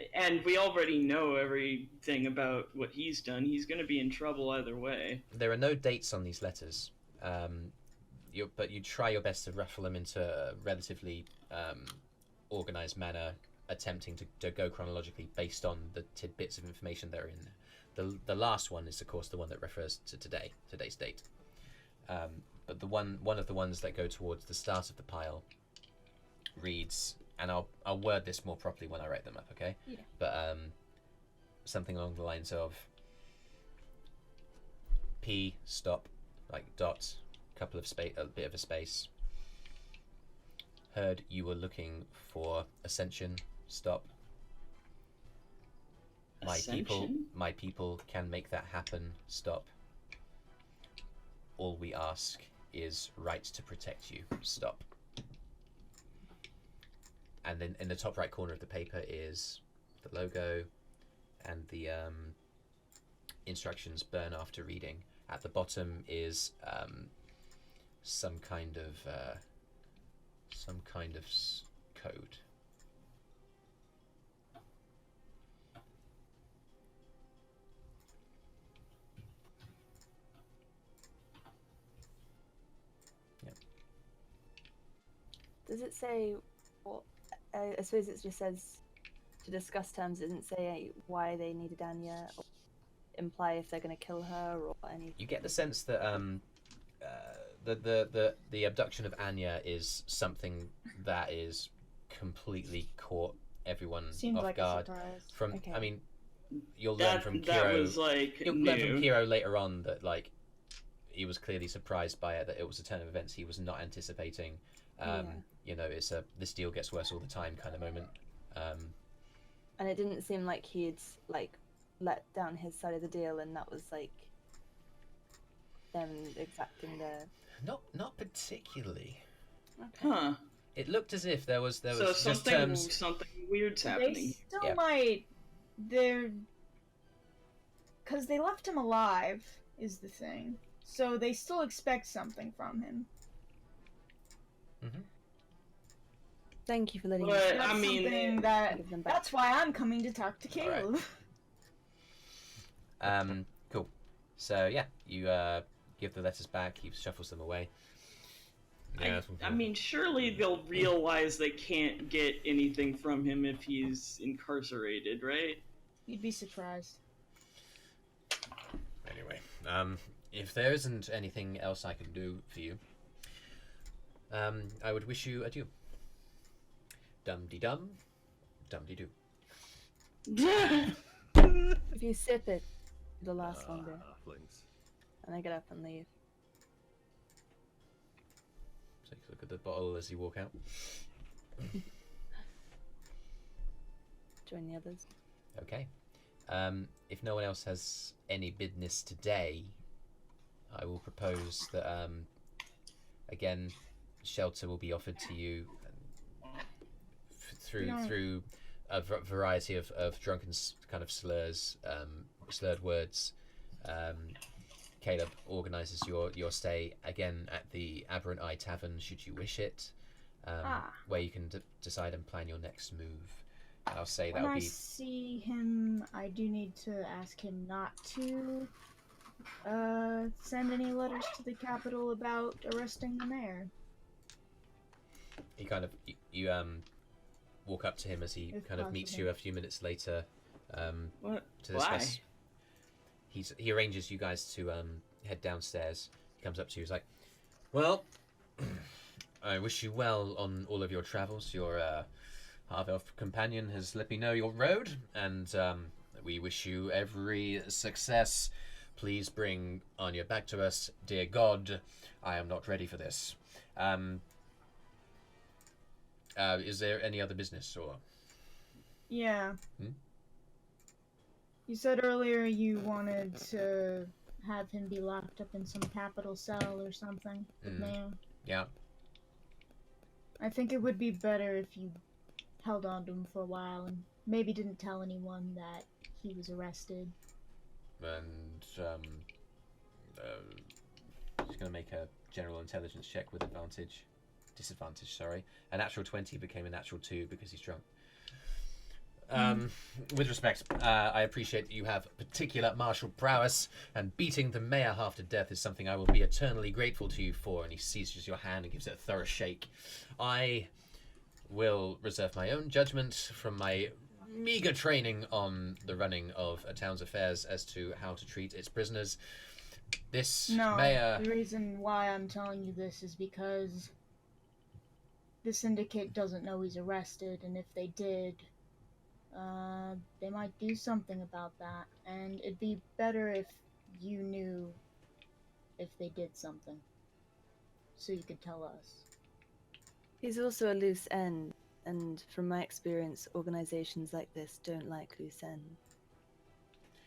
we already know everything about what he's done. He's going to be in trouble either way. There are no dates on these letters, but you try your best to ruffle them into a relatively organized manner, attempting to go chronologically based on the tidbits of information that are in there. The last one is, of course, the one that refers to today's date. But one of the ones that go towards the start of the pile reads, and I'll word this more properly when I write them up, okay? Yeah. But something along the lines of P stop, like dot, a bit of a space. Heard you were looking for ascension. Stop. My people can make that happen. Stop. All we ask is right to protect you. Stop. And then in the top right corner of the paper is the logo and the instructions burn after reading. At the bottom is some kind of code. Does it say what? I suppose it just says to discuss terms. It doesn't say why they needed Anya, or imply if they're going to kill her or anything. You get the sense that the abduction of Anya is something that is completely caught everyone Seems off like guard. a surprise. From Okay. I mean, you'll learn from That Kyro. was like You'll learn from new. Kyro later on that like he was clearly surprised by it. That it was a turn of events he was not anticipating. You know, it's this deal gets worse all the time kind of moment. And it didn't seem like he'd like let down his side of the deal, and that was like them exacting the. Not particularly. Okay. Huh. It looked as if there was So just something terms. weird's They happening. still Yeah. might. Because they left him alive, is the thing. So they still expect something from him. Thank you for letting But, me. That's I mean, something that. Give them back. That's why I'm coming to talk to Caleb. Alright. Cool. So yeah, you give the letters back. He shuffles them away. I mean, surely they'll realize they can't get anything from him if he's incarcerated, right? You'd be surprised. Anyway, if there isn't anything else I can do for you, I would wish you adieu. Dum-de-dum, dum-de-doo. If you sip it, it'll last longer. Halflings. And I get up and leave. Take a look at the bottle as you walk out. Join the others. Okay. If no one else has any business today, I will propose that, again, shelter will be offered to you through a variety of drunken kind of slurs, slurred words. Caleb organises your stay again at the Aberrant Eye Tavern, should you wish it, where you can decide and plan your next move. And I'll say When that'll I be. see him, I do need to ask him not to send any letters to the capital about arresting the mayor. He kind of you walk up to him as he If kind of meets possible. you a few minutes later What? to discuss. He arranges you guys to head downstairs. He comes up to you. He's like, "Well, I wish you well on all of your travels. Your half-elf companion has let me know your road, and we wish you every success. Please bring Anya back to us, dear God. I am not ready for this. Is there any other business, or? Yeah. Hmm? You said earlier you wanted to have him be locked up in some capital cell or something. The mayor. Yeah. I think it would be better if you held on to him for a while and maybe didn't tell anyone that he was arrested. And he's going to make a general intelligence check with disadvantage, sorry. A natural 20 became a natural 2 because he's drunk. With respect, I appreciate that you have particular martial prowess, and beating the mayor half to death is something I will be eternally grateful to you for. And he seizes your hand and gives it a thorough shake. I will reserve my own judgment from my meager training on the running of a town's affairs as to how to treat its prisoners. This mayor... The reason why I'm telling you this is because the Syndicate doesn't know he's arrested, and if they did, they might do something about that, and it'd be better if you knew if they did something, so you could tell us. He's also a loose end, and from my experience, organizations like this don't like loose ends.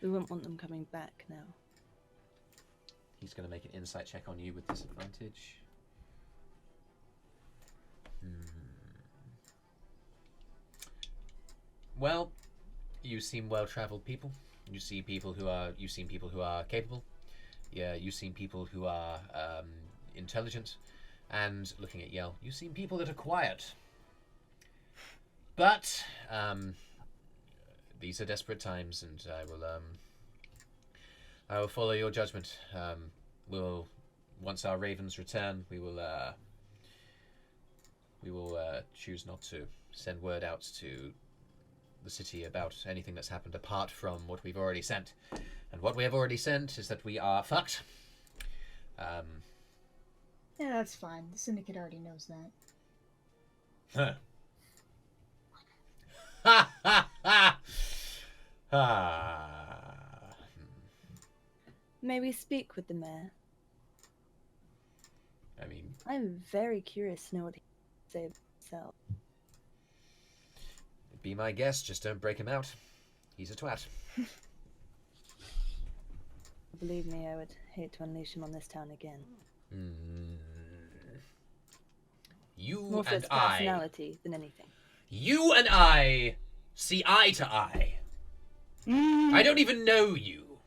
We wouldn't want them coming back now. He's going to make an insight check on you with disadvantage. Well, you seem well-traveled people. You seem people who are capable. Yeah, you seem people who are intelligent. And looking at Yell, you seem people that are quiet. But these are desperate times, and I will follow your judgment. Once our ravens return, we will choose not to send word out to the city about anything that's happened apart from what we've already sent. And what we have already sent is that we are fucked. Yeah, that's fine. The Syndicate already knows that. Huh. Ha ha ha! Ah. May we speak with the mayor? I mean... I'm very curious to know what he has to say about himself. Be my guest, just don't break him out. He's a twat. Believe me, I would hate to unleash him on this town again. You More for and his I... personality than anything. You and I see eye to eye. I don't even know you.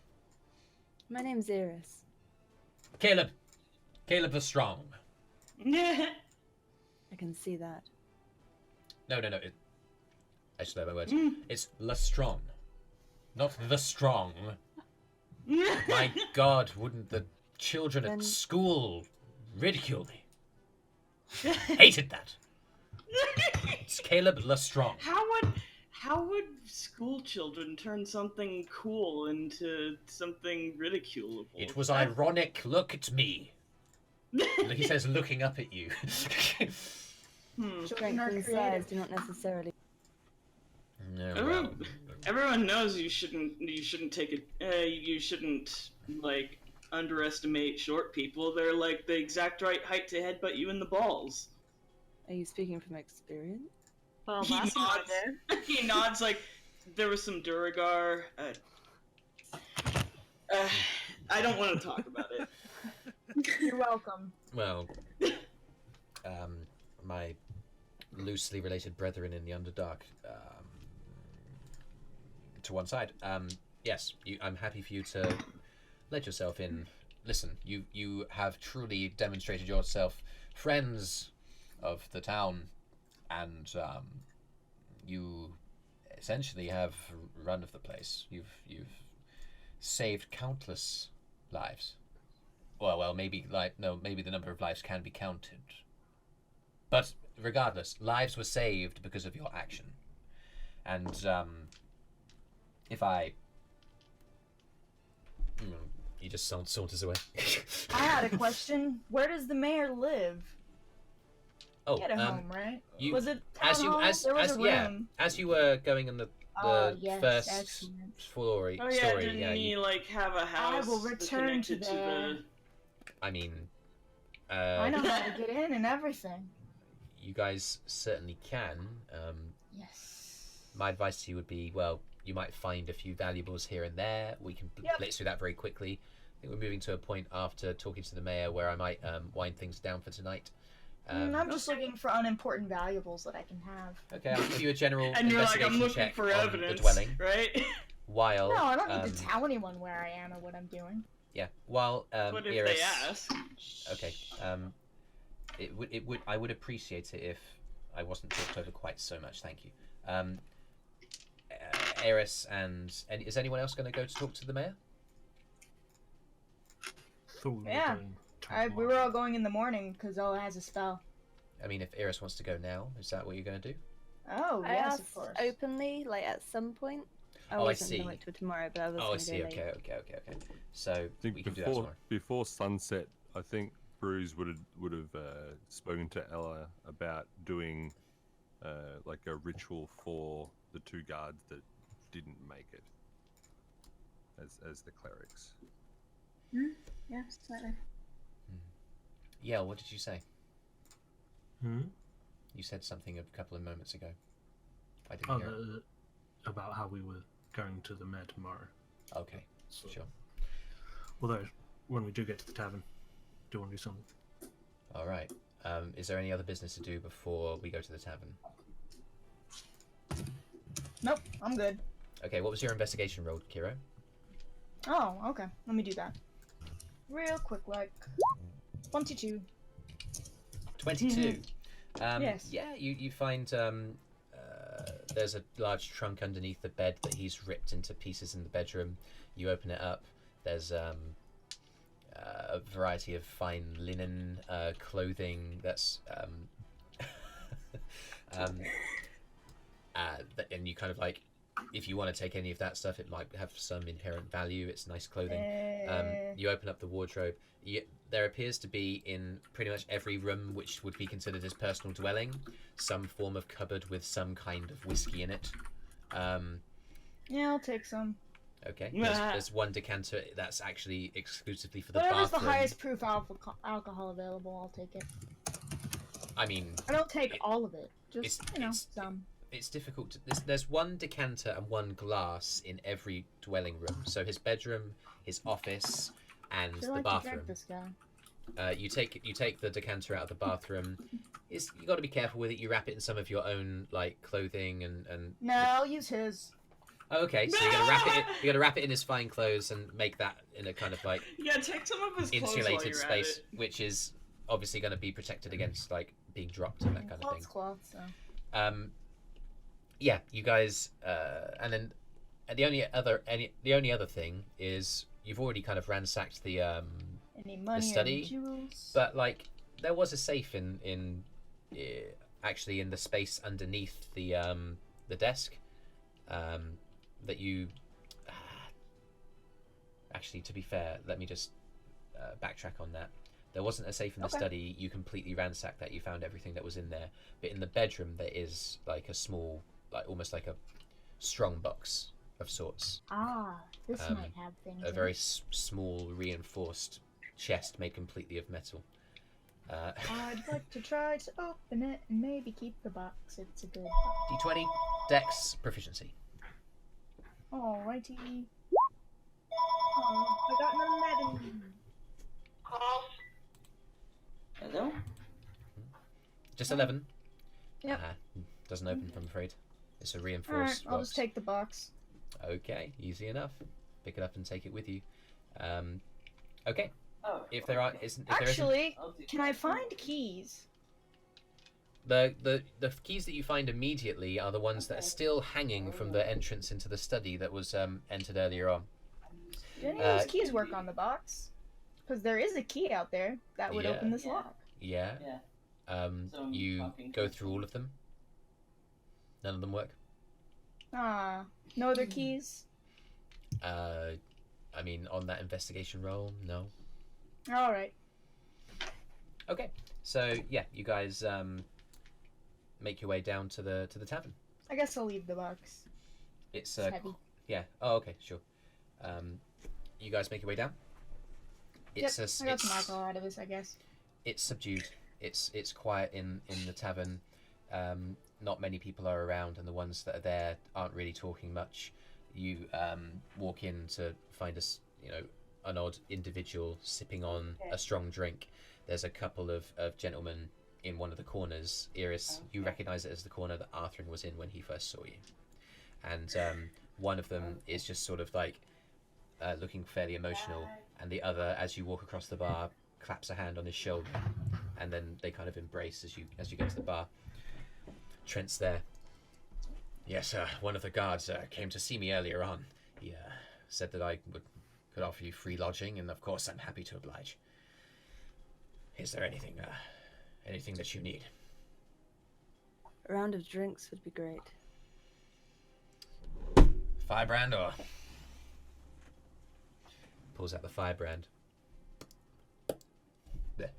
My name's Eirys. Caleb. Caleb the Strong. I can see that. No. I should know my words. It's Le Strong. Not the Strong. My God, wouldn't the children at school ridicule me? Hated that. It's Caleb Le Strong. How would school children turn something cool into something ridiculable? It was ironic. Look at me. He says, looking up at you. Strength and size do not necessarily. No, well. Everyone knows you shouldn't like underestimate short people. They're like the exact right height to headbutt you in the balls. Are you speaking from experience? Well, He that's nods. He nods like there was some Duragar. I don't want to talk about it. You're welcome. Well, my loosely related brethren in the Underdark, to one side. Yes, I'm happy for you to let yourself in. Listen, you have truly demonstrated yourself friends of the town, and you essentially have run of the place. You've saved countless lives. Well, maybe maybe the number of lives can be counted. But regardless, lives were saved because of your action. And if I... He just saunters away. I had a question. Where does the mayor live? Oh, Get a home, right? you Was it as town you hall? as There was as a yeah room. as you were going in the Yes, first excellent. story. Oh yeah, story, didn't yeah. he like have a house will return to connected there. I mean, I know how to get in and everything. you guys certainly can. Yes. My advice to you would be, well, you might find a few valuables here and there. We can blitz through that very quickly. I think we're moving to a point after talking to the mayor where I might wind things down for tonight. I'm just looking for unimportant valuables that I can have. Okay, I'll give you a general And you're like, investigation I'm looking check for on evidence, the dwelling. right? While No, I don't need to tell anyone where I am or what I'm doing. yeah, while What if Eirys, they ask? okay, it would I would appreciate it if I wasn't talked over quite so much. Thank you. Eirys and is anyone else going to go to talk to the mayor? Thought we were Yeah. going We were all going in the morning because Ella has a spell. I mean, if Eirys wants to go now, is that what you're going to do? Oh, I yes, asked of course. openly, like at some point. I Oh, I wasn't see. gonna wait till tomorrow, but I was Oh, I gonna see. go Okay, late. okay. So I think we can do that tomorrow. before sunset, I think Brüz would have spoken to Ella about doing like a ritual for the 2 guards that didn't make it as the clerics. Yeah, slightly. Yeah, what did you say? Hmm? You said something a couple of moments ago. I didn't Oh, hear it. about how we were going to the mayor tomorrow. Okay, So, sure. Although, when we do get to the tavern, do want to do something. All right. Is there any other business to do before we go to the tavern? Nope, I'm good. Okay, what was your investigation roll, Kyro? Oh, okay. Let me do that. Real quick, like 22. 22. Yes. Yeah, you find there's a large trunk underneath the bed that he's ripped into pieces in the bedroom. You open it up. There's a variety of fine linen, clothing that's and you kind of like, if you want to take any of that stuff, it might have some inherent value. It's nice clothing. You open up the wardrobe. There appears to be in pretty much every room which would be considered as personal dwelling some form of cupboard with some kind of whiskey in it. Yeah, I'll take some. Okay, there's one decanter that's actually exclusively for the Whatever's bathroom. the highest proof alcohol available, I'll take it. I mean, I don't take all of it. Just, some. It's difficult to... There's one decanter and one glass in every dwelling room. So his bedroom, his office, and the To bathroom. drink this guy. You take the decanter out of the bathroom. You got to be careful with it. You wrap it in some of your own like clothing and. No, I'll use his. Oh, okay, so you're gonna wrap it. You're gonna wrap it in his fine clothes and make that in a kind of like Yeah, take some of his clothes while insulated you're space, at it. which is obviously going to be protected against like being dropped and that kind of thing. Cloth, so. Yeah, you guys, and then the only other thing is you've already kind of ransacked the Any money study, or jewels? but like there was a safe in actually in the space underneath the desk that you actually, to be fair, let me just backtrack on that. There wasn't a safe in the study. You completely ransacked that. You found everything that was in there. But in the bedroom, there is like a small, like almost like a strong box of sorts. Ah, this might have things. A very small, reinforced chest made completely of metal. I'd like to try to open it and maybe keep the box. It's a good. D20, Dex, proficiency. Alrighty. Oh, I got an 11. Hello? Just 11. Yep. Doesn't open, I'm afraid. It's a Alright, reinforced I'll box. just take the box. Okay, easy enough. Pick it up and take it with you. Okay. Oh. If there aren't, isn't if Actually, can I find keys? there isn't, the keys that you find immediately are the ones that are still hanging from the entrance into the study that was entered earlier on. Do any of those keys work on the box? Because there is a key out there that would open this lock. Yeah. You go through all of them. None of them work. Ah, no other keys? I mean, on that investigation roll, no. Alright. Okay, so yeah, you guys make your way down to the tavern. I guess I'll leave the box. It's heavy. yeah. Oh, okay, sure. You guys make your way down. It's Yep, I got some alcohol out of this, I guess. It's subdued. It's quiet in the tavern. Not many people are around, and the ones that are there aren't really talking much. You walk in to find an odd individual sipping on a strong drink. There's a couple of gentlemen in one of the corners. Eirys, you recognise it as the corner that Arthrin was in when he first saw you. And one of them is just sort of like looking fairly emotional, and the other, as you walk across the bar, claps a hand on his shoulder, and then they kind of embrace as you get to the bar. Trent's there. Yes, one of the guards came to see me earlier on. He said that I could offer you free lodging, and of course I'm happy to oblige. Is there anything that you need? A round of drinks would be great. Firebrand, or pulls out the firebrand. There.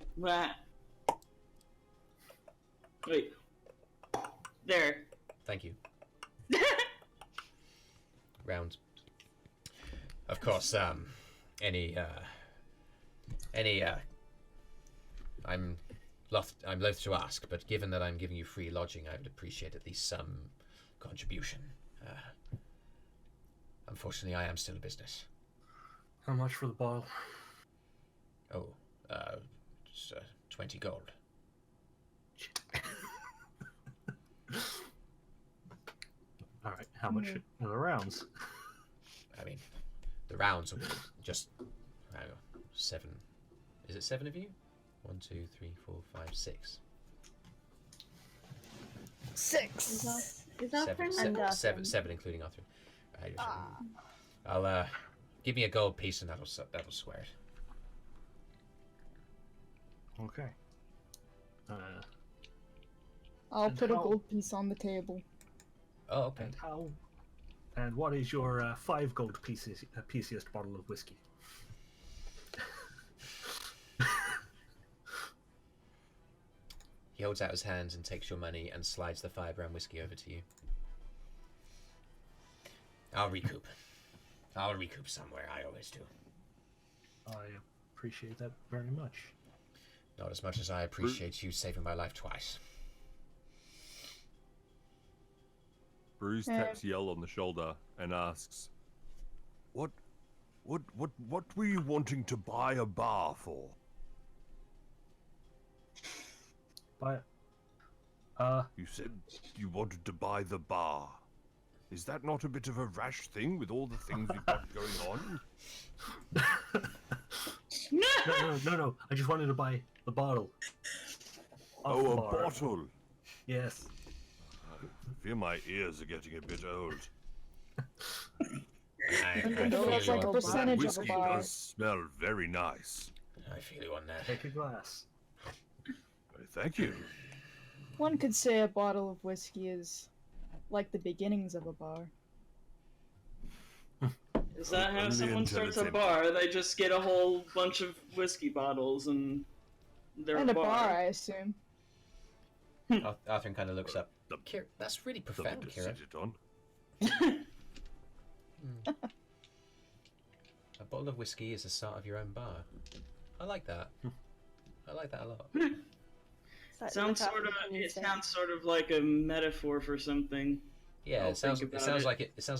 Wait. There. Thank you. Round. Of course, any I'm loath to ask, but given that I'm giving you free lodging, I would appreciate at least some contribution. Unfortunately, I am still a business. How much for the bottle? Oh, just 20 gold. All right, how much are the rounds? I mean, the rounds will be just 7. Is it 7 of you? 1, 2, 3, 4, 5, 6. 6. Is that Seven, including Arthrin. Right, I'll give me a gold piece, and that'll square it. Okay. I'll put a gold piece on the table. Oh, okay. And what is your 5 gold pieciest bottle of whiskey? He holds out his hands and takes your money and slides the firebrand whiskey over to you. I'll recoup. I'll recoup somewhere. I always do. I appreciate that very much. Not as much as I appreciate you saving my life twice. Brüz taps Yell on the shoulder and asks, What were you wanting to buy a bar for? You said you wanted to buy the bar. Is that not a bit of a rash thing with all the things we've got going on? No. I just wanted to buy the bottle. Oh, a bottle. Yes. I fear my ears are getting a bit old. It's like a percentage of a Whiskey bar. does smell very nice. I feel you on that. Take a glass. Thank you. One could say a bottle of whiskey is like the beginnings of a bar. Is that how Only someone until starts it's a empty. bar? They just get a whole bunch of whiskey bottles and they're And a a bar, bar. I assume. Arthur kind of looks up. That's really profound, Something to Kira. sit it on. A bottle of whiskey is the start of your own bar. I like that. I like that a lot. It's like the look out It sounds sort of like a metaphor for something. Yeah, I'll it sounds think about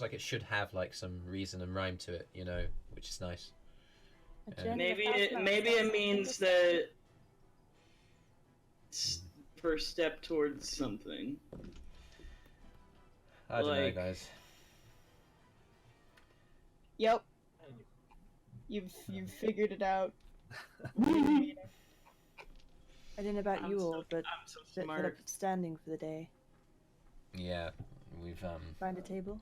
like it should have like some reason and rhyme to it, you know, which is nice. Maybe it means that it's first step towards something. I don't know, Like- guys. Yep. You've figured it out. I don't know about I'm you so- all, but I'm so fed up smart. standing for the day. Yeah, we've Find a table.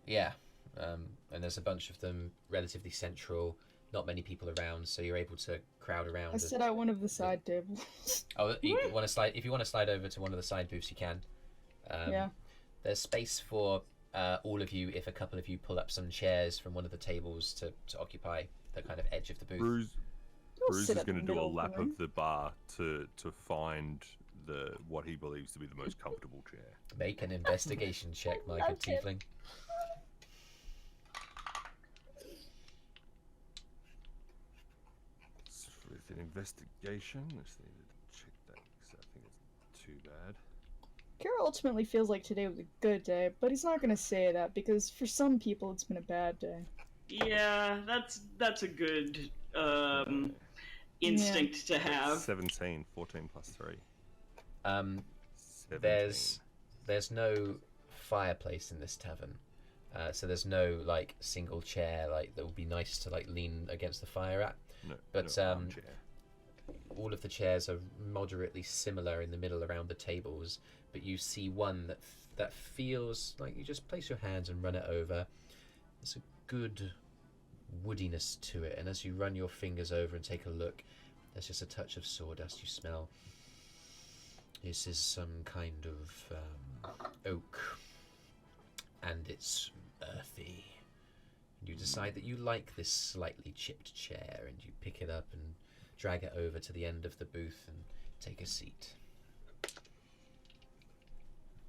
yeah, and there's a bunch of them relatively central. Not many people around, so you're able to crowd around. I sit at one of the side tables. Oh, you want to slide? If you want to slide over to one of the side booths, you can. Yeah. There's space for all of you if a couple of you pull up some chairs from one of the tables to occupy the kind of edge of the booth. Brüz You'll is sit at going to the do a middle of the lap room. of the bar to find what he believes to be the most comfortable chair. Make an investigation check, my good tiefling. With an investigation, let's need to check that because I think it's too bad. Kyro ultimately feels like today was a good day, but he's not gonna say that because for some people it's been a bad day. Yeah, that's a good instinct to have. 17, 14 plus 3. 17. There's no fireplace in this tavern, so there's no like single chair like that would be nice to like lean against the fire at. No, but no armchair. all of the chairs are moderately similar in the middle around the tables, but you see one that feels like you just place your hands and run it over. There's a good woodiness to it, and as you run your fingers over and take a look, there's just a touch of sawdust you smell. This is some kind of oak, and it's earthy. You decide that you like this slightly chipped chair, and you pick it up and drag it over to the end of the booth and take a seat. I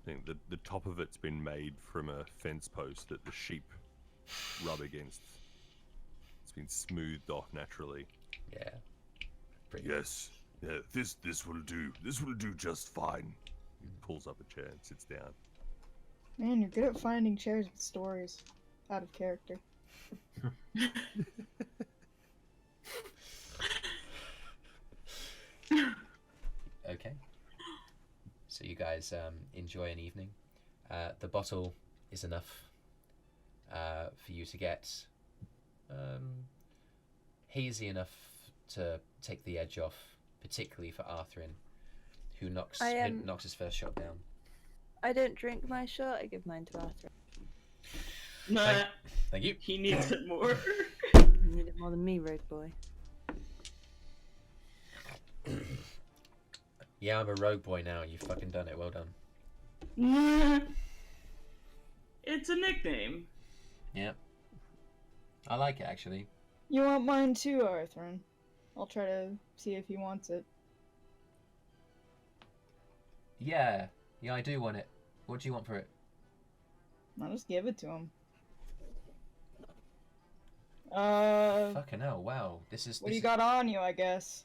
think the top of it's been made from a fence post that the sheep rub against. It's been smoothed off naturally. Yeah. Yes. Yeah, this will do. This will do just fine. He pulls up a chair and sits down. Man, you're good at finding chairs with stories. Out of character. Okay. So you guys enjoy an evening. The bottle is enough for you to get hazy enough to take the edge off, particularly for Arthrin, who knocks his first shot down. I don't drink my shot. I give mine to Arthur. Nah, Thank you. he needs it more. You need it more than me, rogue boy. Yeah, I'm a rogue boy now. You've fucking done it. Well done. Nah. It's a nickname. Yeah. I like it, actually. You want mine too, Arthrin? I'll try to see if he wants it. Yeah, I do want it. What do you want for it? I'll just give it to him. Fucking hell, wow. This is... What do you got on you, I guess?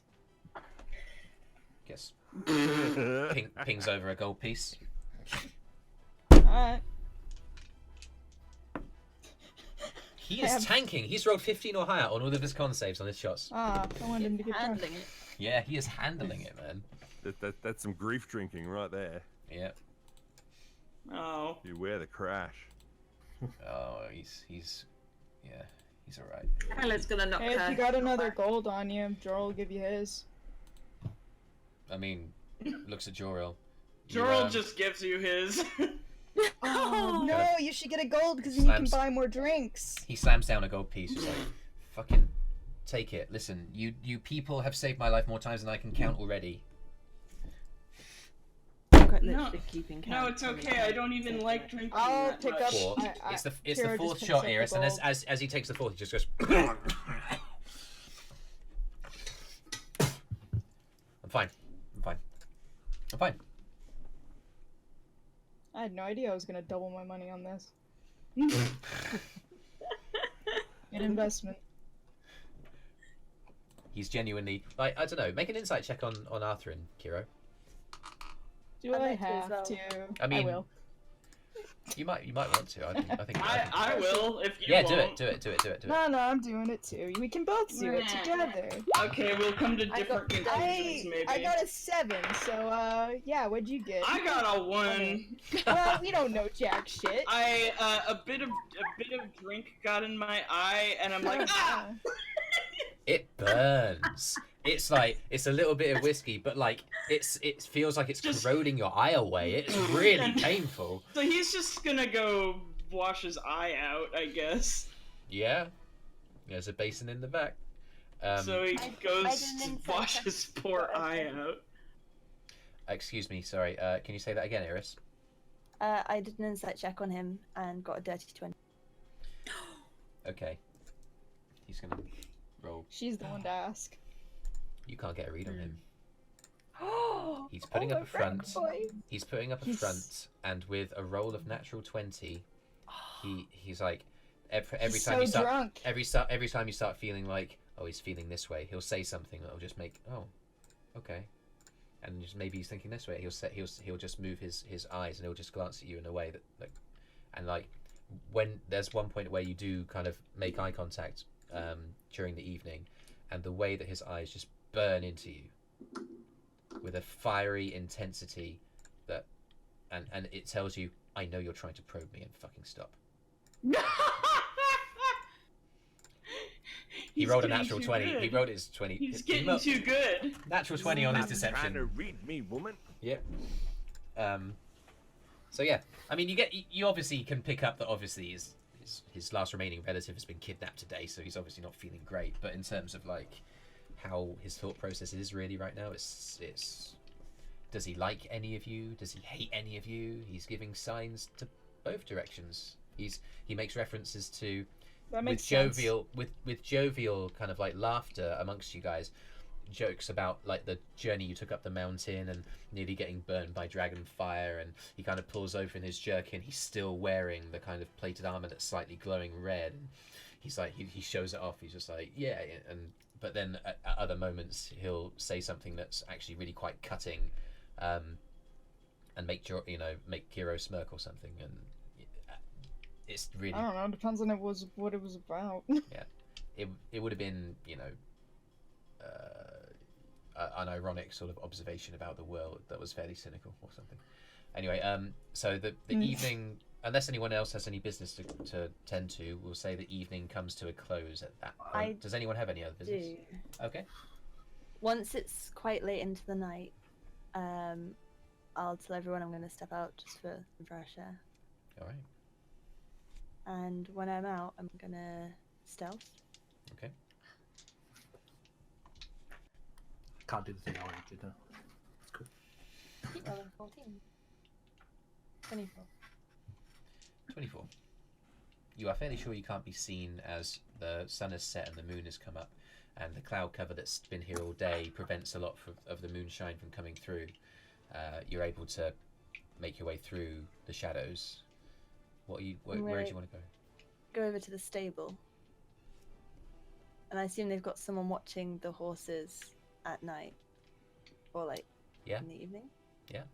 Guess. Pings over a gold piece. Alright. He is tanking. He's rolled 15 or higher on all of his con saves on his shots. Ah, I wanted him to get Handling drunk. it. Yeah, he is handling it, man. That's some grief drinking right there. Yeah. Oh. You wear the crash. Oh, he's alright. Ella's gonna knock Hey, her. if you got another gold on you, Joril will give you his. I mean, looks at Joril. Joril just gives you his. Oh no, you should get a gold because then you can buy more drinks. He slams down a gold piece. He's like, fucking take it. Listen, you people have saved my life more times than I can count already. I'm quite literally keeping count. No, it's okay. I don't even like drinking. I'll that pick much. up. Four. It's the Kyro fourth just shot, picks up the Eirys, and gold. as he takes the fourth, he just goes. I'm fine. I had no idea I was gonna double my money on this. An investment. He's genuinely like, I don't know. Make an insight check on Arthrin, Kyro. Do I'd I like to as have well. to? I mean, will. You might want to. I think. I will if you Yeah, won't. do it. No, I'm doing it too. We can both do it together. Okay, we'll come to different conclusions maybe. I got a 7, so yeah, what'd you get? I got a 1. Well, we don't know jack shit. A bit of drink got in my eye, and I'm like, ah! It burns. It's like it's a little bit of whiskey, but like it feels like it's corroding your eye away. It's really painful. So he's just gonna go wash his eye out, I guess. Yeah, there's a basin in the back. So he goes to wash his poor eye out. Excuse me, sorry. Can you say that again, Eirys? I did an insight check on him and got a dirty 20. Okay. He's gonna roll. She's the one to ask. You can't get a read on him. He's putting Oh, up my a front. boy. He's putting up a He's- front, and with a roll of natural 20, he's like every He's time so you start drunk. every time you start feeling like, oh, he's feeling this way, he'll say something that'll just make, oh, okay, and just maybe he's thinking this way. He'll just move his eyes, and he'll just glance at you in a way that and like when there's one point where you do kind of make eye contact during the evening, and the way that his eyes just burn into you with a fiery intensity that and it tells you, I know you're trying to probe me, and fucking stop. He He's rolled a getting natural too 20. good. He rolled his 20. He's he getting ro- too good. Natural 20 on his Trying to deception. read me, woman. Yep. So yeah, I mean, you obviously can pick up that obviously his last remaining relative has been kidnapped today, so he's obviously not feeling great. But in terms of like how his thought process is really right now, it's does he like any of you? Does he hate any of you? He's giving signs to both directions. He makes references to That makes with sense. jovial kind of like laughter amongst you guys, jokes about like the journey you took up the mountain and nearly getting burned by dragon fire, and he kind of pulls open his jerkin. He's still wearing the kind of plated armor that's slightly glowing red, and he's like he shows it off. He's just like, yeah, and but then at other moments he'll say something that's actually really quite cutting, and make Kyro smirk or something, and it's really, I don't know. Depends on what it was about. it would have been, an ironic sort of observation about the world that was fairly cynical or something. Anyway, so the evening, unless anyone else has any business to tend to, we'll say the evening comes to a close at that point. Does anyone have any other business? Do. Okay. Once it's quite late into the night, I'll tell everyone I'm going to step out just for some fresh air. All right. And when I'm out, I'm going to stealth. Okay. Can't do the thing I already did. It's cool. 11, 14. 24. 24. You are fairly sure you can't be seen as the sun has set and the moon has come up, and the cloud cover that's been here all day prevents a lot of the moonshine from coming through. You're able to make your way through the shadows. Where do you want to go? Go over to the stable. And I assume they've got someone watching the horses at night. Or like in the evening. Yeah.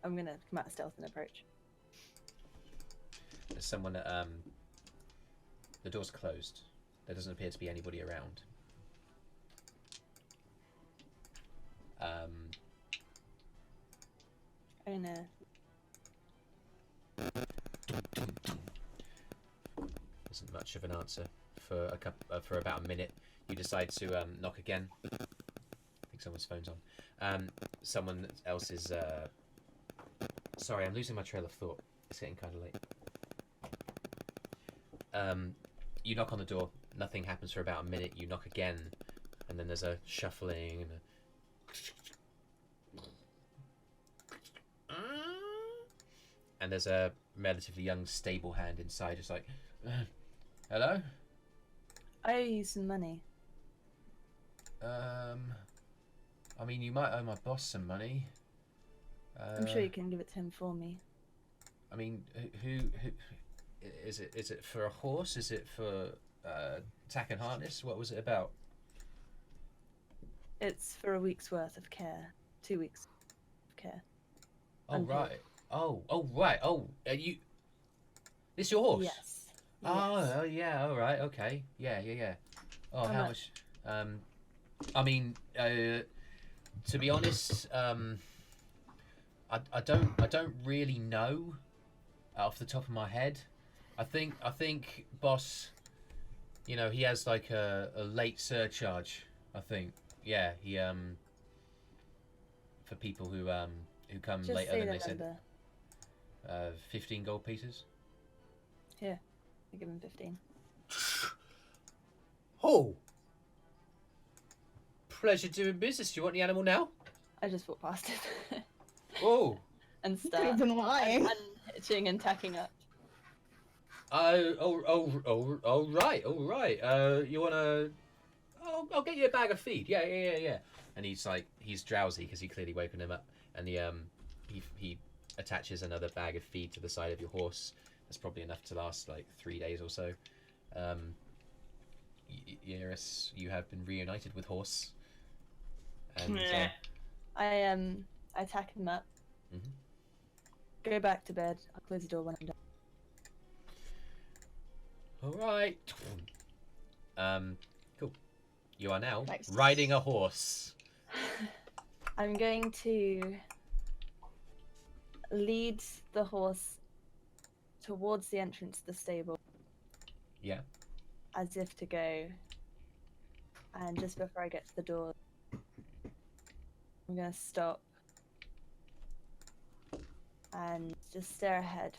I'm gonna come out of stealth and approach. There's someone at the door's closed. There doesn't appear to be anybody around. I'm gonna... Isn't much of an answer for for about a minute. You decide to knock again. I think someone's phone's on. Someone else is. Sorry, I'm losing my trail of thought. It's getting kind of late. You knock on the door. Nothing happens for about a minute. You knock again, and then there's a shuffling and there's a relatively young stable hand inside, just like, hello? I owe you some money. I mean, you might owe my boss some money. I'm sure you can give it to him for me. I mean, who is it? Is it for a horse? Is it for tack and harness? What was it about? It's for a week's worth of care. 2 weeks of care. Oh, Until- right. Oh, right. Oh, are you... This your horse? Yes. Oh, yeah, all right, okay. Yeah. Oh, how much? I mean, to be honest, I don't really know off the top of my head. I think boss, he has like a late surcharge, I think. Yeah, he for people who come Just later say than the they said. number. 15 gold pieces. Here, I give him 15. Oh, pleasure doing business. Do you want the animal now? I just walk past it. Oh. And Could have start been lying. unhitching and tacking up. All right. You wanna? I'll get you a bag of feed. Yeah. and he's drowsy because he clearly woken him up, and he attaches another bag of feed to the side of your horse. That's probably enough to last like 3 days or so. Eirys, you have been reunited with horse. And I attack him up. Mhm. Go back to bed. I'll close the door when I'm done. all right. Cool. You are now Nice. riding a horse. I'm going to lead the horse towards the entrance to the stable. Yeah. As if to go. And just before I get to the door, I'm going to stop and just stare ahead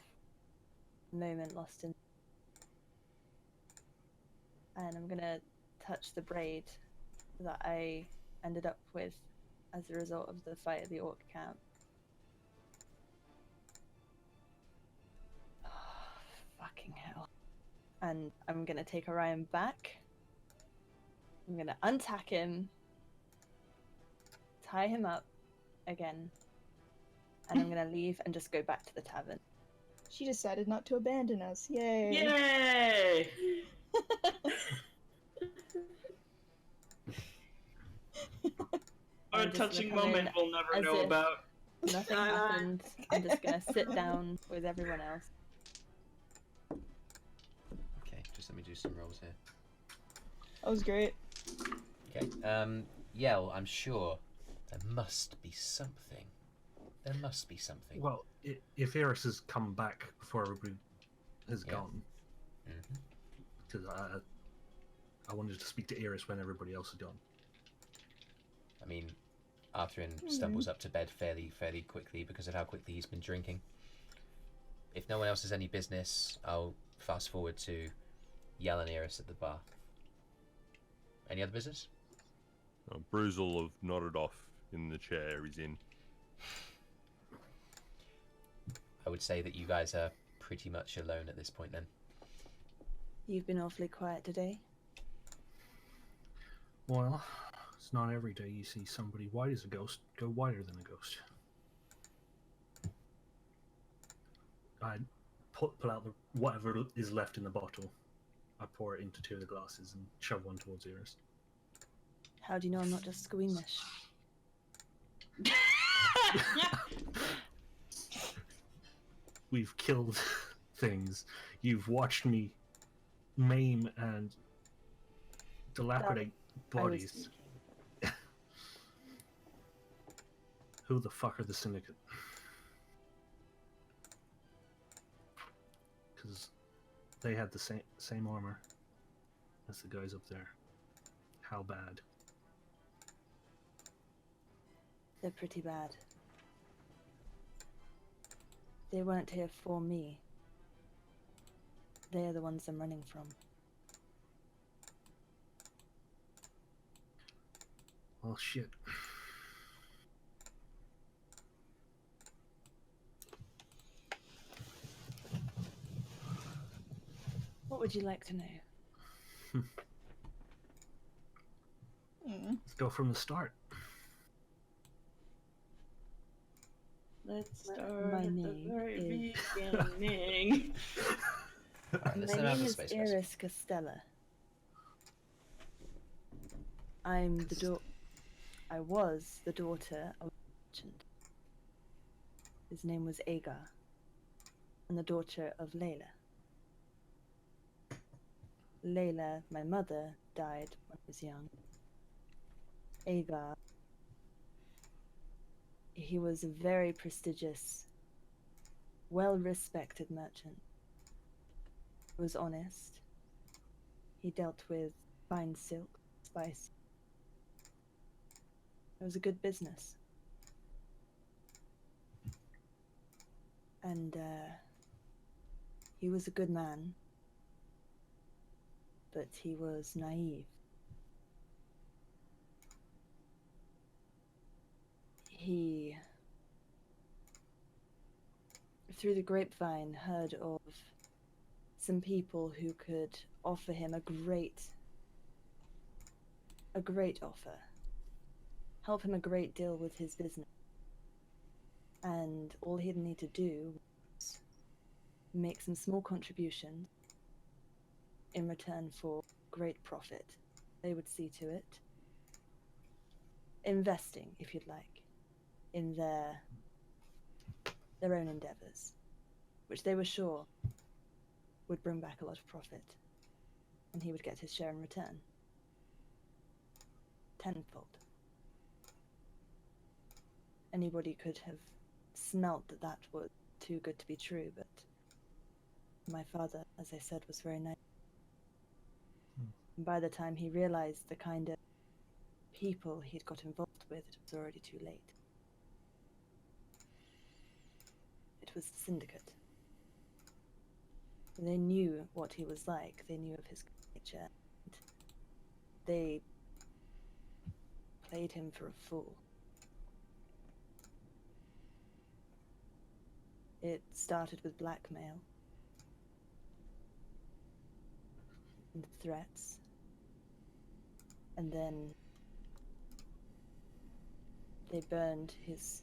for a moment, lost in. And I'm going to touch the braid that I ended up with as a result of the fight at the orc camp. Oh, fucking hell. And I'm going to take Orion back. I'm going to untack him, tie him up again, and I'm going to leave and just go back to the tavern. She decided not to abandon us. Yay! Yay! What a I'm just touching gonna come moment in we'll never as know if about. Nothing happened. I'm just going to sit down with everyone else. Okay, just let me do some rolls here. That was great. Okay. Yell, I'm sure there must be something. There must be something. Well, if Eirys has come back before everybody has gone, because I wanted to speak to Eirys when everybody else had gone. I mean, Arthrin stumbles up to bed fairly quickly because of how quickly he's been drinking. If no one else has any business, I'll fast forward to Yell and Eirys at the bar. Any other business? Brüz will have nodded off in the chair he's in. I would say that you guys are pretty much alone at this point then. You've been awfully quiet today. Well, it's not every day you see somebody white as a ghost go whiter than a ghost. I pull out whatever is left in the bottle. I pour it into 2 of the glasses and shove one towards Eirys. How do you know I'm not just squeamish? We've killed things. You've watched me maim and dilapidate bodies. Who the fuck are the Syndicate? Because they had the same armor as the guys up there. How bad? They're pretty bad. They weren't here for me. They're the ones I'm running from. Well, shit. What would you like to know? Let's go from the start. Let's start My at the name very is- beginning. Alright, let's My have name a is space first. Eirys Costella. I was the daughter of a merchant. His name was Agar, and the daughter of Layla. Layla, my mother, died when I was young. Agar, he was a very prestigious, well-respected merchant. He was honest. He dealt with fine silk, spice. It was a good business. And he was a good man, but he was naive. He, through the grapevine, heard of some people who could offer him a great offer. help him a great deal with his business. And all he'd need to do was make some small contributions in return for great profit. They would see to it. Investing, if you'd like, in their own endeavors, which they were sure would bring back a lot of profit, and he would get his share in return. Tenfold. Anybody could have smelt that that was too good to be true, but my father, as I said, was very nice. And by the time he realized the kind of people he'd got involved with, it was already too late. It was the Syndicate. They knew what he was like, they knew of his nature, and they played him for a fool. It started with blackmail and threats, and then they burned his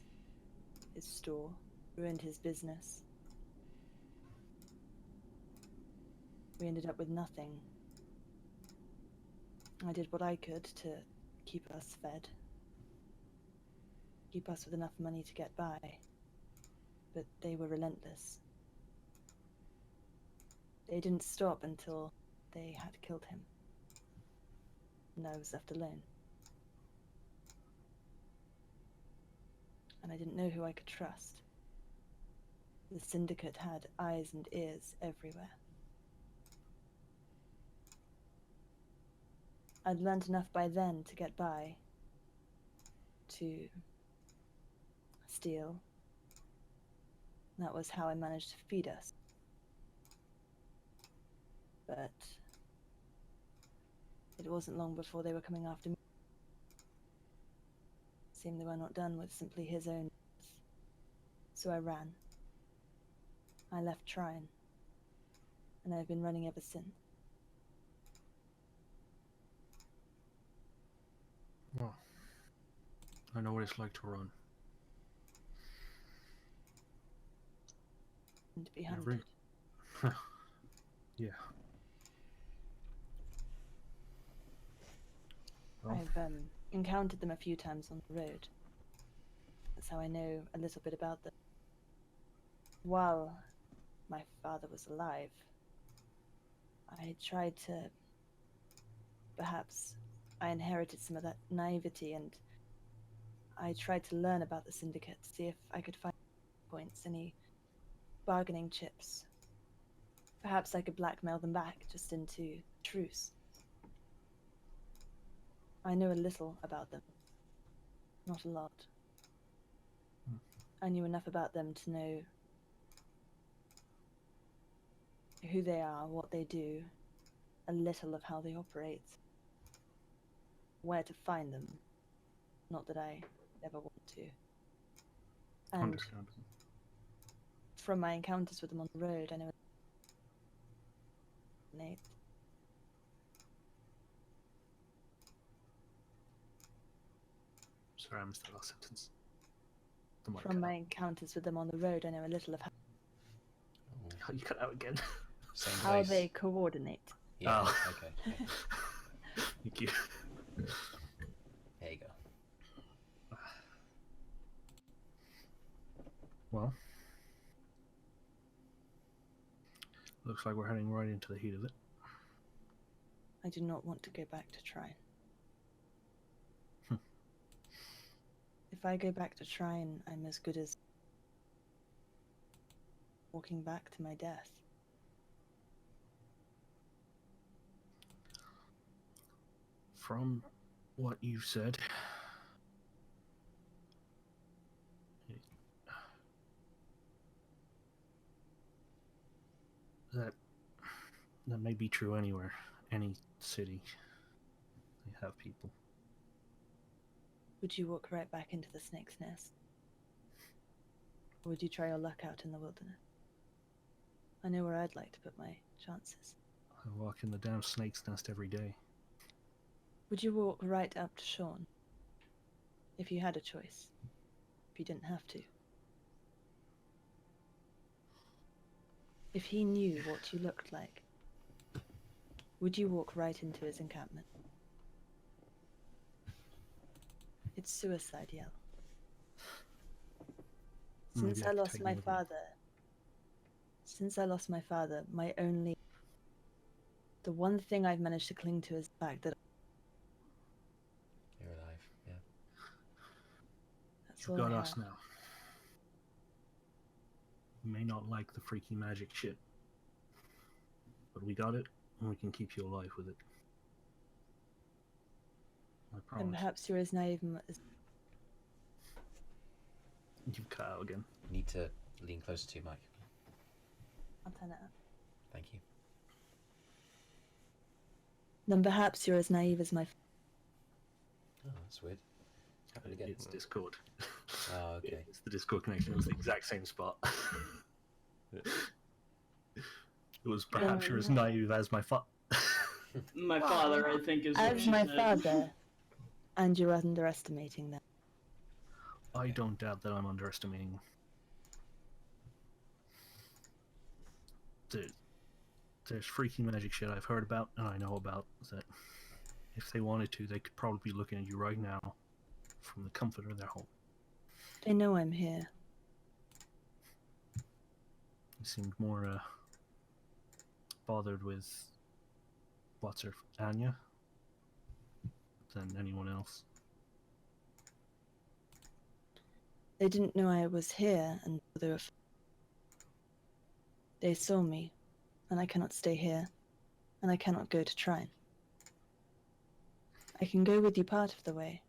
store, ruined his business. We ended up with nothing. I did what I could to keep us fed, keep us with enough money to get by, but they were relentless. They didn't stop until they had killed him, and I was left alone. And I didn't know who I could trust. The Syndicate had eyes and ears everywhere. I'd learned enough by then to get by, to steal. That was how I managed to feed us. But it wasn't long before they were coming after me. It seemed they were not done with simply his own death. So I ran. I left Trine, and I've been running ever since. Well, I know what it's like to run. And to be hunted. Yeah. Well, I've encountered them a few times on the road. That's how I know a little bit about them. While my father was alive, I tried to... Perhaps I inherited some of that naivety, and I tried to learn about the Syndicate, see if I could find points, any bargaining chips. Perhaps I could blackmail them back just into truce. I know a little about them. Not a lot. I knew enough about them to know who they are, what they do, a little of how they operate, where to find them. Not that I ever want to. And understandable. from my encounters with them on the road, I know Nate. Sorry, I missed the last sentence. The mic From cut my out. encounters with them on the road, I know a little of Oh, you cut out again. Same how place. they coordinate. Yeah. Oh. Okay. Okay. Thank you. There you go. Well, looks like we're heading right into the heat of it. I do not want to go back to Trine. If I go back to Trine, I'm as good as walking back to my death. From what you've said, that may be true anywhere, any city. They have people. Would you walk right back into the snake's nest? Or would you try your luck out in the wilderness? I know where I'd like to put my chances. I walk in the damn snake's nest every day. Would you walk right up to Sean? if you had a choice, if you didn't have to. If he knew what you looked like, would you walk right into his encampment? It's suicide yell. Maybe Since I I could lost take my him with me. father, the one thing I've managed to cling to is the fact that You're alive, yeah. that's You've all got I us have. now. You may not like the freaky magic shit, but we got it, and we can keep you alive with it. I And promise. perhaps you're as naive as You've cut out again. Need to lean closer to you, Mike. I'll turn it up. Thank you. Then perhaps you're as naive as my. Oh, that's weird. Happen again. It's Discord. Oh, okay. It's the Discord connection. It's the exact same spot. It was perhaps you're as naive as my My father, I think, is what As she my said. father, and you're underestimating them. I don't doubt that I'm underestimating. There's freaky magic shit I've heard about and I know about that if they wanted to, they could probably be looking at you right now from the comfort of their home. They know I'm here. You seemed more bothered with what's her Anya than anyone else. They didn't know I was here, and they saw me, and I cannot stay here, and I cannot go to Trine. I can go with you part of the way.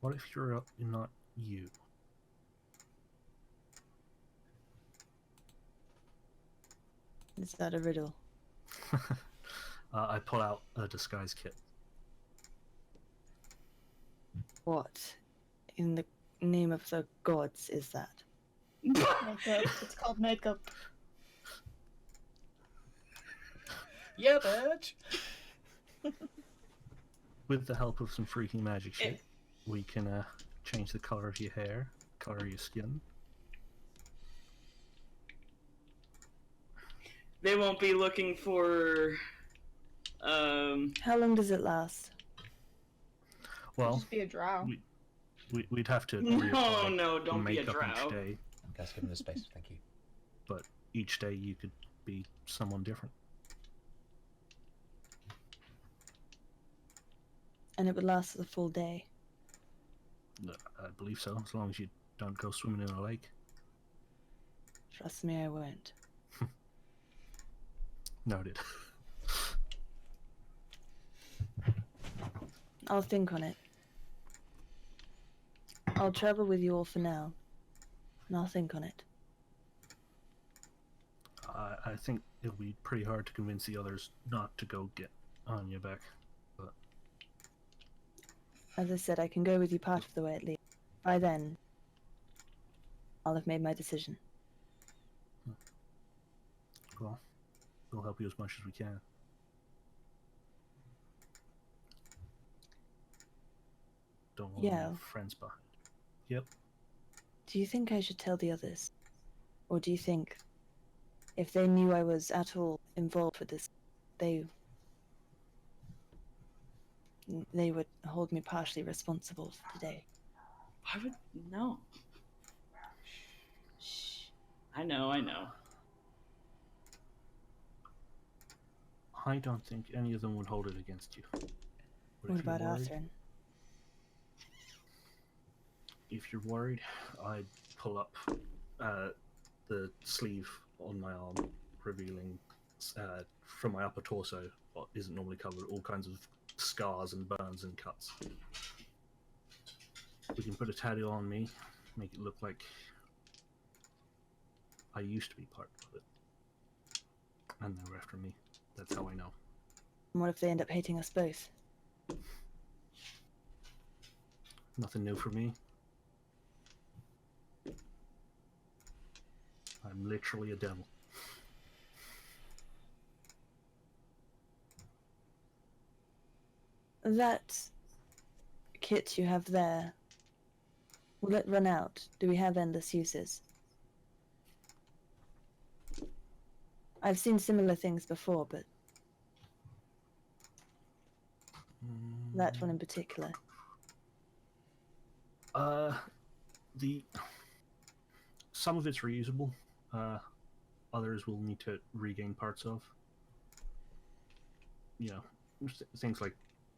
What if you're not you? Is that a riddle? I pull out a disguise kit. What in the name of the gods is that? Makeup. It's called makeup. Yeah, bitch! With the help of some freaking magic shit, we can change the color of your hair, color of your skin. They won't be looking for. How long does it last? Well, Just be a drow. we'd have to No, reapply no, the don't be a makeup drow. each day, Guys, give him the space, thank you. but each day you could be someone different. And it would last the full day. I believe so, as long as you don't go swimming in a lake. Trust me, I won't. Noted. I'll think on it. I'll travel with you all for now, and I'll think on it. I think it'll be pretty hard to convince the others not to go get Anya back. But As I said, I can go with you part of the way at least. By then, I'll have made my decision. well, we'll help you as much as we can. Don't want Yeah. any friends behind. Yep. Do you think I should tell the others? Or do you think, if they knew I was at all involved with this, they would hold me partially responsible for today? I would. No. Shh. I know. I don't think any of them would hold it against you. But What if you're about worried- Arthrin? If you're worried, I'd pull up the sleeve on my arm, revealing from my upper torso what isn't normally covered, all kinds of scars and burns and cuts. We can put a tattoo on me, make it look like I used to be part of it. And they were after me. That's how I know. And what if they end up hating us both? Nothing new for me. I'm literally a devil. That kit you have there, will it run out? Do we have endless uses? I've seen similar things before, but that one in particular. The some of it's reusable. Others will need to regain parts of. You know, things like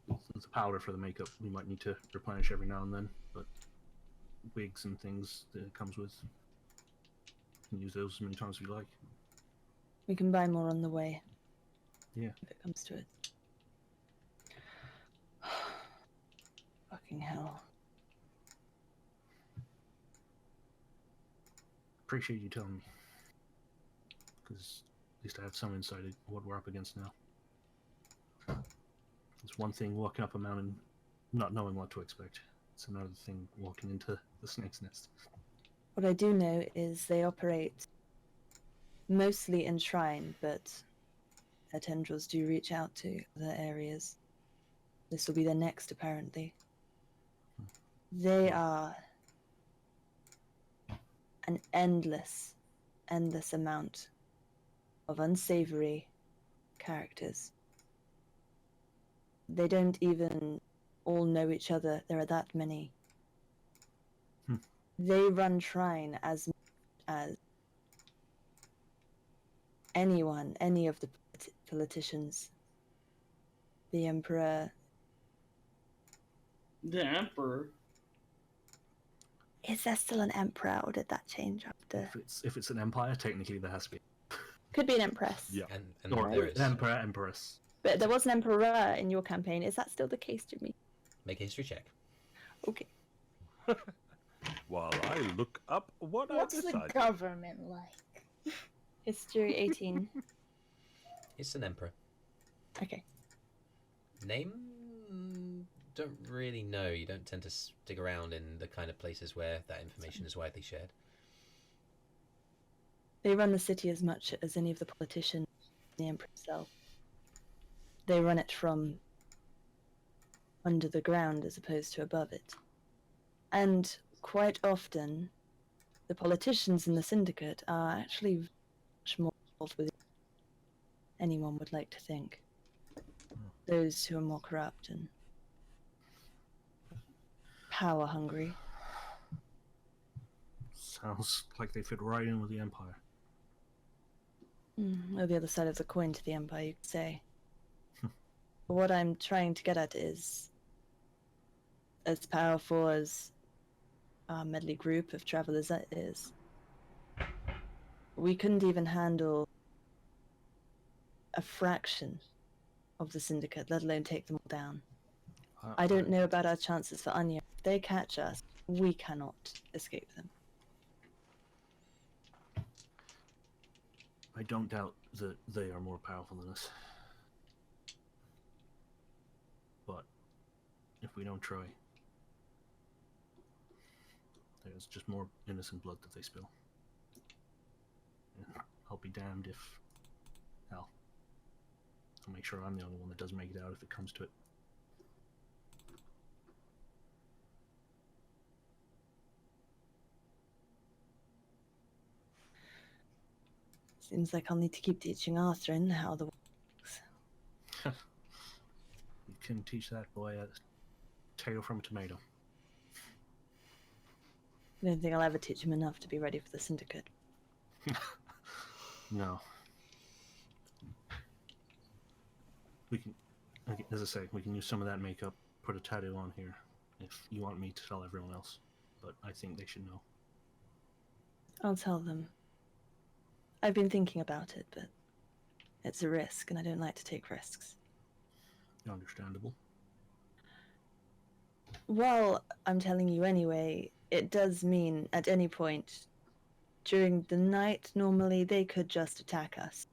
the powder for the makeup we might need to replenish every now and then, but wigs and things that it comes with, you can use those as many times as you like. We can buy more on the way. Yeah. If it comes to it. Fucking hell. Appreciate you telling me, because at least I have some insight into what we're up against now. It's one thing walking up a mountain not knowing what to expect. It's another thing walking into the snake's nest. What I do know is they operate mostly in Shrine, but their tendrils do reach out to other areas. This will be their next, apparently. They are an endless amount of unsavory characters. They don't even all know each other. There are that many. They run Shrine as much as anyone, any of the politicians. The Emperor. The Emperor? Is there still an Emperor, or did that change after? If it's an empire, technically there has to be. Could be an Empress. Yeah. And Or there is. Emperor, Empress. But there was an Emperor in your campaign. Is that still the case, Jimmy? Make a history check. Okay. While I look up what What's I the decided. government like? History 18. It's an emperor. Okay. Name? Don't really know. You don't tend to stick around in the kind of places where that information is widely shared. They run the city as much as any of the politicians, the Emperor himself. They run it from under the ground as opposed to above it. And quite often, the politicians in the Syndicate are actually much more involved with anyone would like to think. Those who are more corrupt and power hungry. Sounds like they fit right in with the Empire. Or the other side of the coin to the Empire, you could say. But what I'm trying to get at is, as powerful as our medley group of travelers that is, we couldn't even handle a fraction of the Syndicate, let alone take them all down. I don't know about our chances for Anya. If they catch us, we cannot escape them. I don't doubt that they are more powerful than us. But if we don't try, there's just more innocent blood that they spill. And I'll be damned if... Hell, I'll make sure I'm the only one that doesn't make it out if it comes to it. Seems like I'll need to keep teaching Arthrin how the works. You can teach that boy a potato from a tomato. I don't think I'll ever teach him enough to be ready for the Syndicate. No. We can, as I say, we can use some of that makeup, put a tattoo on here, if you want me to tell everyone else. But I think they should know. I'll tell them. I've been thinking about it, but it's a risk, and I don't like to take risks. Understandable. Well, I'm telling you anyway, it does mean at any point during the night, normally they could just attack us.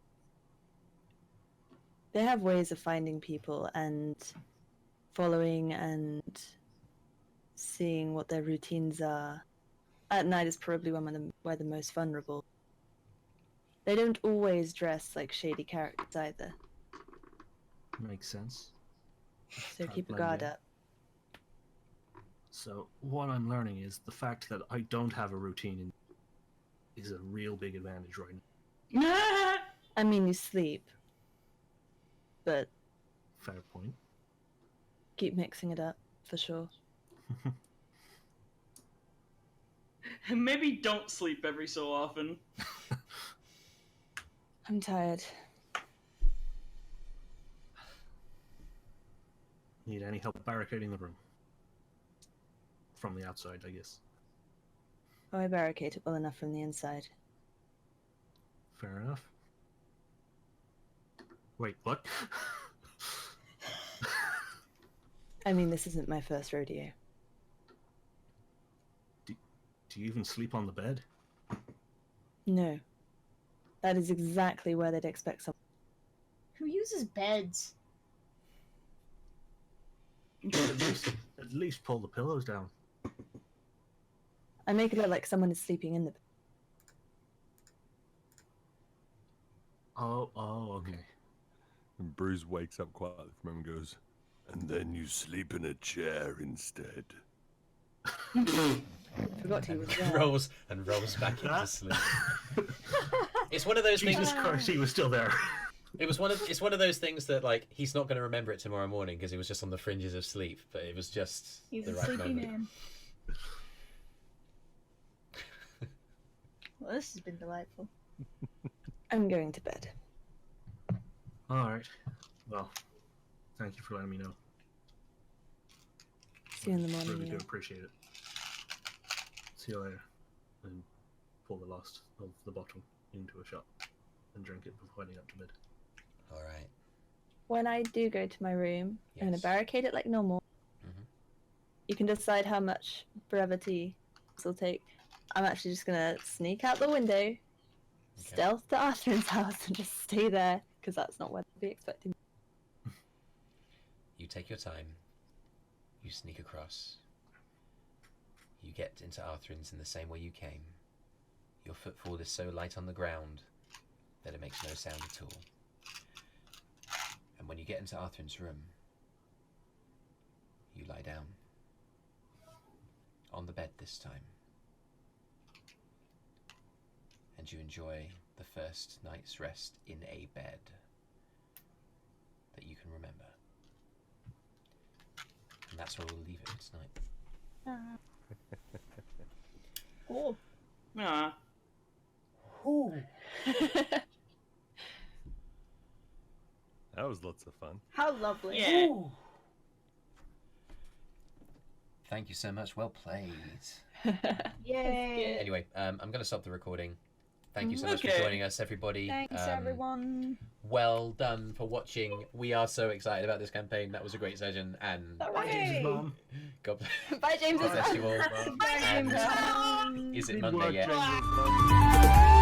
They have ways of finding people and following and seeing what their routines are. At night is probably when we're the most vulnerable. They don't always dress like shady characters either. Makes sense. So Try keep a to blend guard in. up. So what I'm learning is the fact that I don't have a routine is a real big advantage right now. I mean, you sleep, but Fair point. keep mixing it up for sure. Maybe don't sleep every so often. I'm tired. Need any help barricading the room? From the outside, I guess. Oh, I barricade it well enough from the inside. Fair enough. Wait, what? I mean, this isn't my first rodeo. Do you even sleep on the bed? No. That is exactly where they'd expect someone. Who uses beds? At least pull the pillows down. I make it look like someone is sleeping in the bed. Oh, okay. And Brüz wakes up quietly from him and goes, "And then you sleep in a chair instead." Forgot he was there. rolls back into sleep. It's one of those Jesus things. Christ, he was still there. It's one of those things that like he's not going to remember it tomorrow morning because he was just on the fringes of sleep, but it was just He's the a right sleepy moment. man. Well, this has been delightful. I'm going to bed. Alright. Well, thank you for letting me know. See you in the morning. Really do Neil. appreciate it. See you later. And pour the last of the bottle into a shot and drink it before heading up to bed. All right. When I do go to my room, I'm going Yes. to barricade it like normal. Mhm. You can decide how much brevity this will take. I'm actually just going to sneak out the window, stealth to Arthrin's house, and just stay there, because that's not what I'd be expecting. You take your time. You sneak across. You get into Arthrin's in the same way you came. Your footfall is so light on the ground that it makes no sound at all. And when you get into Arthrin's room, you lie down. On the bed this time. And you enjoy the first night's rest in a bed that you can remember. And that's where we'll leave it tonight. Cool. Ah. That was lots of fun. How lovely. Yeah. Thank you so much. Well played. Yay. Anyway, I'm going to stop the recording. Thank you so much for Okay. joining us, everybody. Thanks, everyone. Well done for watching. We are so excited about this campaign. That was a great session, and Bye, James's mom. God Bye, James. bless you all. Bye, And James. is it Good Monday work, yet? James's mom.